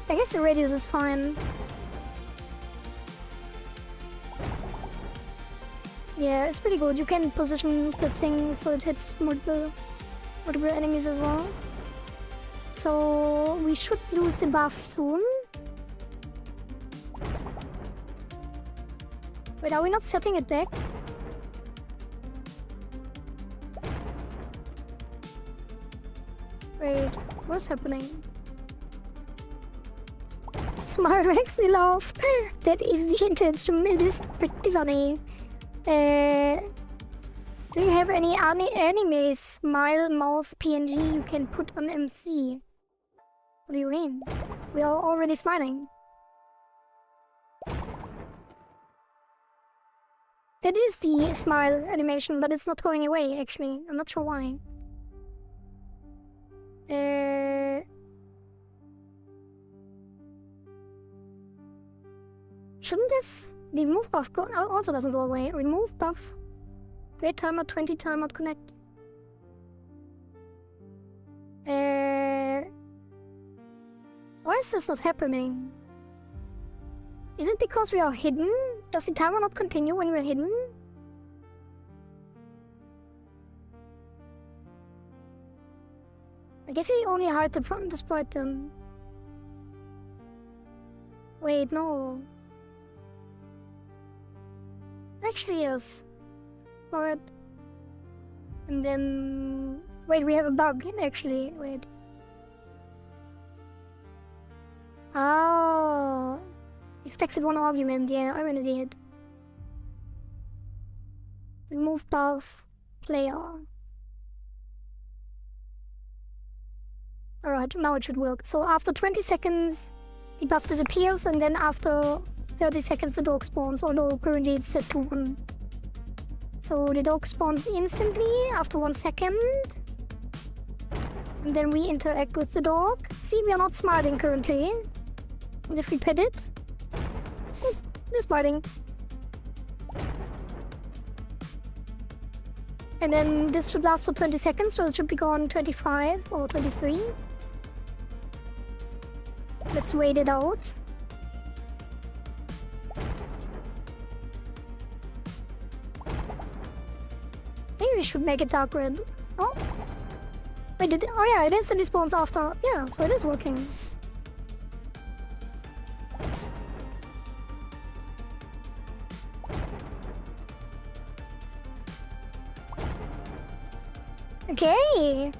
I guess the radius is fine. Yeah, it's pretty good. You can position the thing so it hits multiple enemies as well. So we should lose the buff soon. Wait, are we not setting it back? Wait, what's happening? Smile makes me laugh. That is the intention. It is pretty funny. Do you have any anime smile mouth PNG you can put on MC? What do you mean? We are already smiling. That is the smile animation, but it's not going away actually. I'm not sure why. shouldn't this... The remove buff also doesn't go away. Remove buff. Wait timeout, 20 timeout connect. Why is this not happening? Is it because we are hidden? Does the timer not continue when we're hidden? I guess we only hide the front sprite then. Wait, no. Actually, yes. Alright. And then... Wait, we have a bug, actually. Wait. Oh. Expected one argument, yeah, I'm an idiot. Remove buff. Player. Alright, now it should work. So after 20 seconds, the buff disappears, and then after 30 seconds the dog spawns, although currently it's set to 1. So the dog spawns instantly after 1 second. And then we interact with the dog. See, we are not smiling currently. And if we pet it, they're smiling. And then this should last for 20 seconds, so it should be gone 25 or 23. Let's wait it out. Maybe we should make it dark red. Oh. Wait, oh yeah, it instantly spawns after. Yeah, so it is working. Okay.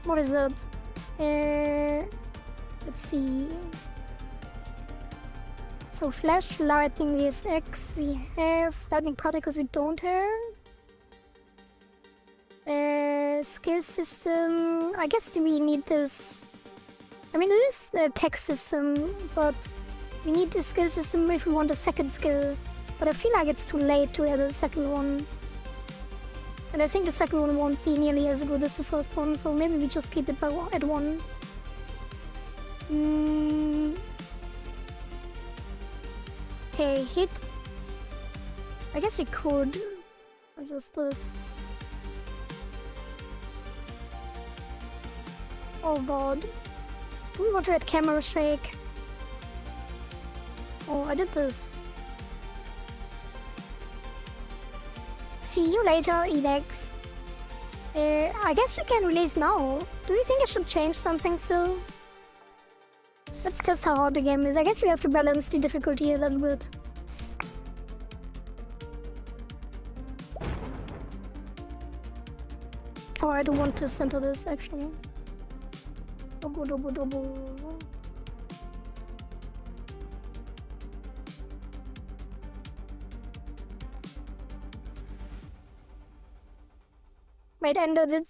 What is that? Let's see. So flash, lightning with X we have, lightning particles we don't have. Skill system, I guess we need this. I mean, it is a text system, but we need a skill system if we want a second skill. But I feel like it's too late to add a second one. And I think the second one won't be nearly as good as the first one, so maybe we just keep it at 1. Okay, hit. I guess we could adjust this. Oh god. Do we want to add camera shake? Oh, I did this. See you later, Elex. I guess we can release now. Do you think I should change something still? Let's test how hard the game is. I guess we have to balance the difficulty a little bit. Oh, I don't want to center this actually. Double. Wait, and this.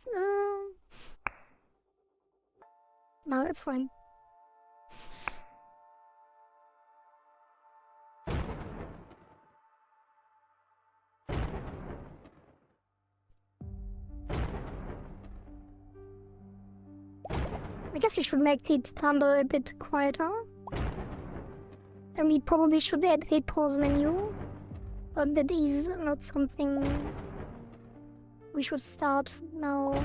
No, it's fine. I guess you should make the thunder a bit quieter. And we probably should add a pause menu. But that is not something we should start now.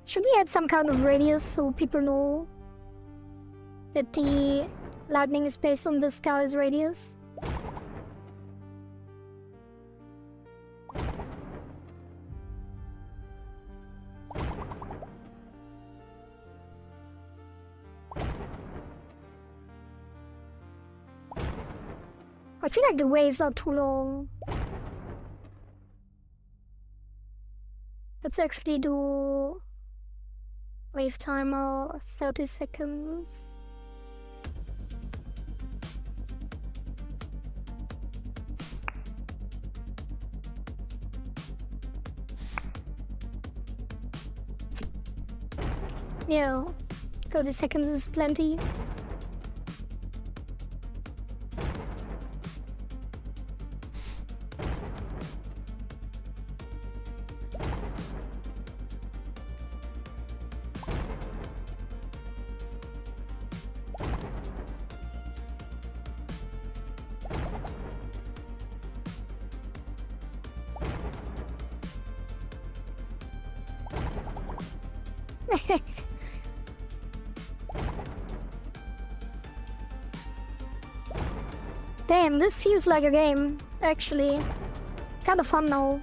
Should we add some kind of radius so people know that the lightning is based on the sky's radius? I feel like the waves are too long. Let's actually do wave timer 30 seconds. Yeah, 30 seconds is plenty. Damn, this feels like a game, actually. Kind of fun now.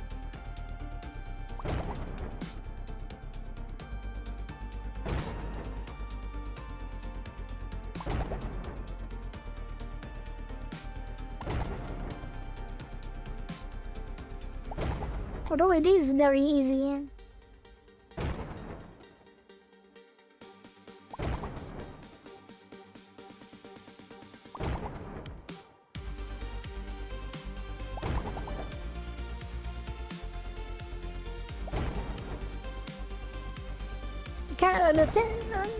Although it is very easy.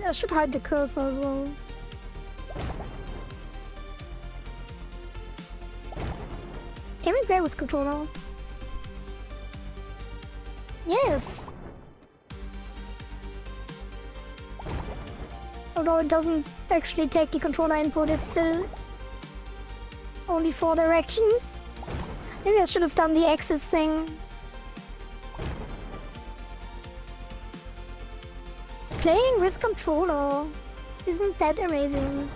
I should hide the cursor as well. Can we play with controller? Yes! Although it doesn't actually take the controller input, it's still only 4 directions. Maybe I should have done the axis thing. Playing with controller, isn't that amazing?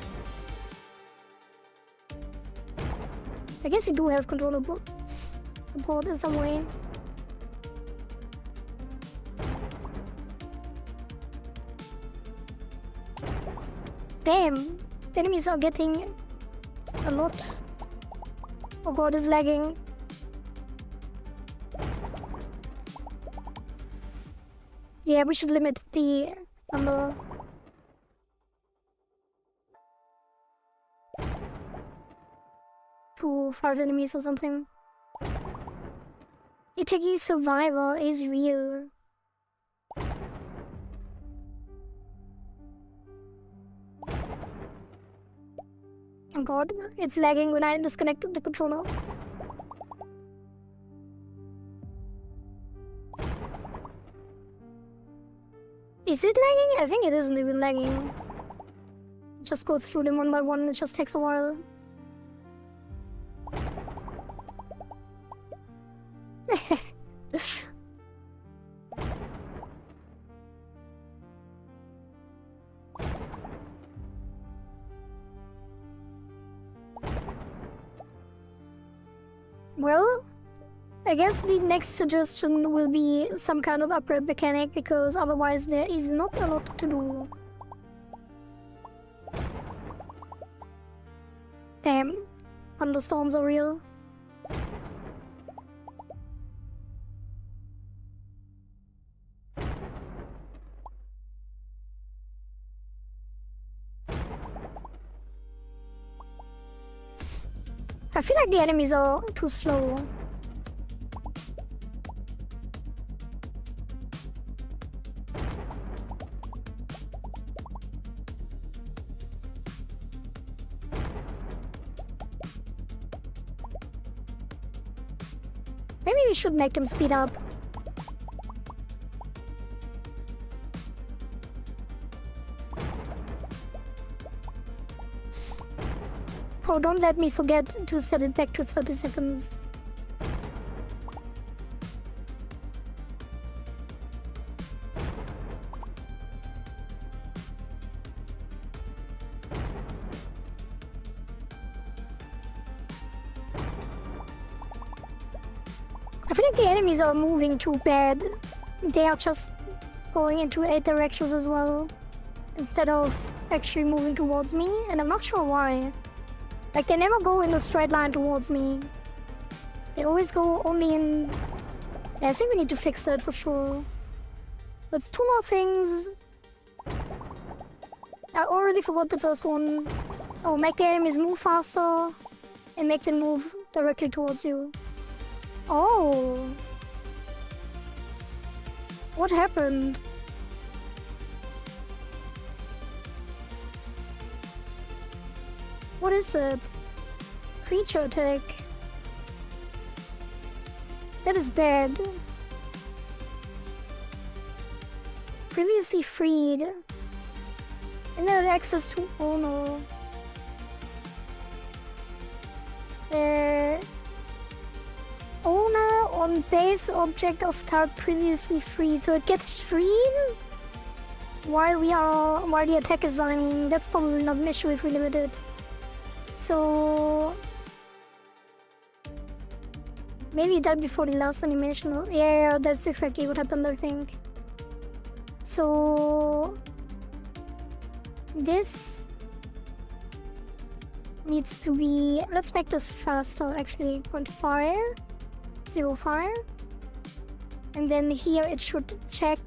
I guess you do have controller support in some way. Damn, enemies are getting a lot. Oh god, it's lagging. Yeah, we should limit the number. To 5 enemies or something. ItaGy survival is real. Oh god, it's lagging when I disconnected the controller. Is it lagging? I think it isn't even lagging. Just go through them one by one, it just takes a while. Well, I guess the next suggestion will be some kind of upgrade mechanic, because otherwise there is not a lot to do. Damn, thunderstorms are real. I feel like the enemies are too slow. Maybe we should make them speed up. Oh, don't let me forget to set it back to 30 seconds. I feel like the enemies are moving too bad. They are just going into 8 directions as well, instead of actually moving towards me, and I'm not sure why. Like, they never go in a straight line towards me. They always go only in... Yeah, I think we need to fix that for sure. But 2 more things. I already forgot the first one. Oh, make the enemies move faster and make them move directly towards you. Oh. What happened? What is it? Creature attack. That is bad. Previously freed. And then access to... Oh no. Owner on base object of type previously freed. So it gets freed? while the attack is running, that's probably not an issue if we limit it. So maybe that before the last animation. Yeah, that's exactly what happened, I think. So this needs to be, let's make this faster actually. Point fire, 0 fire. And then here it should check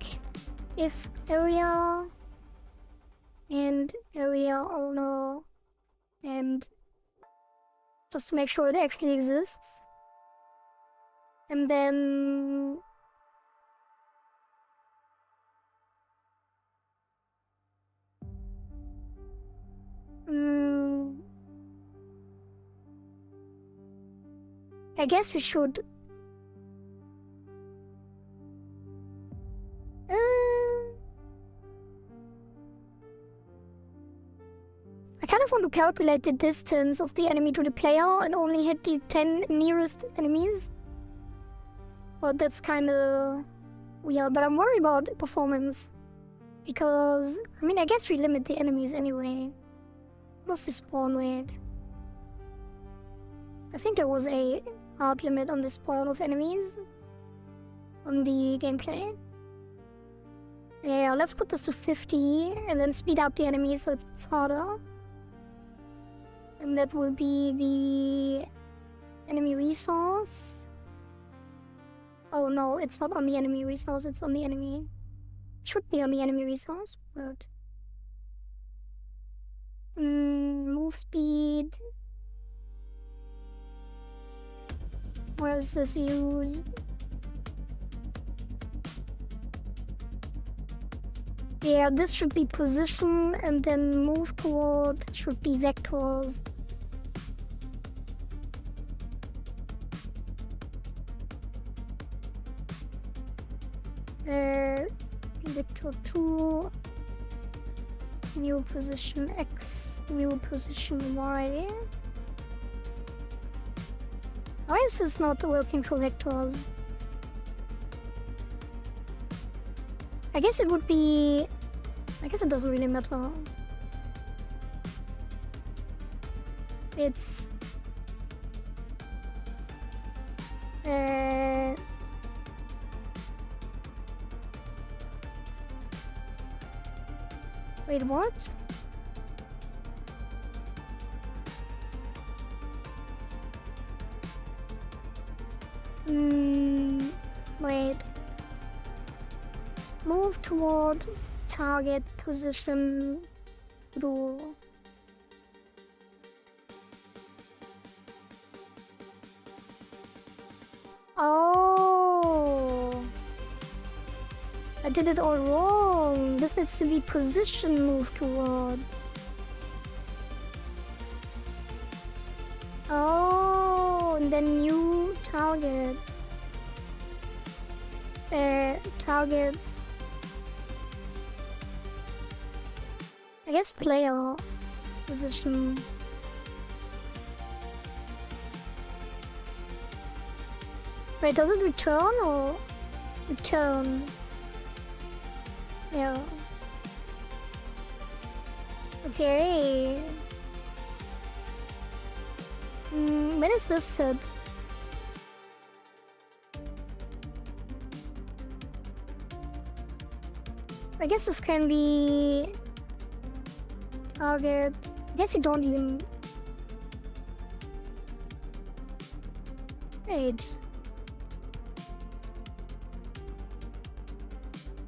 if area and area owner, and just to make sure it actually exists. And then I guess we should I kind of want to calculate the distance of the enemy to the player and only hit the 10 nearest enemies. But that's kind of weird, but I'm worried about performance. Because, I mean, I guess we limit the enemies anyway. What's the spawn rate? I think there was a hard limit on the spawn of enemies on the gameplay. Yeah, let's put this to 50 and then speed up the enemies so it's harder. And that will be the enemy resource. Oh no, it's not on the enemy resource, it's on the enemy. Should be on the enemy resource, but move speed. Where is this used? Yeah, this should be position, and then move toward should be vectors. Vector 2, new position X, new position Y. Why is this not working for vectors? I guess it would be... I guess it doesn't really matter. It's... Wait, what? Wait. Move toward target position rule. Oh, I did it all wrong. This needs to be position move towards. Oh, and then new target. Target. I guess player position. Wait, does it return or return? Yeah. Okay. When is this set? I guess this can be target. I guess we don't even. Wait.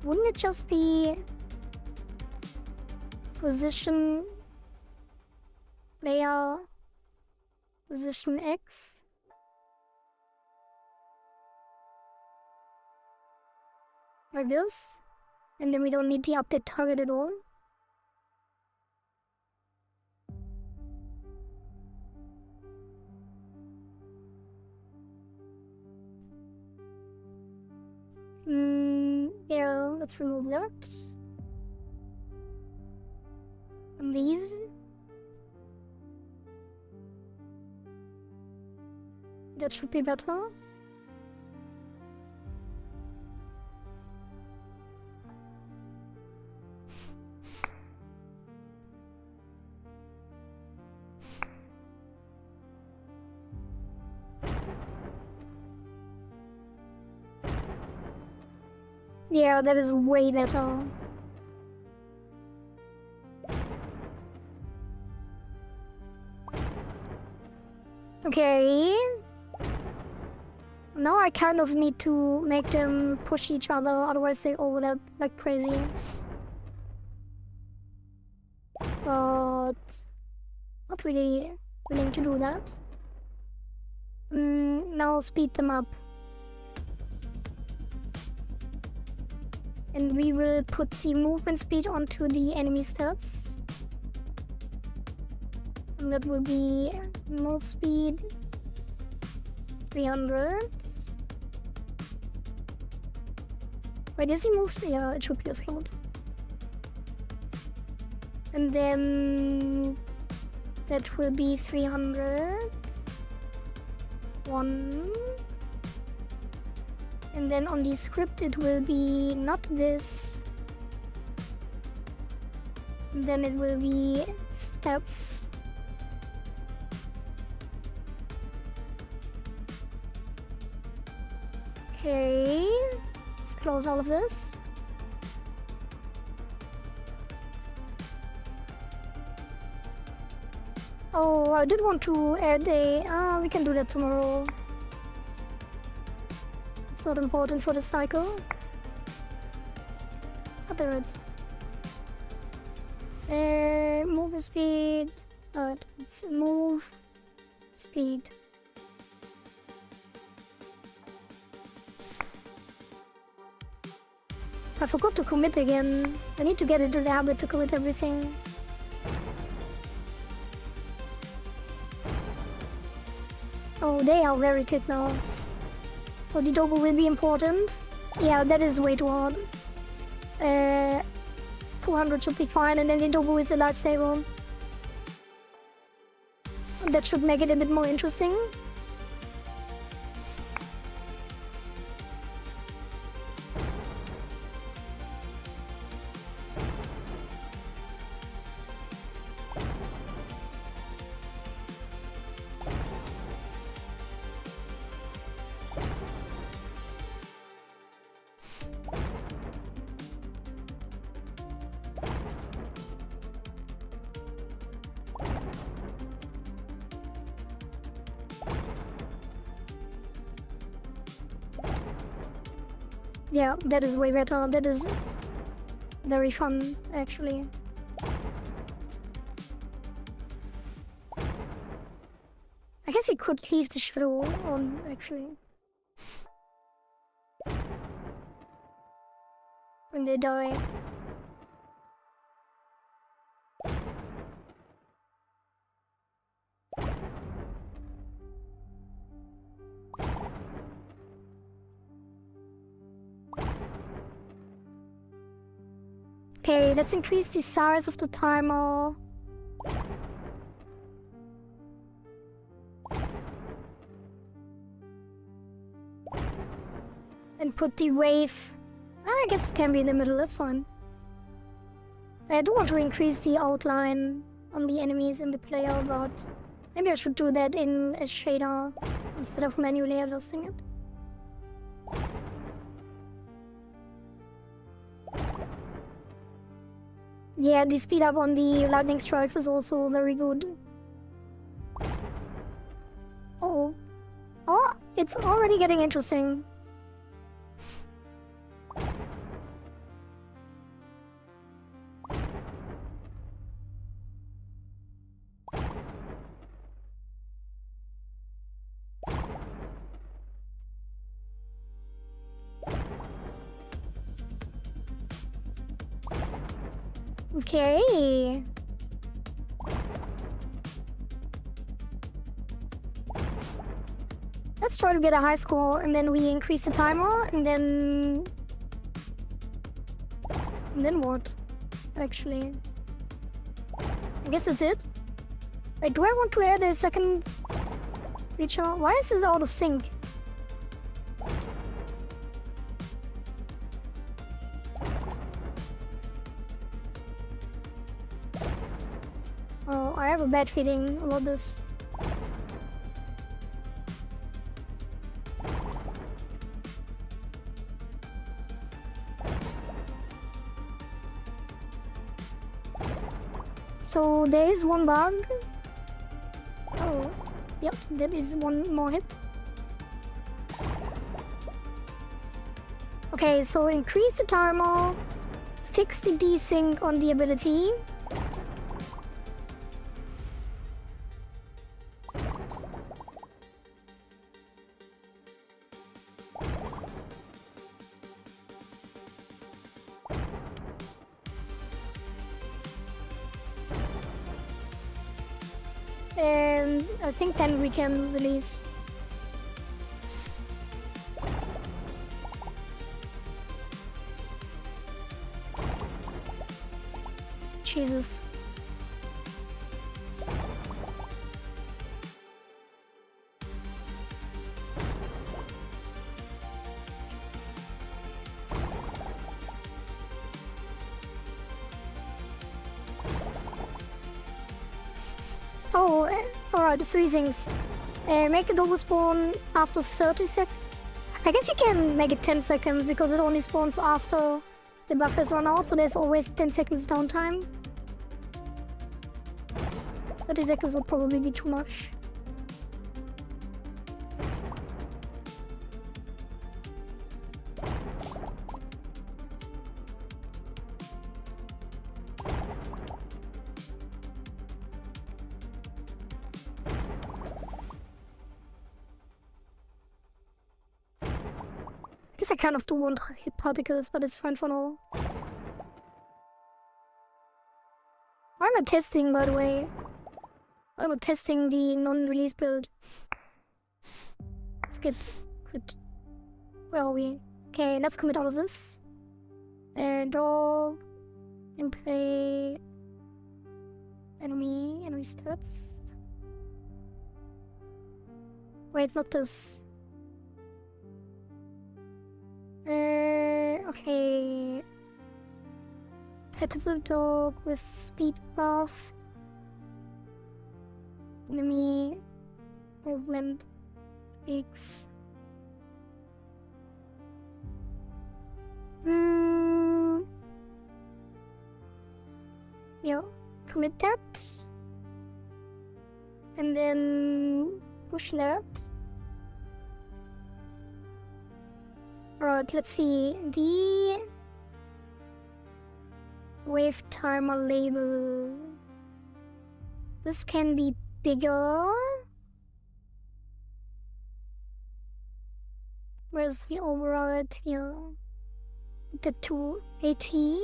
Wouldn't it just be position player position X? Like this? And then we don't need the update target at all? Yeah, let's remove that. And these. That should be better. Yeah, that is way better. Okay. Now I kind of need to make them push each other, otherwise they overlap like crazy. But not really willing to do that. Now speed them up. And we will put the movement speed onto the enemy stats. And that will be move speed 300. Wait, is he move speed? Yeah, it should be a float. And then that will be 300. 1. And then on the script it will be not this. And then it will be stats. Okay, let's close all of this. Oh, I did want to add a... we can do that tomorrow. It's not important for the cycle. Oh, there it is. Move speed. It's move speed. I forgot to commit again. I need to get into the habit to commit everything. Oh, they are very quick now. So the double will be important. Yeah, that is way too hard. 200 should be fine, and then the double is a lifesaver. That should make it a bit more interesting. Yeah, that is way better. That is very fun, actually. I guess you could leave the shadow on, actually. When they die. Okay, let's increase the size of the timer. And put the wave... I guess it can be in the middle, that's fine. I do want to increase the outline on the enemies in the player, but maybe I should do that in a shader instead of manually adjusting it. Yeah, the speed up on the lightning strikes is also very good. Oh. Oh, it's already getting interesting. Okay. Let's try to get a high score, and then we increase the timer, and then... And then what? Actually... I guess that's it. Wait, do I want to add a second feature? Why is this out of sync? Oh, I have a bad feeling about this. there is one bug. Oh, yep, there is one more hit. Okay, so increase the timer, fix the desync on the ability. And I think then we can release. Jesus. Oh, alright, 3 things. Make a double spawn after 30 seconds. I guess you can make it 10 seconds because it only spawns after the buffers run out, so there's always 10 seconds downtime. 30 seconds would probably be too much. I kind of do want hit particles, but it's fine for now. Why am I testing, by the way? I'm testing the non-release build. Skip. Quit. Where are we? Okay, let's commit out of this. Dog. And play. Enemy stats. Wait, not this. Okay. Pettable dog with speed buff. Enemy movement X. Yeah, commit that. And then push that. Alright, let's see. The wave timer label. This can be bigger. Where's the override here? The 280.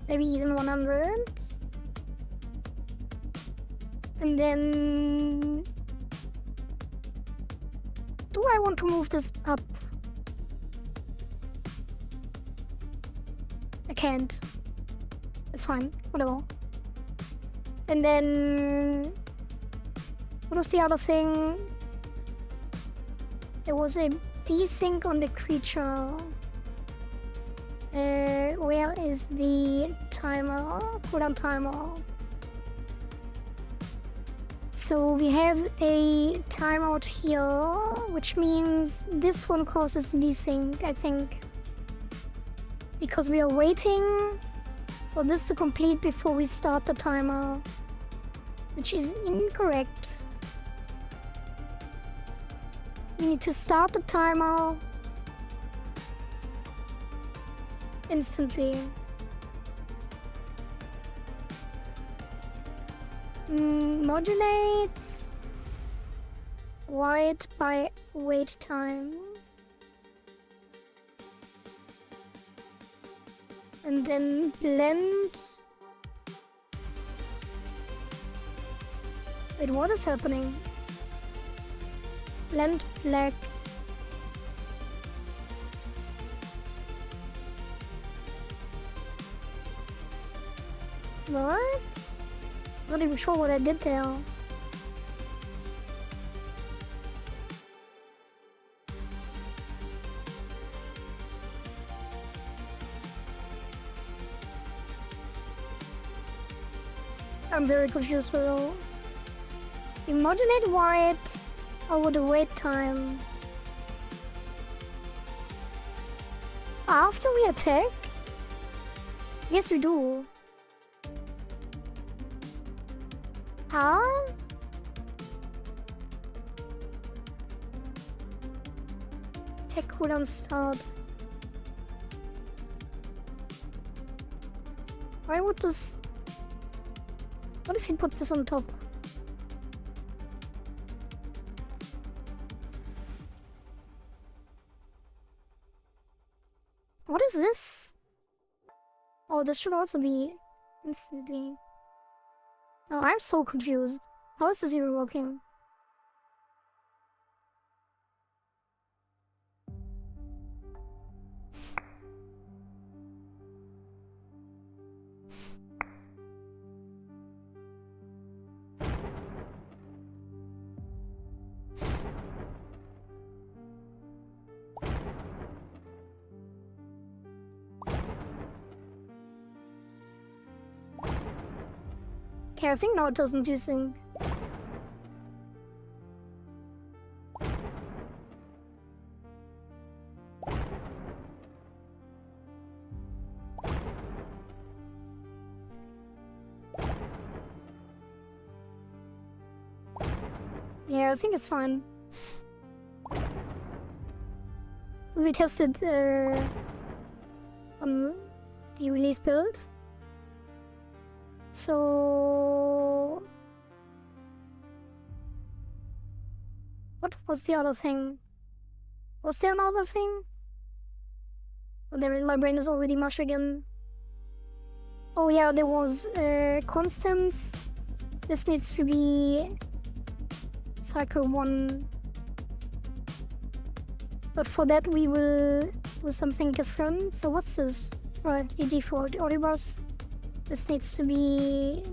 Maybe even 100. And then do I want to move this up? I can't. It's fine. Whatever. And then what was the other thing? There was a desync on the creature. Where is the timer? Cooldown timer. So we have a timeout here, which means this one causes desync, I think. Because we are waiting for this to complete before we start the timer, which is incorrect. We need to start the timer instantly. Modulate wait by wait time. And then blend. Wait, what is happening? Blend black. What? Not even sure what I did there. I'm very confused with all. We modulate white over the wait time. After we attack? Yes, we do. Huh? Tech cooldown start. Why would this... What if he put this on top? What is this? Oh, this should also be instantly. Oh, I'm so confused. How is this even working? Okay, I think now it doesn't do thing. Yeah, I think it's fine. We tested on the release build. So... What was the other thing? Was there another thing? Oh, there, my brain is already mush again. Oh yeah, there was constants. This needs to be cycle 1. But for that we will do something different. So what's this? Right, the default Oribus. This needs to be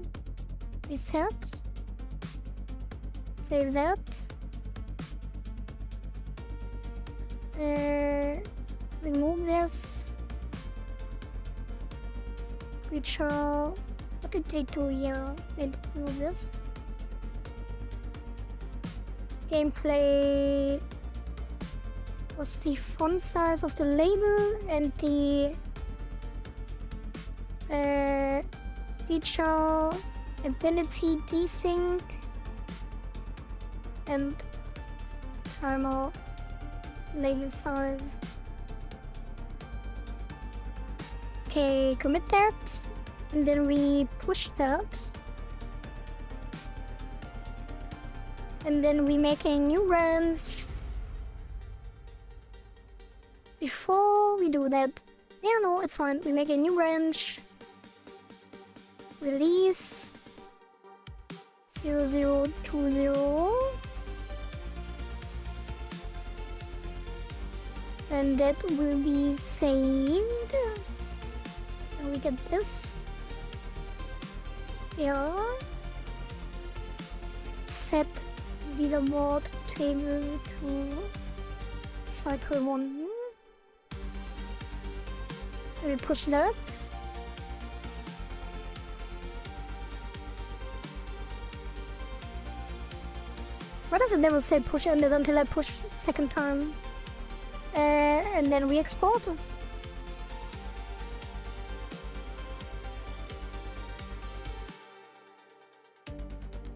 reset. Save that. Remove this. Creature. What did they do here? They remove this. Gameplay was the font size of the label and the feature ability desync and timer label size. Okay, commit that, and then we push that, and then we make a new branch. Before we do that, yeah, no, it's fine. We make a new branch. Release 0020, and that will be saved. And we get this. Yeah. Set leaderboard table to cycle 1. We push that. Why does it never say push ended until I push second time? And then we export.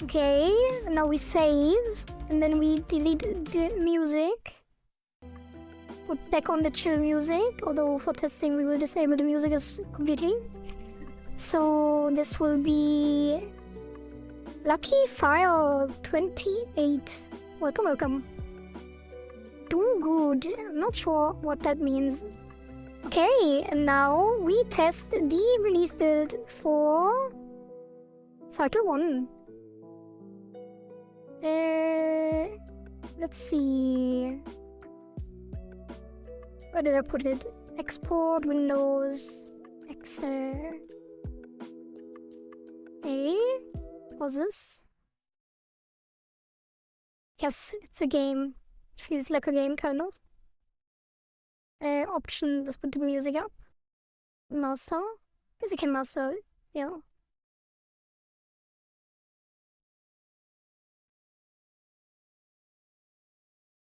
Okay, now we save, and then we delete the music. Put back on the chill music, although for testing we will disable the music completely. So this will be Lucky File 28. Welcome, welcome. Do good. I'm not sure what that means. Okay, and now we test the release build for cycle 1. Let's see. Where did I put it? Export, Windows, Excel. Hey, what's this? Yes, it's a game. It feels like a game, kind of. Option, let's put the music up. Master. Guess I can master, yeah.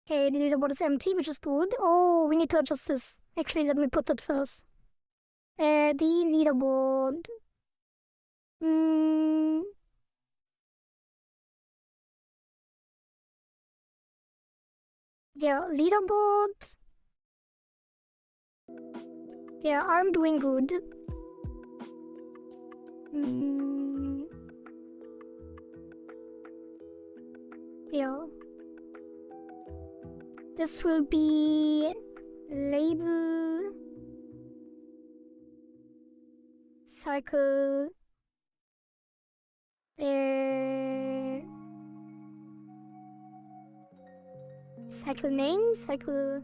Okay, the leaderboard is empty, which is good. Oh, we need to adjust this. Actually, let me put that first. The leaderboard. Yeah, leaderboard. Yeah, I'm doing good. Yeah. This will be label cycle cycle name, cycle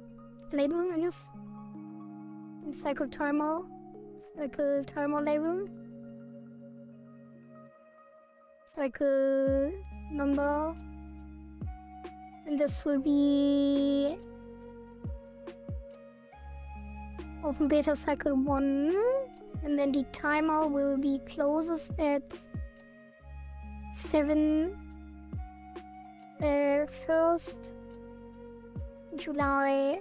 label, I guess. And cycle timer label, cycle number, and this will be open beta cycle 1, and then the timer will be closest at 1st July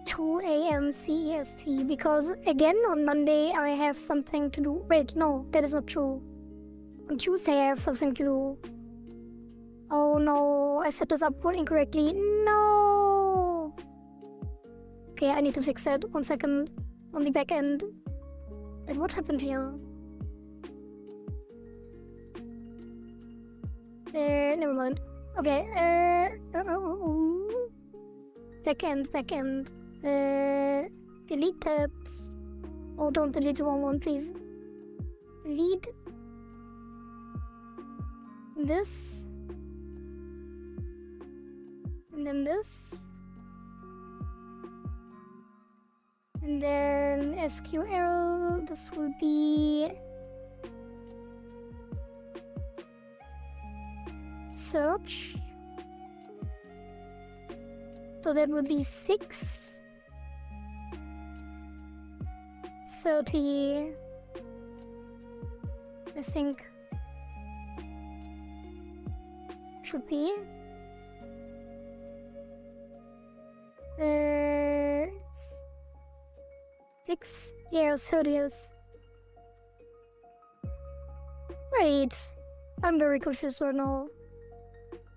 2 AM CEST, because again on Monday I have something to do. Wait, no, that is not true. On Tuesday I have something to do. Oh no, I set this up incorrectly. No! Okay, I need to fix that. 1 second. On the back end. Wait, what happened here? Never mind. Okay, back end. Delete that. Oh, don't delete the wrong one, please. Delete this. And then this. And then SQL, this will be search. So that would be 6:30, I think, should be. 30th. Wait, I'm very confused right now.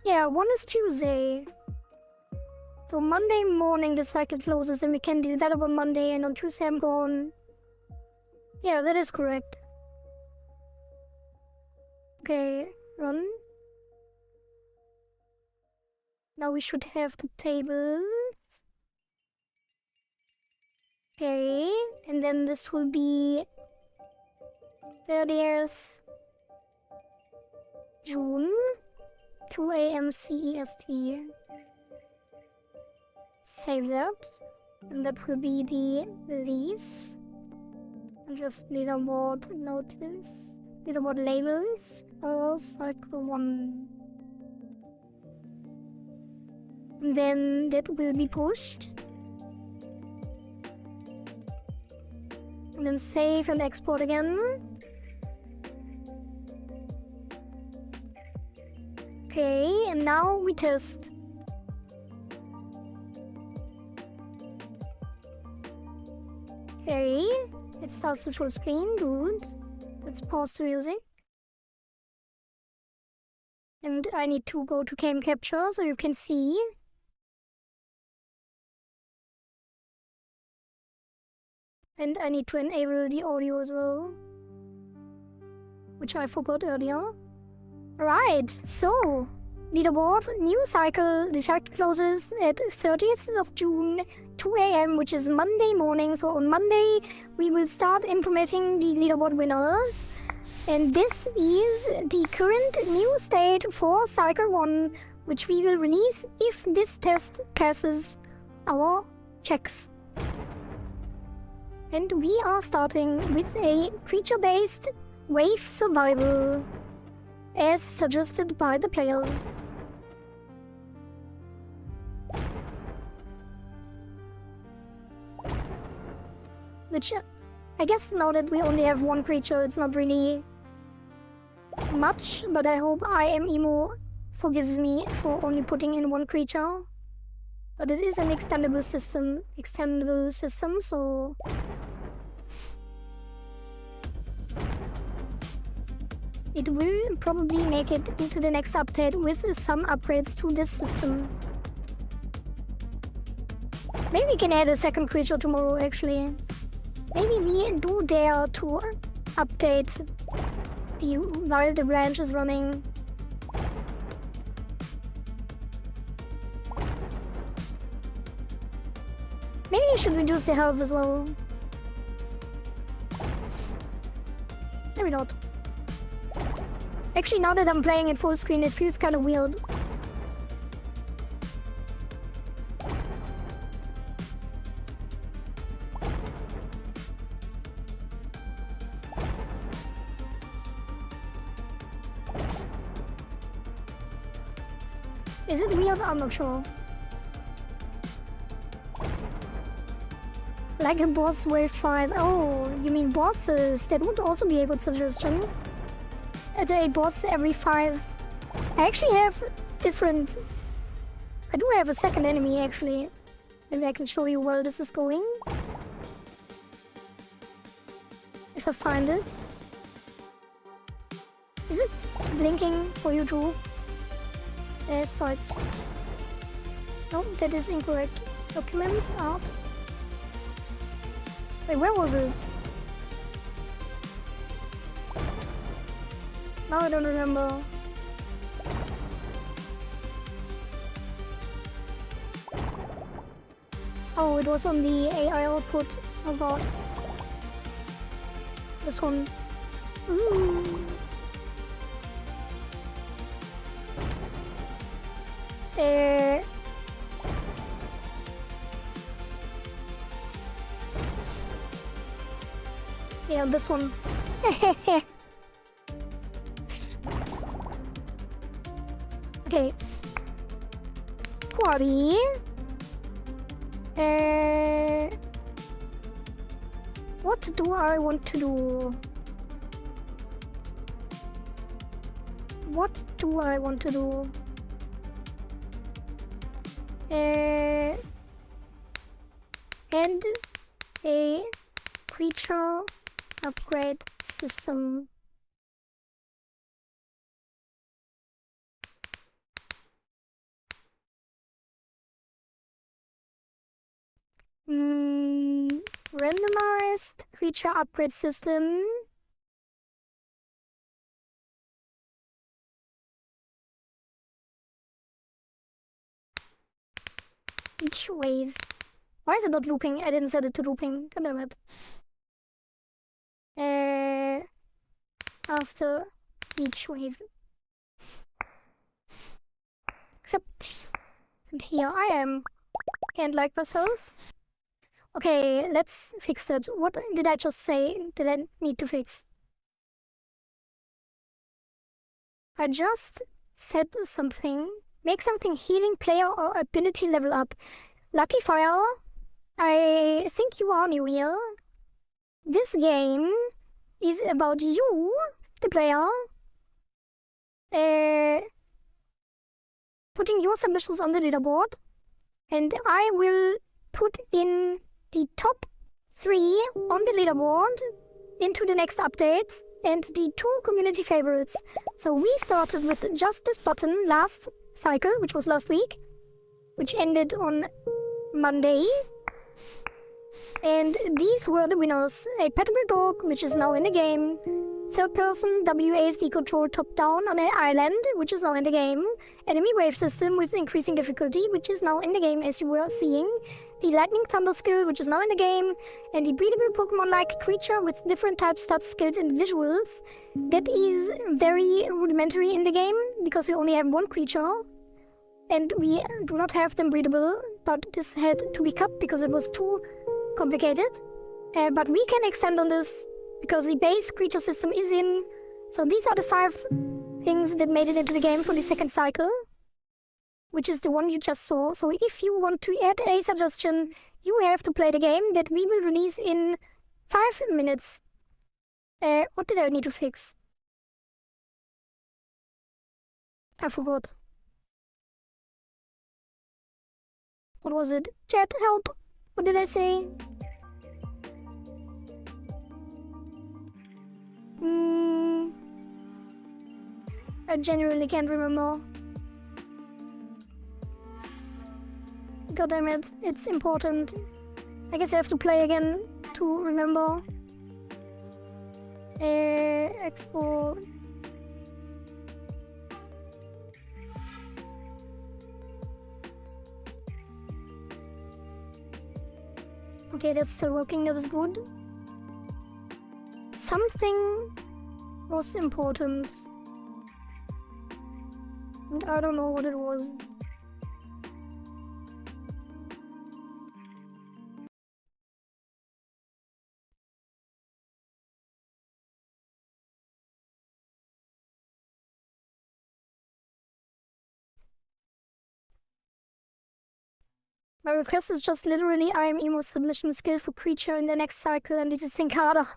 Yeah, 1 is Tuesday. So Monday morning the cycle closes and we can do that on Monday, and on Tuesday I'm gone. Yeah, that is correct. Okay, run. Now we should have the tables. Okay, and then this will be 30th June, 2 AM CEST. Save that, and that will be the release. And just leaderboard notice, leaderboard labels for cycle 1. And then that will be pushed. And then save and export again. Okay, and now we test. Okay, it starts to show screen, good. Let's pause the music. And I need to go to cam capture so you can see. And I need to enable the audio as well, which I forgot earlier. Right, so leaderboard, new cycle. The cycle closes at 30th of June, 2 AM, which is Monday morning. So on Monday, we will start implementing the leaderboard winners. And this is the current new state for cycle 1, which we will release if this test passes our checks. And we are starting with a creature-based wave survival, as suggested by the players. Which, I guess now that we only have 1 creature, it's not really much, but I hope IM Emo forgives me for only putting in 1 creature. But it is an extendable system, so... it will probably make it into the next update with some upgrades to this system. Maybe we can add a second creature tomorrow, actually. Maybe we do dare to update while the branch is running. Maybe you should reduce the health as well. Maybe not. Actually, now that I'm playing it full screen, it feels kind of weird. Is it weird? I'm not sure. Like a boss wave 5. Oh, you mean bosses? That would also be a good suggestion. At a boss every 5. I actually have different... I do have a second enemy, actually. Maybe I can show you where this is going. If I find it. Is it blinking for you too? There's parts. No, that is incorrect. Documents, art. Wait, where was it? Now I don't remember. Oh, it was on the AI output. Oh god. This one. Ooh. Yeah, this one. Okay. Kohari. What do I want to do? What do I want to do? And a creature upgrade system. Randomized creature upgrade system. Each wave. Why is it not looping? I didn't set it to looping. God damn it. After each wave. Except, and here I am. Can't like myself. Okay, let's fix that. What did I just say that I need to fix? I just said something. Make something healing player or ability level up. Lucky Fire, I think you are new here. This game is about you, the player, putting your submissions on the leaderboard, and I will put in the top 3 on the leaderboard into the next update, and the 2 community favorites. So we started with just this button last cycle, which was last week, which ended on Monday. And these were the winners. A Pettable dog, which is now in the game. Third person WASD control top down on an island, which is now in the game. Enemy wave system with increasing difficulty, which is now in the game as you were seeing. The lightning thunder skill, which is now in the game. And the breedable Pokemon-like creature with different types, stats, skills and visuals. That is very rudimentary in the game, because we only have 1 creature. And we do not have them breedable, but this had to be cut because it was too complicated. But we can extend on this because the base creature system is in. So these are the 5 things that made it into the game for the second cycle, which is the one you just saw. So if you want to add a suggestion, you have to play the game that we will release in 5 minutes. What did I need to fix? I forgot. What was it? Chat, help! What did I say? I genuinely can't remember. God damn it, it's important. I guess I have to play again to remember. Export. Okay, that's still working, that is good. Something was important. And I don't know what it was. My request is just literally I'm emo submission skill for creature in the next cycle and it is think harder.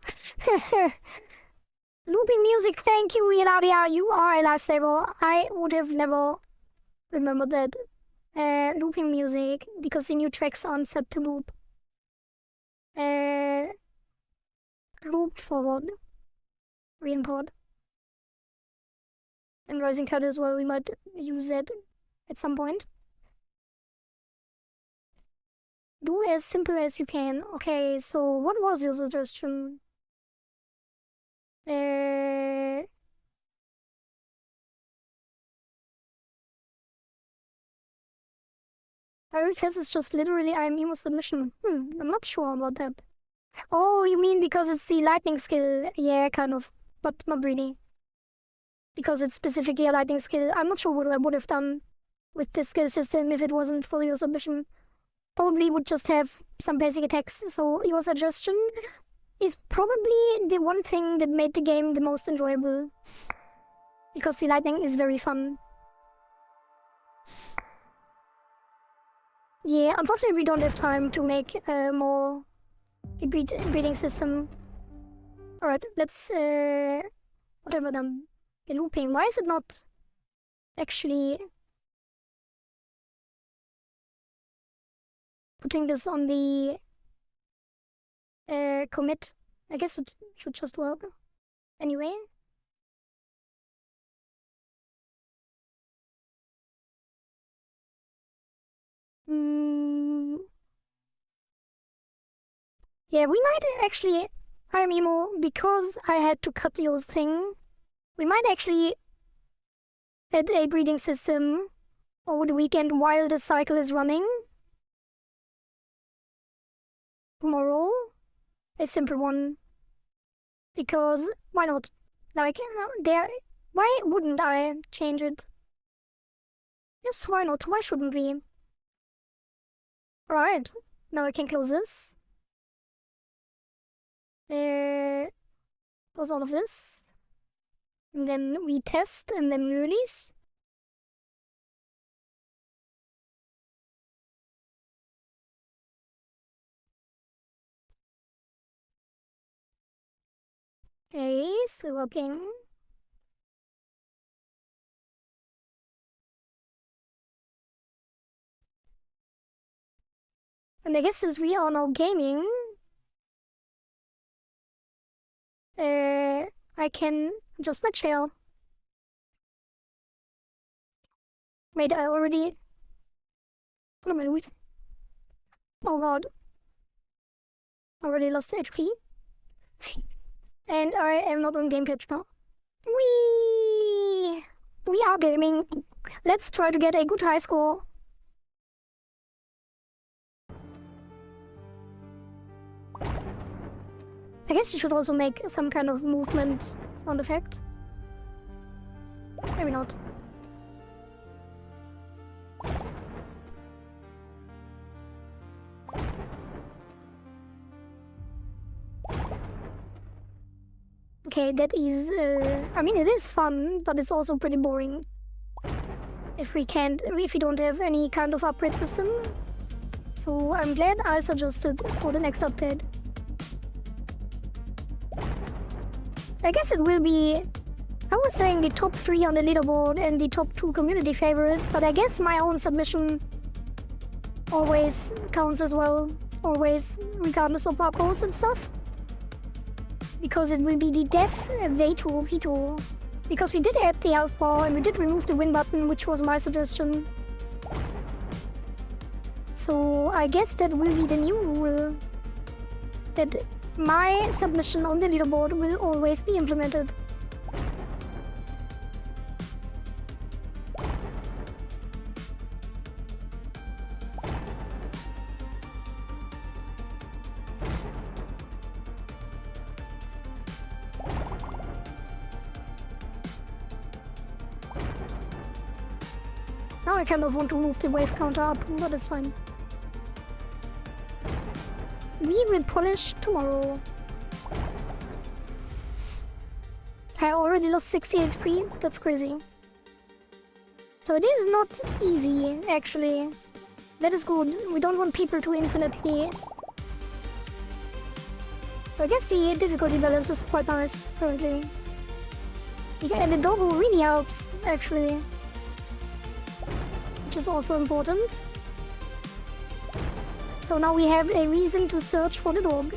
Looping music, thank you, Ilaria. You are a lifesaver. I would have never remembered that. Looping music, because the new tracks aren't set to loop. Loop forward. Reimport. And Rising Cut as well, we might use that at some point. Do as simple as you can. Okay, so what was your suggestion? My request is just literally I'm emo submission. I'm not sure about that. Oh, you mean because it's the lightning skill? Yeah, kind of, but not really. Because it's specifically a lightning skill. I'm not sure what I would have done with this skill system if it wasn't for your submission. Probably would just have some basic attacks. So your suggestion is probably the one thing that made the game the most enjoyable. Because the lightning is very fun. Yeah, unfortunately we don't have time to make more breeding system. Alright, let's whatever then. The looping. Why is it not actually putting this on the commit? I guess it should just work. Anyway. Yeah, we might actually, I'm emo, because I had to cut your thing, we might actually add a breeding system over the weekend while the cycle is running. Tomorrow, a simple one. Because, why not? Like, why wouldn't I change it? Yes, why not? Why shouldn't we? Alright, now I can close this. Close all of this. And then we test and then we release. Okay, still working. And I guess since we are now gaming, I can adjust my chair. Wait, I already... What am I doing? Oh god. Already lost HP. And I am not on game catch now. We are gaming. Let's try to get a good high score. I guess you should also make some kind of movement sound effect. Maybe not. Okay, that is, I mean, it is fun, but it's also pretty boring. If we don't have any kind of upgrade system. So I'm glad I suggested for the next update. I guess it will be, I was saying the top 3 on the leaderboard and the top 2 community favorites, but I guess my own submission always counts as well. Always, regardless of upvotes and stuff. Because it will be the death VTuber Because we did add the alpha and we did remove the win button, which was my suggestion. So I guess that will be the new rule. That my submission on the leaderboard will always be implemented. Now I kind of want to move the wave counter up, but it's fine. We will polish tomorrow. I already lost 60 HP, that's crazy. So it is not easy, actually. That is good, we don't want people to infinitely. So I guess the difficulty balance is quite nice, currently. And the doggo really helps, actually. Which is also important. So now we have a reason to search for the dog.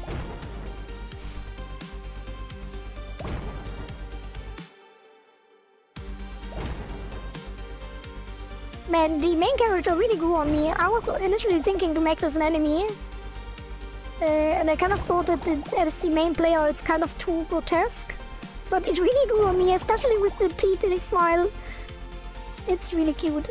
Man, the main character really grew on me. I was initially thinking to make this an enemy. And I kind of thought that as the main player it's kind of too grotesque. But it really grew on me, especially with the teeth and the smile. It's really cute.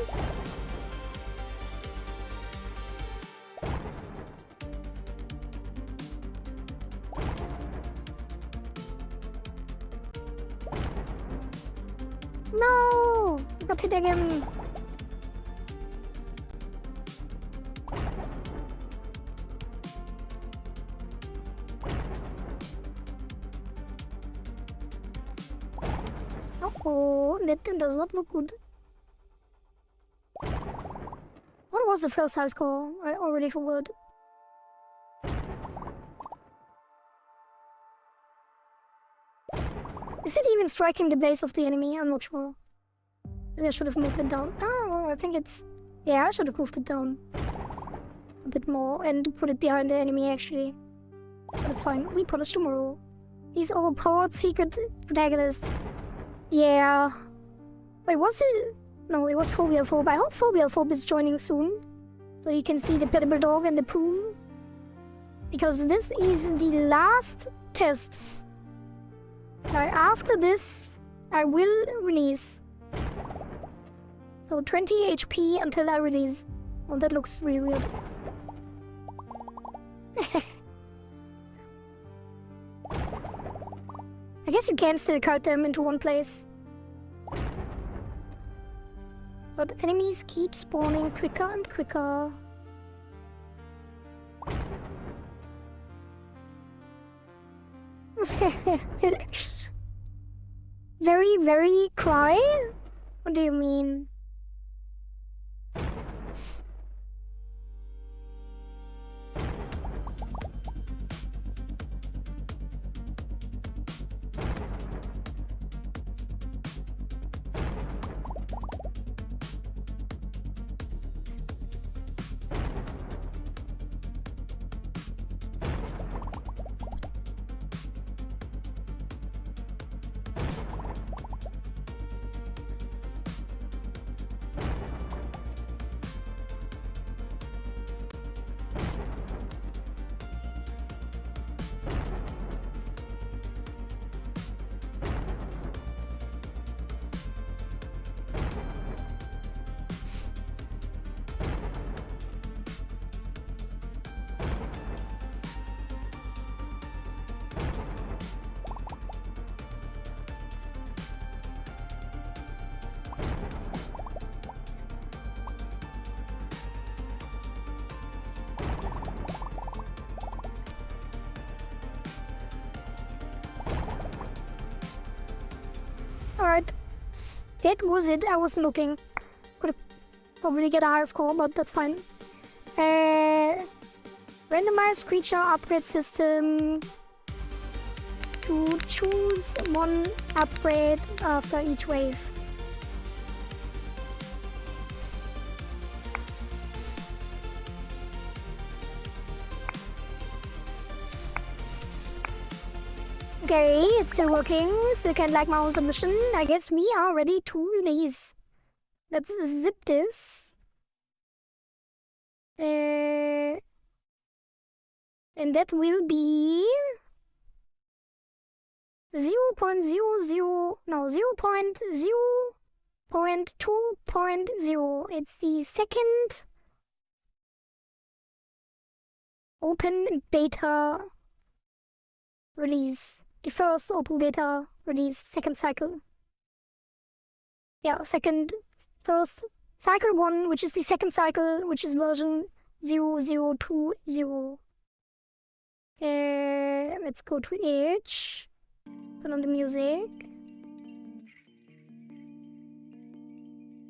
No! I got hit again. Oh, that does not look good. What was the first high score? I already forgot. Is it even striking the base of the enemy? I'm not sure. Maybe I should have moved it down. Oh, I think it's... Yeah, I should have moved it down a bit more and put it behind the enemy, actually. But it's fine. We polish tomorrow. He's overpowered secret protagonist. Yeah. Wait, was it... No, it was Phobia Phobe. I hope Phobia Phobe is joining soon. So you can see the Pettable dog and the pool. Because this is the last test. Now, after this, I will release. So 20 HP until I release. Oh, that looks really weird. I guess you can still cut them into one place. But enemies keep spawning quicker and quicker. Very, very cry? What do you mean? Alright. That was it. I wasn't looking. Could have probably get a higher score, but that's fine. Randomized creature upgrade system. To choose one upgrade after each wave. Okay, Okay, it's still working. Still can't like my submission. I guess we are ready to release. Let's zip this. And that will be 0.00, no, 0.0.2.0. It's the second open beta release. The first open beta release, second cycle. Yeah, first cycle 1, which is the second cycle, which is version 0020. Let's go to Edge. Put on the music.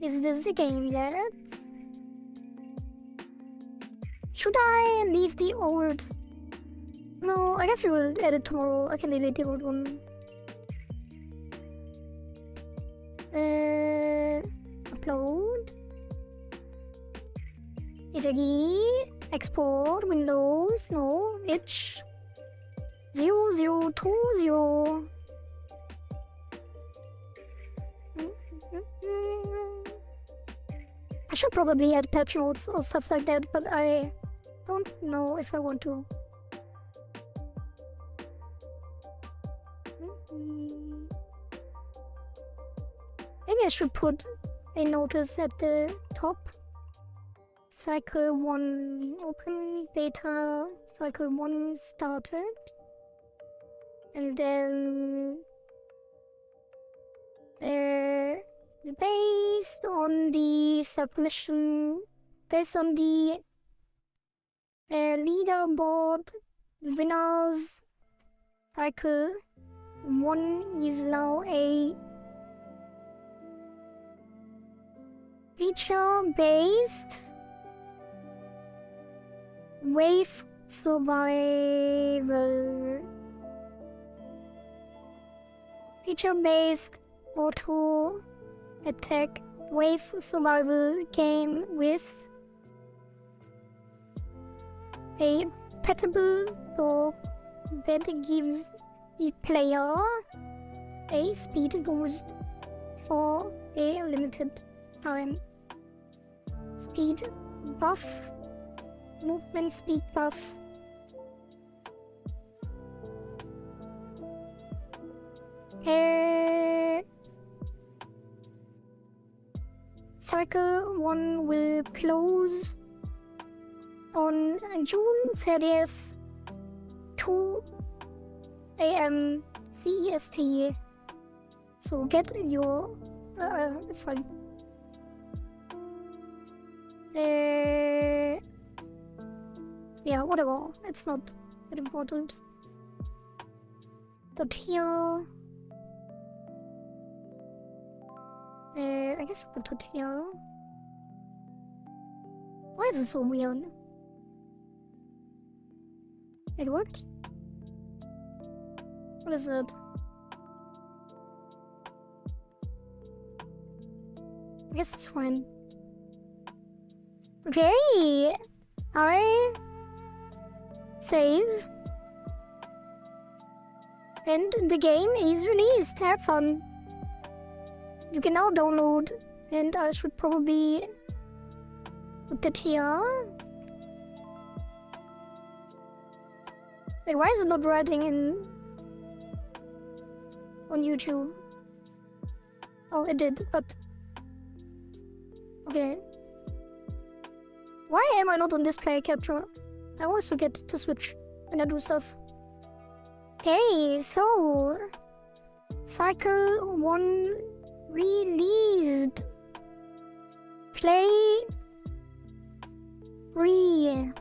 Is this the game yet? Should I leave the old? No, I guess we will edit tomorrow. I can delete the old one. Upload. ItaGy. Export. Windows. No. Itch. 0020. I should probably add patch notes or stuff like that, but I don't know if I want to. Maybe I should put a notice at the top. Cycle 1 open beta, cycle 1 started. And then based on the submission, based on the leaderboard winners, cycle 1 is now a feature-based wave survival. Feature-based auto attack wave survival game with a Pettable dog that gives the player a speed boost for a limited time. Speed buff, movement speed buff. Cycle 1 will close on June 30th, 2 AM CEST. So get your... it's fine. Yeah, whatever. It's not that important. But here... I guess we put it here. Why is this so weird? It worked? What is it? I guess it's fine. Okay! I save. And the game is released. Have fun. You can now download, and I should probably put it here. Wait, why is it not writing on YouTube? Oh, it did, but... Okay. Why am I not on display capture? I always forget to switch when I do stuff. Okay, so... Cycle 1 released. Play free.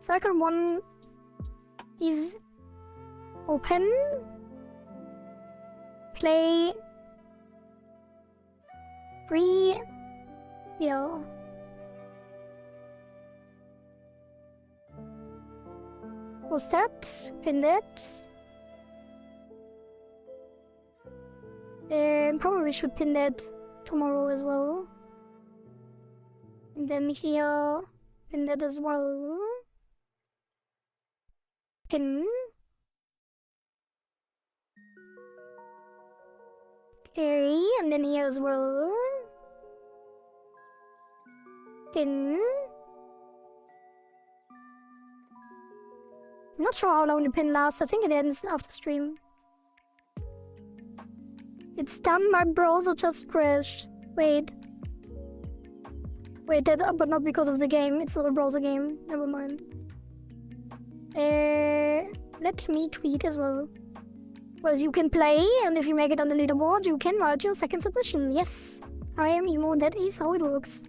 Cycle 1 is open. Play free. Yeah. Post that, pin that. Probably should pin that tomorrow as well. And then here, pin that as well. Pin. Okay, and then here as well. Pin. I'm not sure how long the pin lasts. I think it ends after stream. It's done, my browser just crashed. Wait, that, but not because of the game. It's not a browser game. Never mind. Let me tweet as well. Well, you can play, and if you make it on the leaderboard, you can write your second submission. Yes, I am emo. That is how it works.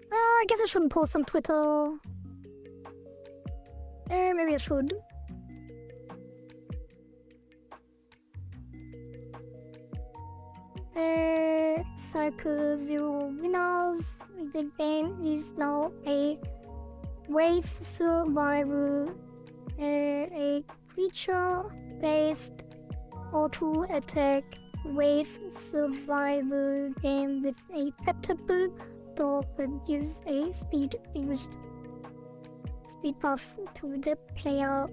I guess I shouldn't post on Twitter. Maybe I should. Cycle 0 winners. Big Bang is now a wave survival, a creature-based auto-attack wave survival game with a Pettable dog that gives a speed buff to the player.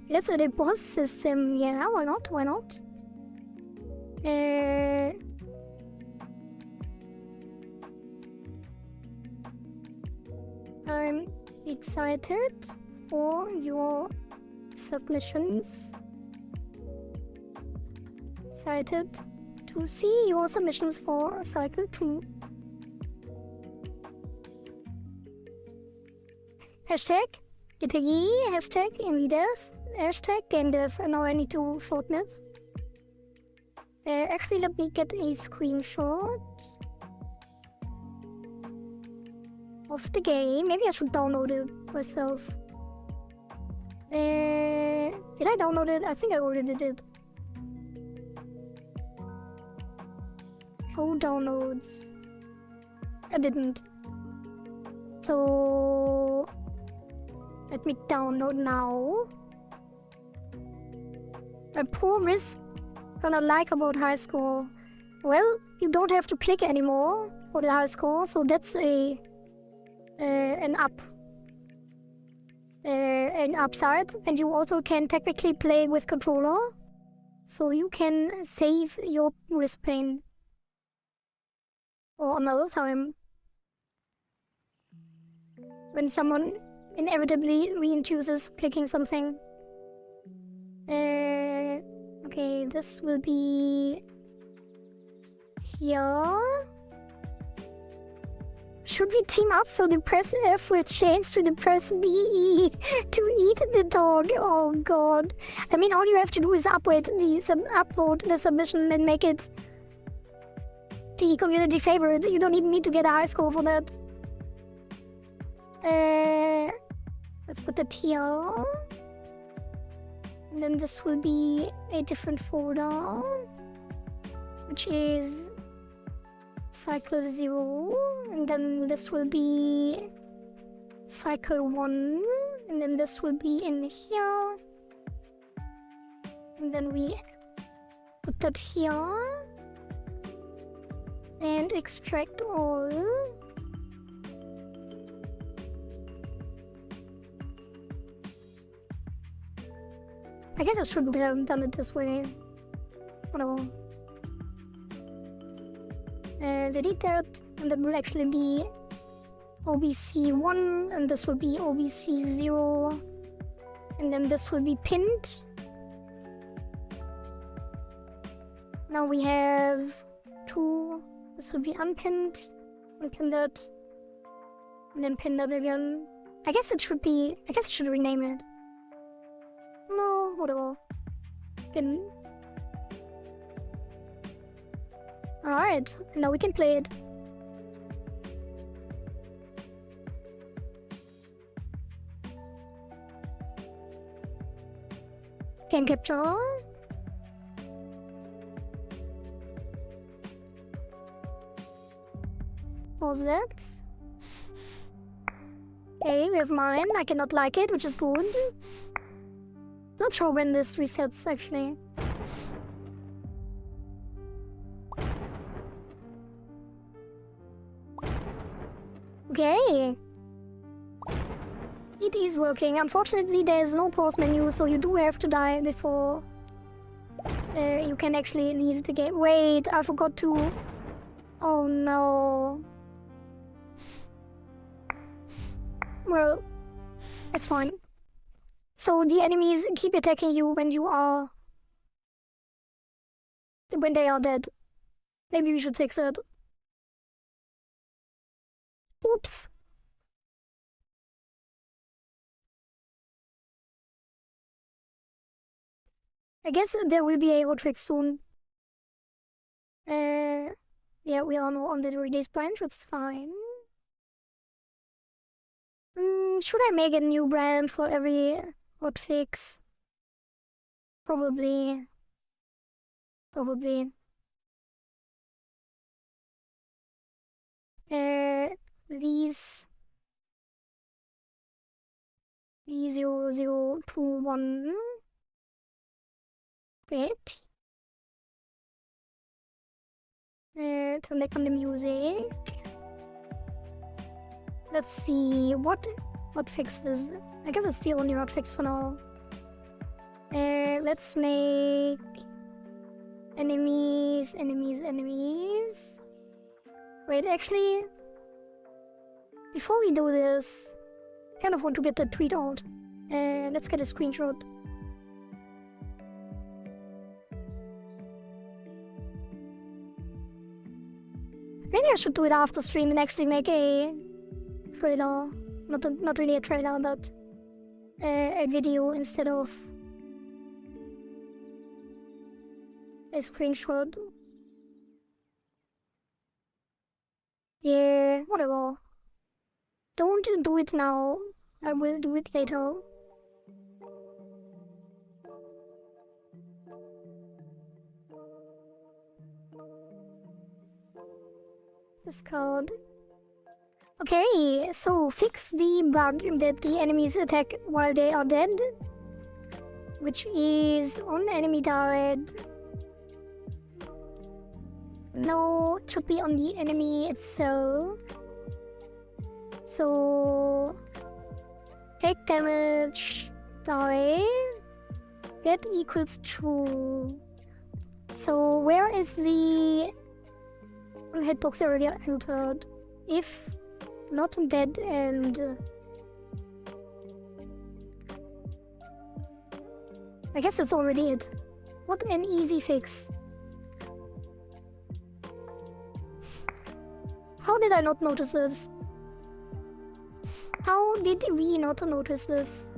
Let's add a boss system. Yeah, why not? Why not? I'm excited for your submissions. Excited to see your submissions for Cycle 2. Hashtag ItaGy, hashtag MVDev, hashtag GameDev, and now I need to shorten it. Actually, let me get a screenshot of the game. Maybe I should download it myself. Did I download it? I think I already did. Show downloads. I didn't. So let me download now. A poor risk gonna like about high score. Well, you don't have to click anymore for the high score, so that's an upside. And you also can technically play with controller, so you can save your wrist pain or another time when someone inevitably reintroduces clicking something. Okay, this will be here. Should we team up for the press F with change to the press BE to eat the dog? Oh god. I mean, all you have to do is upload the submission and make it the community favorite. You don't need me to get a high score for that. Let's put that here. And then this will be a different folder, which is Cycle 0. And then this will be Cycle 1. And then this will be in here. And then we put that here. And extract all. I guess I shouldn't have done it this way. Whatever. Delete that, and that will actually be OBC1, and this will be OBC0, and then this will be pinned. Now we have 2. This will be unpinned. Unpin that, and then pin that again. I guess I should rename it. No, whatever. Pin. Alright, now we can play it. Game capture. Pause that. Okay, we have mine. I cannot like it, which is good. Not sure when this resets, actually. Okay. It is working. Unfortunately, there's no pause menu, so you do have to die before you can actually leave the game. Wait, I forgot to... Oh no. Well, it's fine. So the enemies keep attacking you when they are dead. Maybe we should fix that. Oops. I guess there will be a hotfix soon. Yeah, we are now on the release branch, which is fine. Should I make a new brand for every hotfix? Probably. These V0021. Wait. Turn back on the music. Let's see what fix this. I guess it's the only hotfix for now. Let's make enemies. Wait, actually, before we do this, I kind of want to get the tweet out. Let's get a screenshot. Maybe I should do it after stream and actually make a trailer. Not really a trailer, but a video instead of a screenshot. Yeah, whatever. Don't do it now. I will do it later. Discard. Okay, so fix the bug that the enemies attack while they are dead, which is on enemy died. No, it should be on the enemy itself. So take damage, die, get equals true. So where is the hitbox area entered? If not bed and I guess that's already it. What an easy fix. How did I not notice this? How did we not notice this?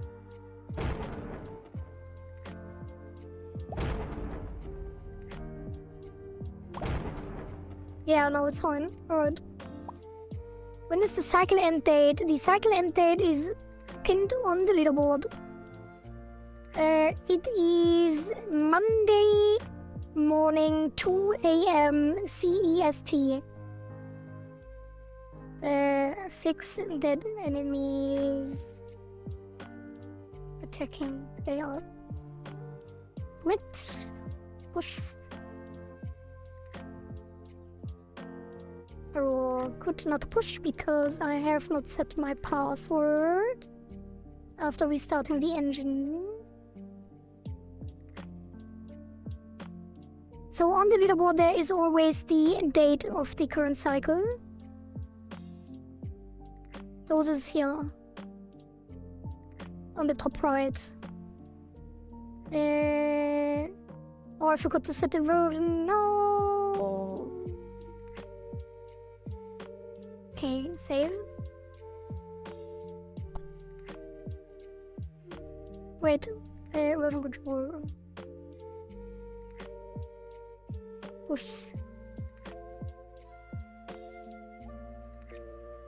Yeah, no, it's fine. Alright. When is the cycle end date? The cycle end date is pinned on the leaderboard. It is Monday morning, 2 AM CEST. Fix dead enemies attacking. They are quit. Push. Or could not push because I have not set my password after restarting the engine. So on the leaderboard there is always the date of the current cycle. Those is here on the top right. Oh, I forgot to set the version. No. Okay, save. Wait, version control. Push.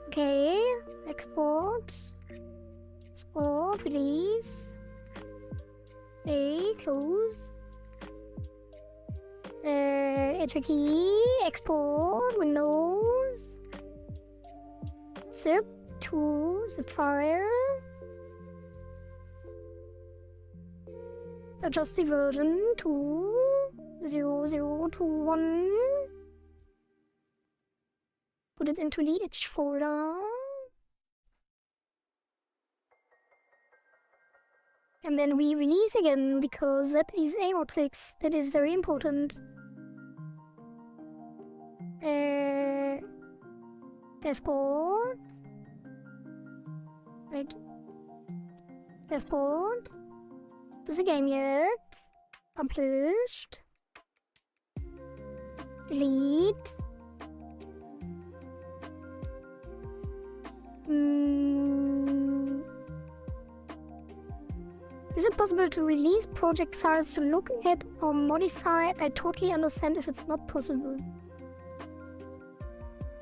Okay, export. Export, release. Okay, close. ItaGy, export, Windows. Zip to zip file. Adjust the version to 0021. Put it into the itch folder. And then we release again because that is a hotfix. That is very important. Dashboard. Wait. Dashboard. To the game yet. Published. Delete. Is it possible to release project files to look at or modify? I totally understand if it's not possible.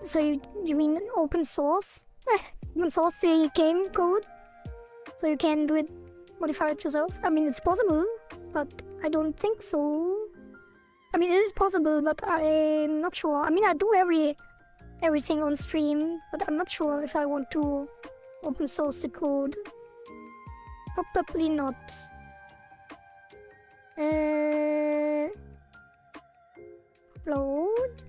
So you mean open source? Open source the game code? So you can do it, modify it yourself? I mean, it's possible, but I don't think so. I mean, it is possible, but I'm not sure. I mean, I do everything on stream, but I'm not sure if I want to open source the code. Probably not. Upload.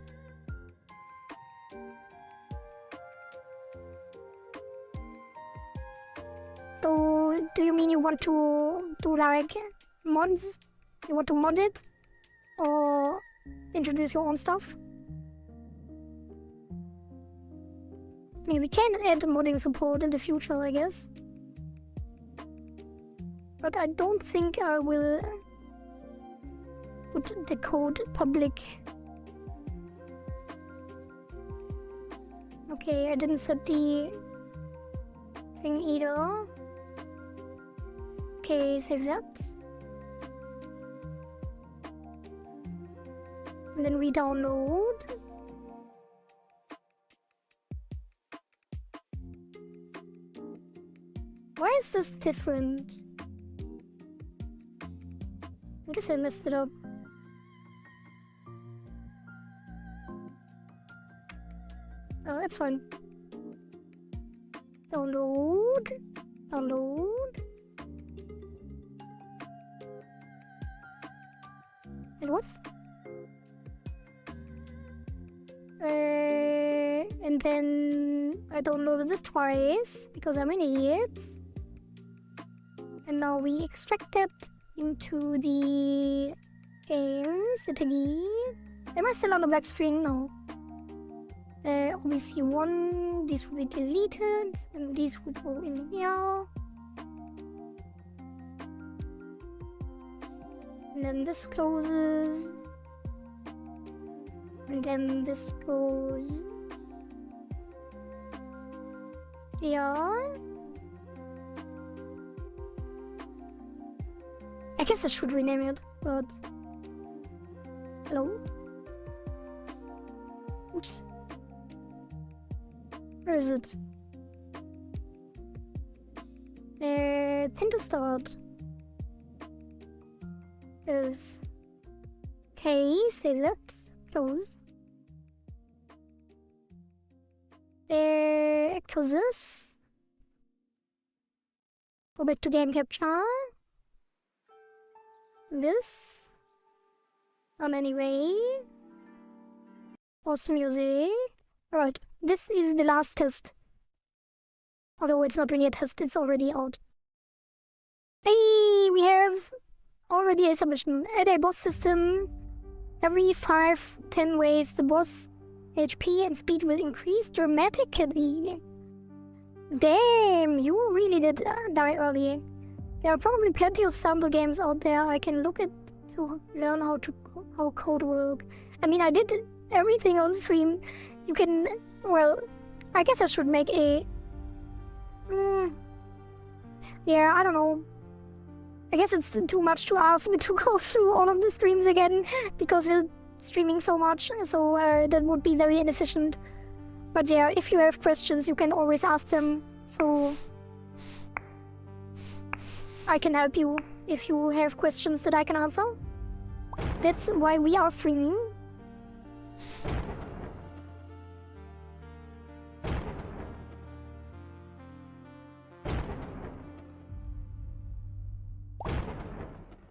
So, do you mean you want to do like mods? You want to mod it? Or introduce your own stuff? I mean, we can add modding support in the future, I guess. But I don't think I will put the code public. Okay, I didn't set the thing either. Okay, save that. And then we download. Why is this different? I guess I messed it up. Oh, that's fine. Download. Download. And what? And then I downloaded it twice because I'm an idiot. And now we extract that into the games, ItaGy. Am I still on the black screen? No. Obviously one, this will be deleted, and these would go in here. And then this closes. And then this goes here. I guess I should rename it, but... Hello? Oops. Where is it? Pin to start. Is... Okay, save that. Close. For this. Go back to game capture. This. Anyway. Awesome music. Alright, this is the last test. Although it's not really a test, it's already out. Hey, we have already a submission. Add a boss system. Every 5-10 waves, the boss HP and speed will increase dramatically. Damn, you really did die early. There are probably plenty of sample games out there I can look at to learn how code work. I mean, I did everything on stream. You can, well, I guess I should make a... yeah, I don't know. I guess it's too much to ask me to go through all of the streams again because we're streaming so much, so that would be very inefficient. But yeah, if you have questions, you can always ask them, so I can help you if you have questions that I can answer. That's why we are streaming.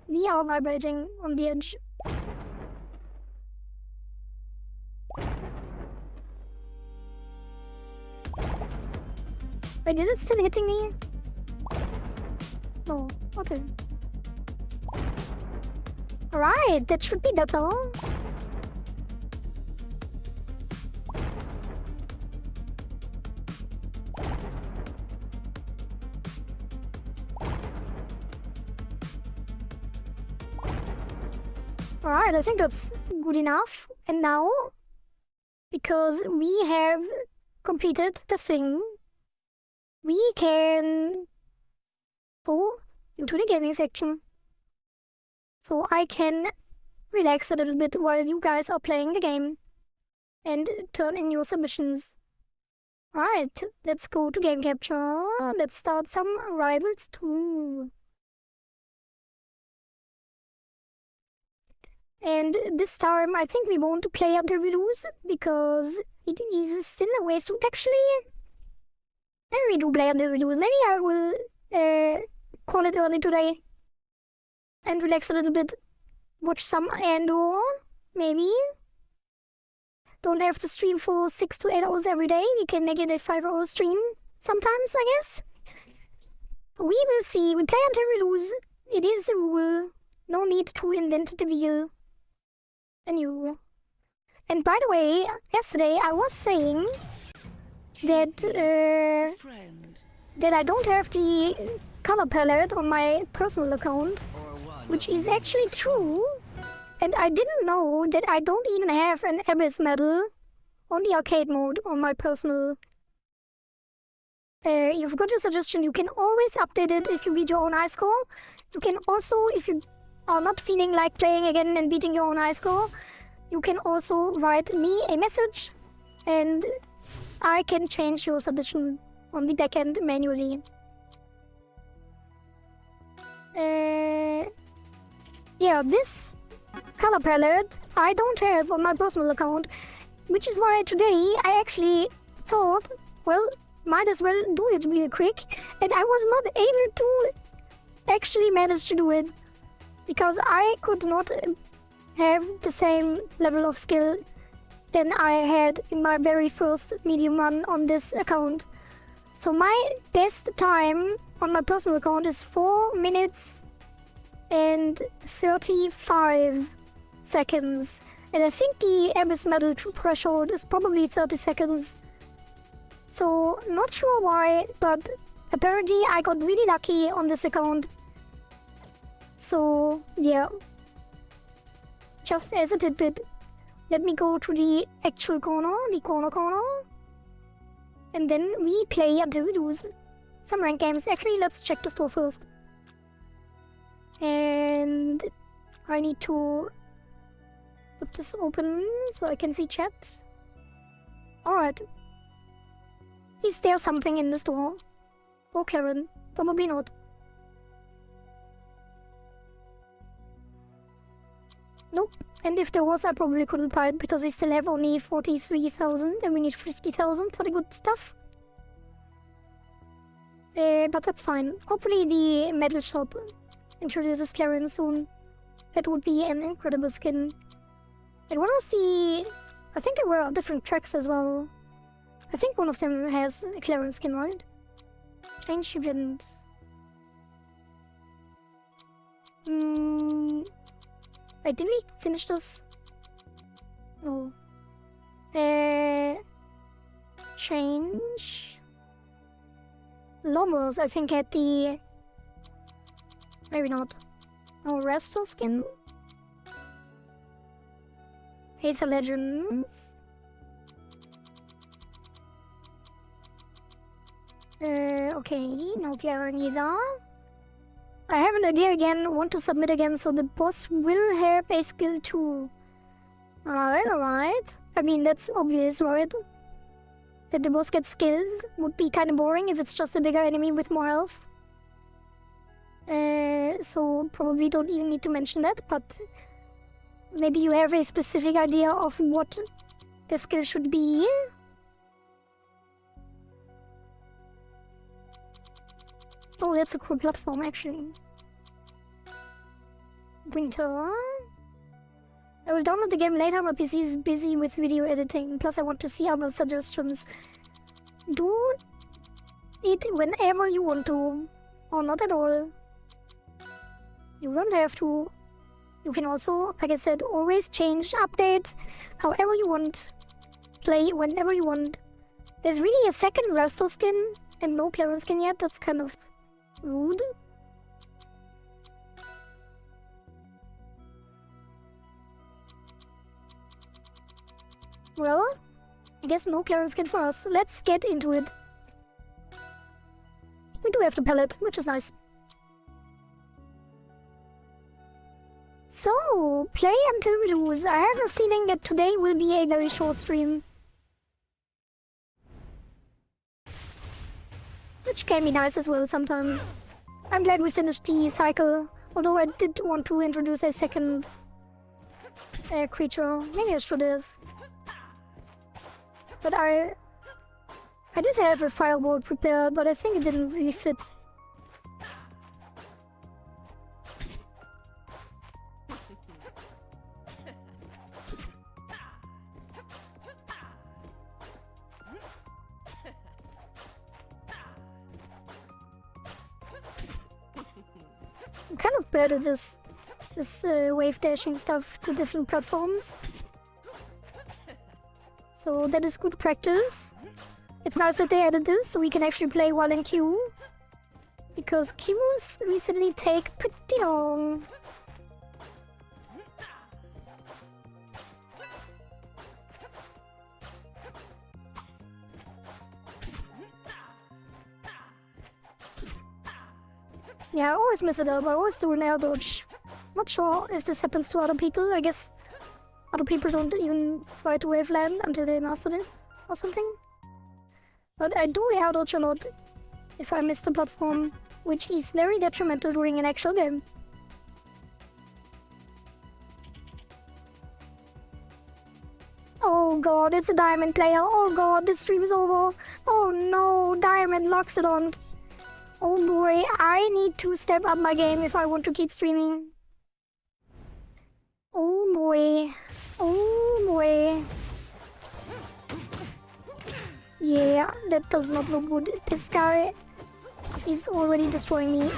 We are vibrating on the edge. Wait, is it still hitting me? No, okay. Alright, that should be better. Alright, I think that's good enough. And now, because we have completed the thing, we can go into the gaming section. So I can relax a little bit while you guys are playing the game and turn in your submissions. Alright, let's go to game capture. Let's start some rivals too. And this time I think we won't play until we lose, because it is still a waste to actually... Maybe we do play until we lose. Maybe I will call it early today and relax a little bit. Watch some Andor, maybe. Don't have to stream for 6 to 8 hours every day. We can make it a 5-hour stream sometimes, I guess. We will see. We play until we lose. It is the rule. No need to invent the wheel anew. And by the way, yesterday I was saying that that I don't have the color palette on my personal account, which is actually true. And I didn't know that I don't even have an Abyss medal on the arcade mode on my personal. You've got a suggestion. You can always update it if you beat your own high score. You can also, if you are not feeling like playing again and beating your own high score, you can also write me a message and I can change your suggestion on the backend manually. Yeah, this color palette I don't have on my personal account, which is why today I actually thought, well, might as well do it real quick, and I was not able to actually manage to do it because I could not have the same level of skill than I had in my very first medium run on this account. So my best time on my personal account is 4 minutes and 35 seconds. And I think the Abyss medal threshold is probably 30 seconds. So not sure why, but apparently I got really lucky on this account. So yeah, just as a tidbit, let me go to the actual corner, the corner, and then we play until we lose. Some ranked games. Actually, let's check the store first. And I need to put this open so I can see chat. Alright. Is there something in the store? Oh, Karen. Probably not. Nope. And if there was, I probably couldn't buy it because we still have only 43,000 and we need 50,000 for the good stuff. But that's fine. Hopefully the metal shop introduces Karen soon. That would be an incredible skin. And what was the... I think there were different tracks as well. I think one of them has a Clarence skin, right? Change event. Wait, did we finish this? No. Change. Lomos, I think, had the... Maybe not. Oh, Resto skin. Hater Legends. Okay, no Pierre neither. I have an idea again, want to submit again, so the boss will have a skill too. Alright. I mean, that's obvious, right? That the boss gets skills would be kind of boring if it's just a bigger enemy with more health. So probably don't even need to mention that, but maybe you have a specific idea of what the skill should be. Oh, that's a cool platform, actually. Winter. I will download the game later, my PC is busy with video editing, plus I want to see other suggestions. Do it whenever you want to, or not at all. You don't have to. You can also, like I said, always change, update, however you want, play whenever you want. There's really a second Resto skin and no parent skin yet. That's kind of rude. Well, I guess no parent skin for us. Let's get into it. We do have the palette, which is nice. So, play until we lose. I have a feeling that today will be a very short stream. Which can be nice as well sometimes. I'm glad we finished the cycle, although I did want to introduce a second creature. Maybe I should have. But I did have a firebolt prepared, but I think it didn't really fit. I'm kind of bad at this wave dashing stuff to different platforms. So that is good practice. It's nice that they added this so we can actually play while in queue. Because queues recently take pretty long. Yeah, I always miss it up. I always do an air dodge. Not sure if this happens to other people. I guess other people don't even try to wave land until they mastered it or something. But I do air dodge a lot if I miss the platform, which is very detrimental during an actual game. Oh god, it's a diamond player. Oh god, this stream is over. Oh no, diamond locks it on. Oh boy, I need to step up my game if I want to keep streaming. Oh boy. Oh boy. Yeah, that does not look good. This guy is already destroying me.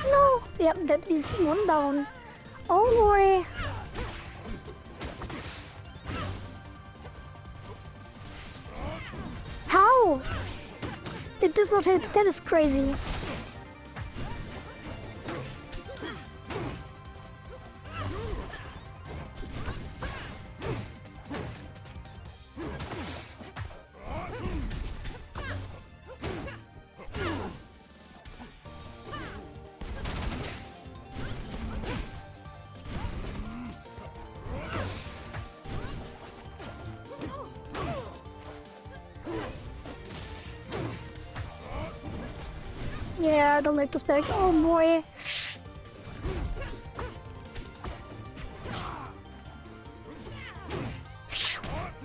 No! Yep, that is one down. Oh boy. How? Did this not hit? That is crazy. Yeah, I don't like this back. Oh boy.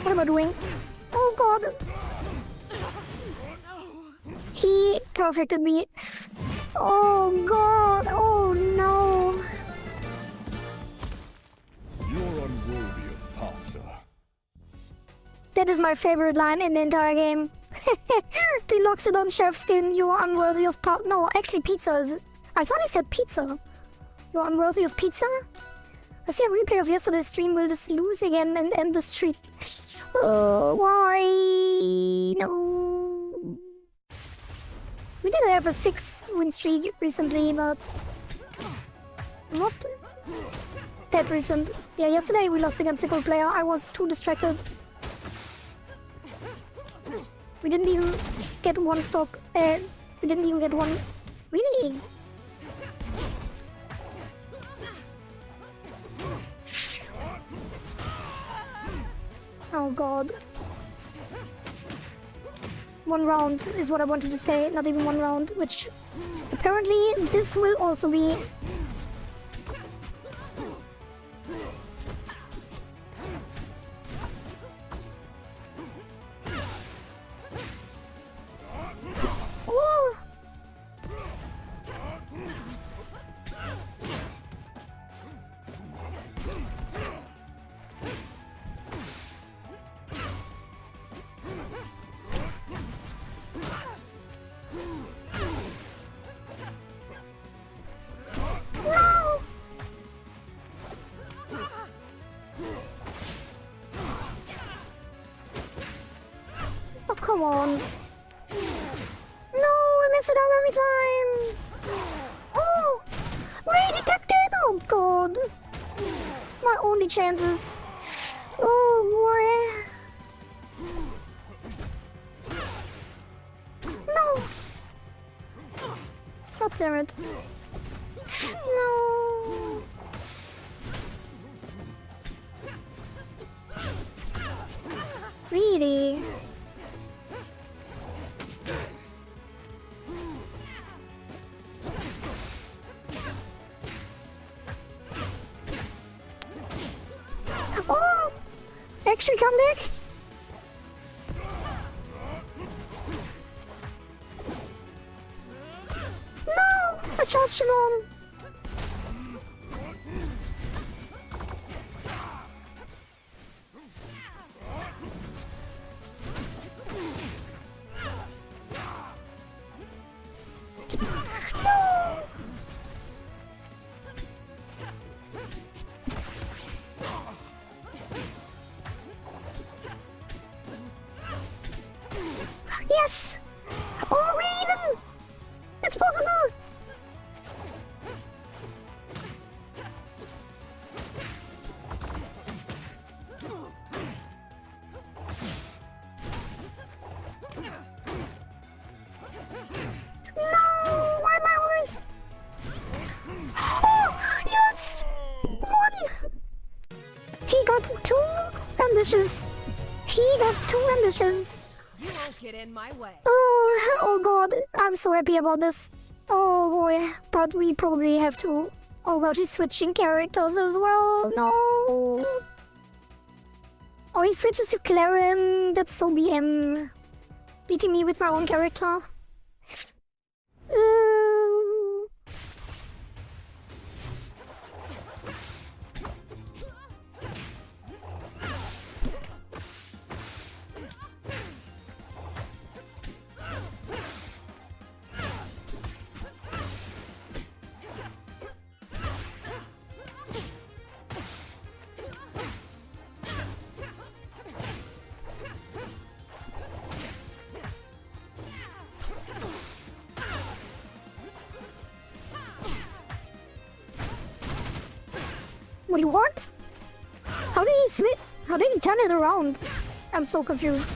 What am I doing? Oh god. He perfected me. Oh god. Oh no. You're unworthy of pasta. That is my favorite line in the entire game. Deloxodon chef skin, you are unworthy of no, actually pizzas. I thought he said pizza. You are unworthy of pizza? I see a replay of yesterday's stream. Will this lose again and end the streak? Why? No. We did have a 6-win streak recently, but not that recent. Yeah, yesterday we lost against single player. I was too distracted. We didn't even get one stock. We didn't even get one. Really? Oh god. One round is what I wanted to say, not even one round, which apparently this will also be. Oh! Oh, come on. No, I mess it up every time. Oh, redetected. Oh, God. My only chances. Oh, boy. No. God damn it. No. Really? Oh! Extra comeback? No! I charged him on! Yes! Oh, Raven! It's possible! No! Why am I always... Oh, yes! One! He got 2 ambitious. He got 2 ambitious. You won't get in my way. Oh God, I'm so happy about this. Oh boy, but we probably have to... Oh God, he's switching characters as well. No. Oh, he switches to Claren. That's so BM. Beating me with my own character. What do you want? How did he switch? How did he turn it around? I'm so confused.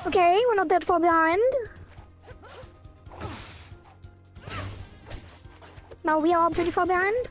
Okay, we're not that far behind. Now we are pretty far behind.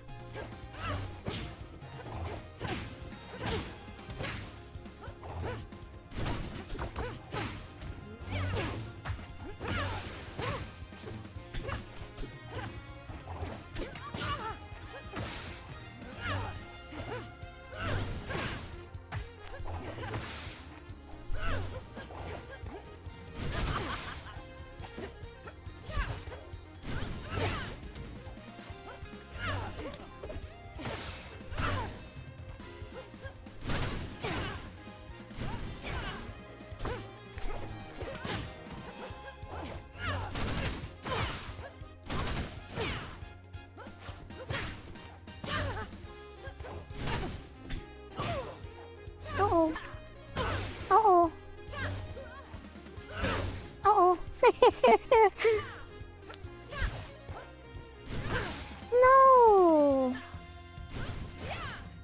Uh-oh. Uh-oh. Uh-oh. No!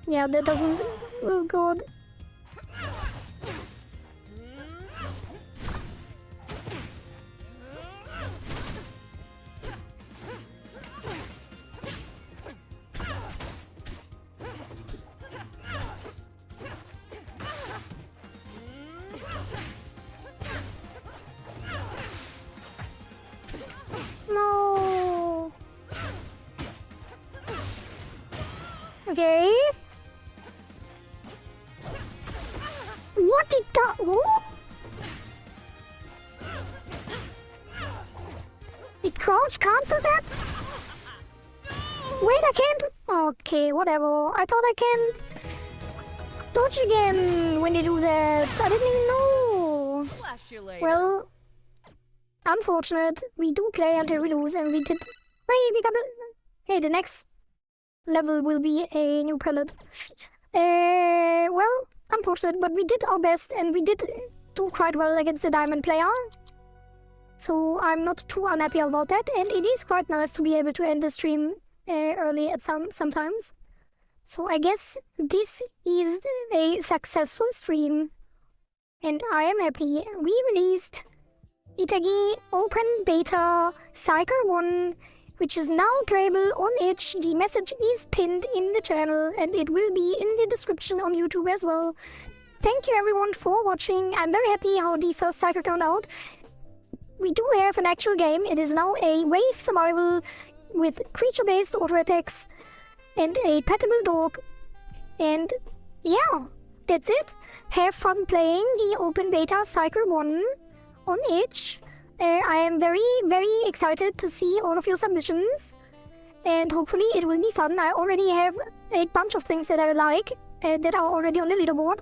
Yeah, that doesn't... Oh god. No. Okay. What did that? What? Did crouch cancel that? Wait, I can't. Okay, whatever. I thought I can dodge again when they do that. I didn't even know. Flash you later. Well, unfortunate. We do play until we lose, and we did. Wait, we got a. Hey, the next level will be a new pellet. Well, unfortunate, but we did our best, and we did do quite well against the diamond player. So I'm not too unhappy about that, and it is quite nice to be able to end the stream early at sometimes. So I guess this is a successful stream, and I am happy. We released ItaGy Open Beta Cycle 1, which is now playable on Itch. The message is pinned in the channel, and it will be in the description on YouTube as well. Thank you everyone for watching. I'm very happy how the first cycle turned out. We do have an actual game. It is now a wave survival with creature-based auto-attacks and a pettable dog. And yeah, that's it. Have fun playing the Open Beta Cycle 1 on Itch. I am very, very excited to see all of your submissions. And hopefully it will be fun. I already have a bunch of things that I like that are already on the leaderboard.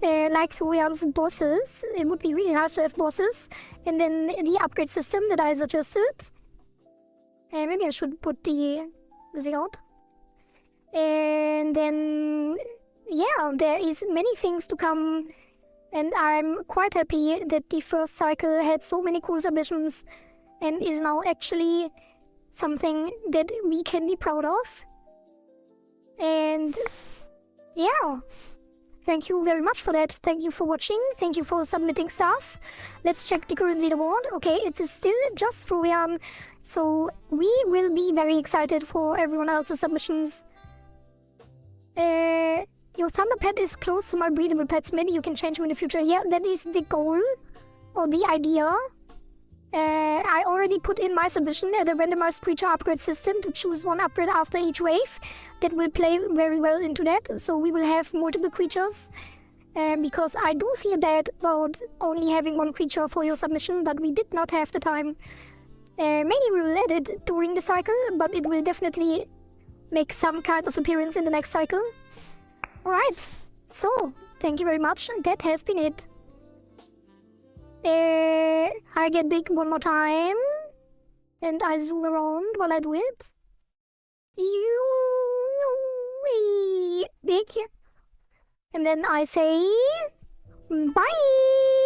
Like Florian's bosses. It would be really nice to have bosses. And then the upgrade system that I suggested. Maybe I should put the music out. And then, yeah, there is many things to come. And I'm quite happy that the first cycle had so many cool submissions and is now actually something that we can be proud of. And yeah, thank you very much for that. Thank you for watching. Thank you for submitting stuff. Let's check the current leaderboard. Okay, it is still just Florian. So we will be very excited for everyone else's submissions. Your thunder pet is close to my breedable pets. Maybe you can change them in the future. Yeah, that is the goal or the idea. I already put in my submission the randomized creature upgrade system to choose one upgrade after each wave. That will play very well into that. So we will have multiple creatures. Because I do feel bad about only having one creature for your submission, but we did not have the time. Maybe we will add it during the cycle, but it will definitely make some kind of appearance in the next cycle. Alright, so thank you very much. That has been it. I get big one more time, and I zoom around while I do it. Big, and then I say bye.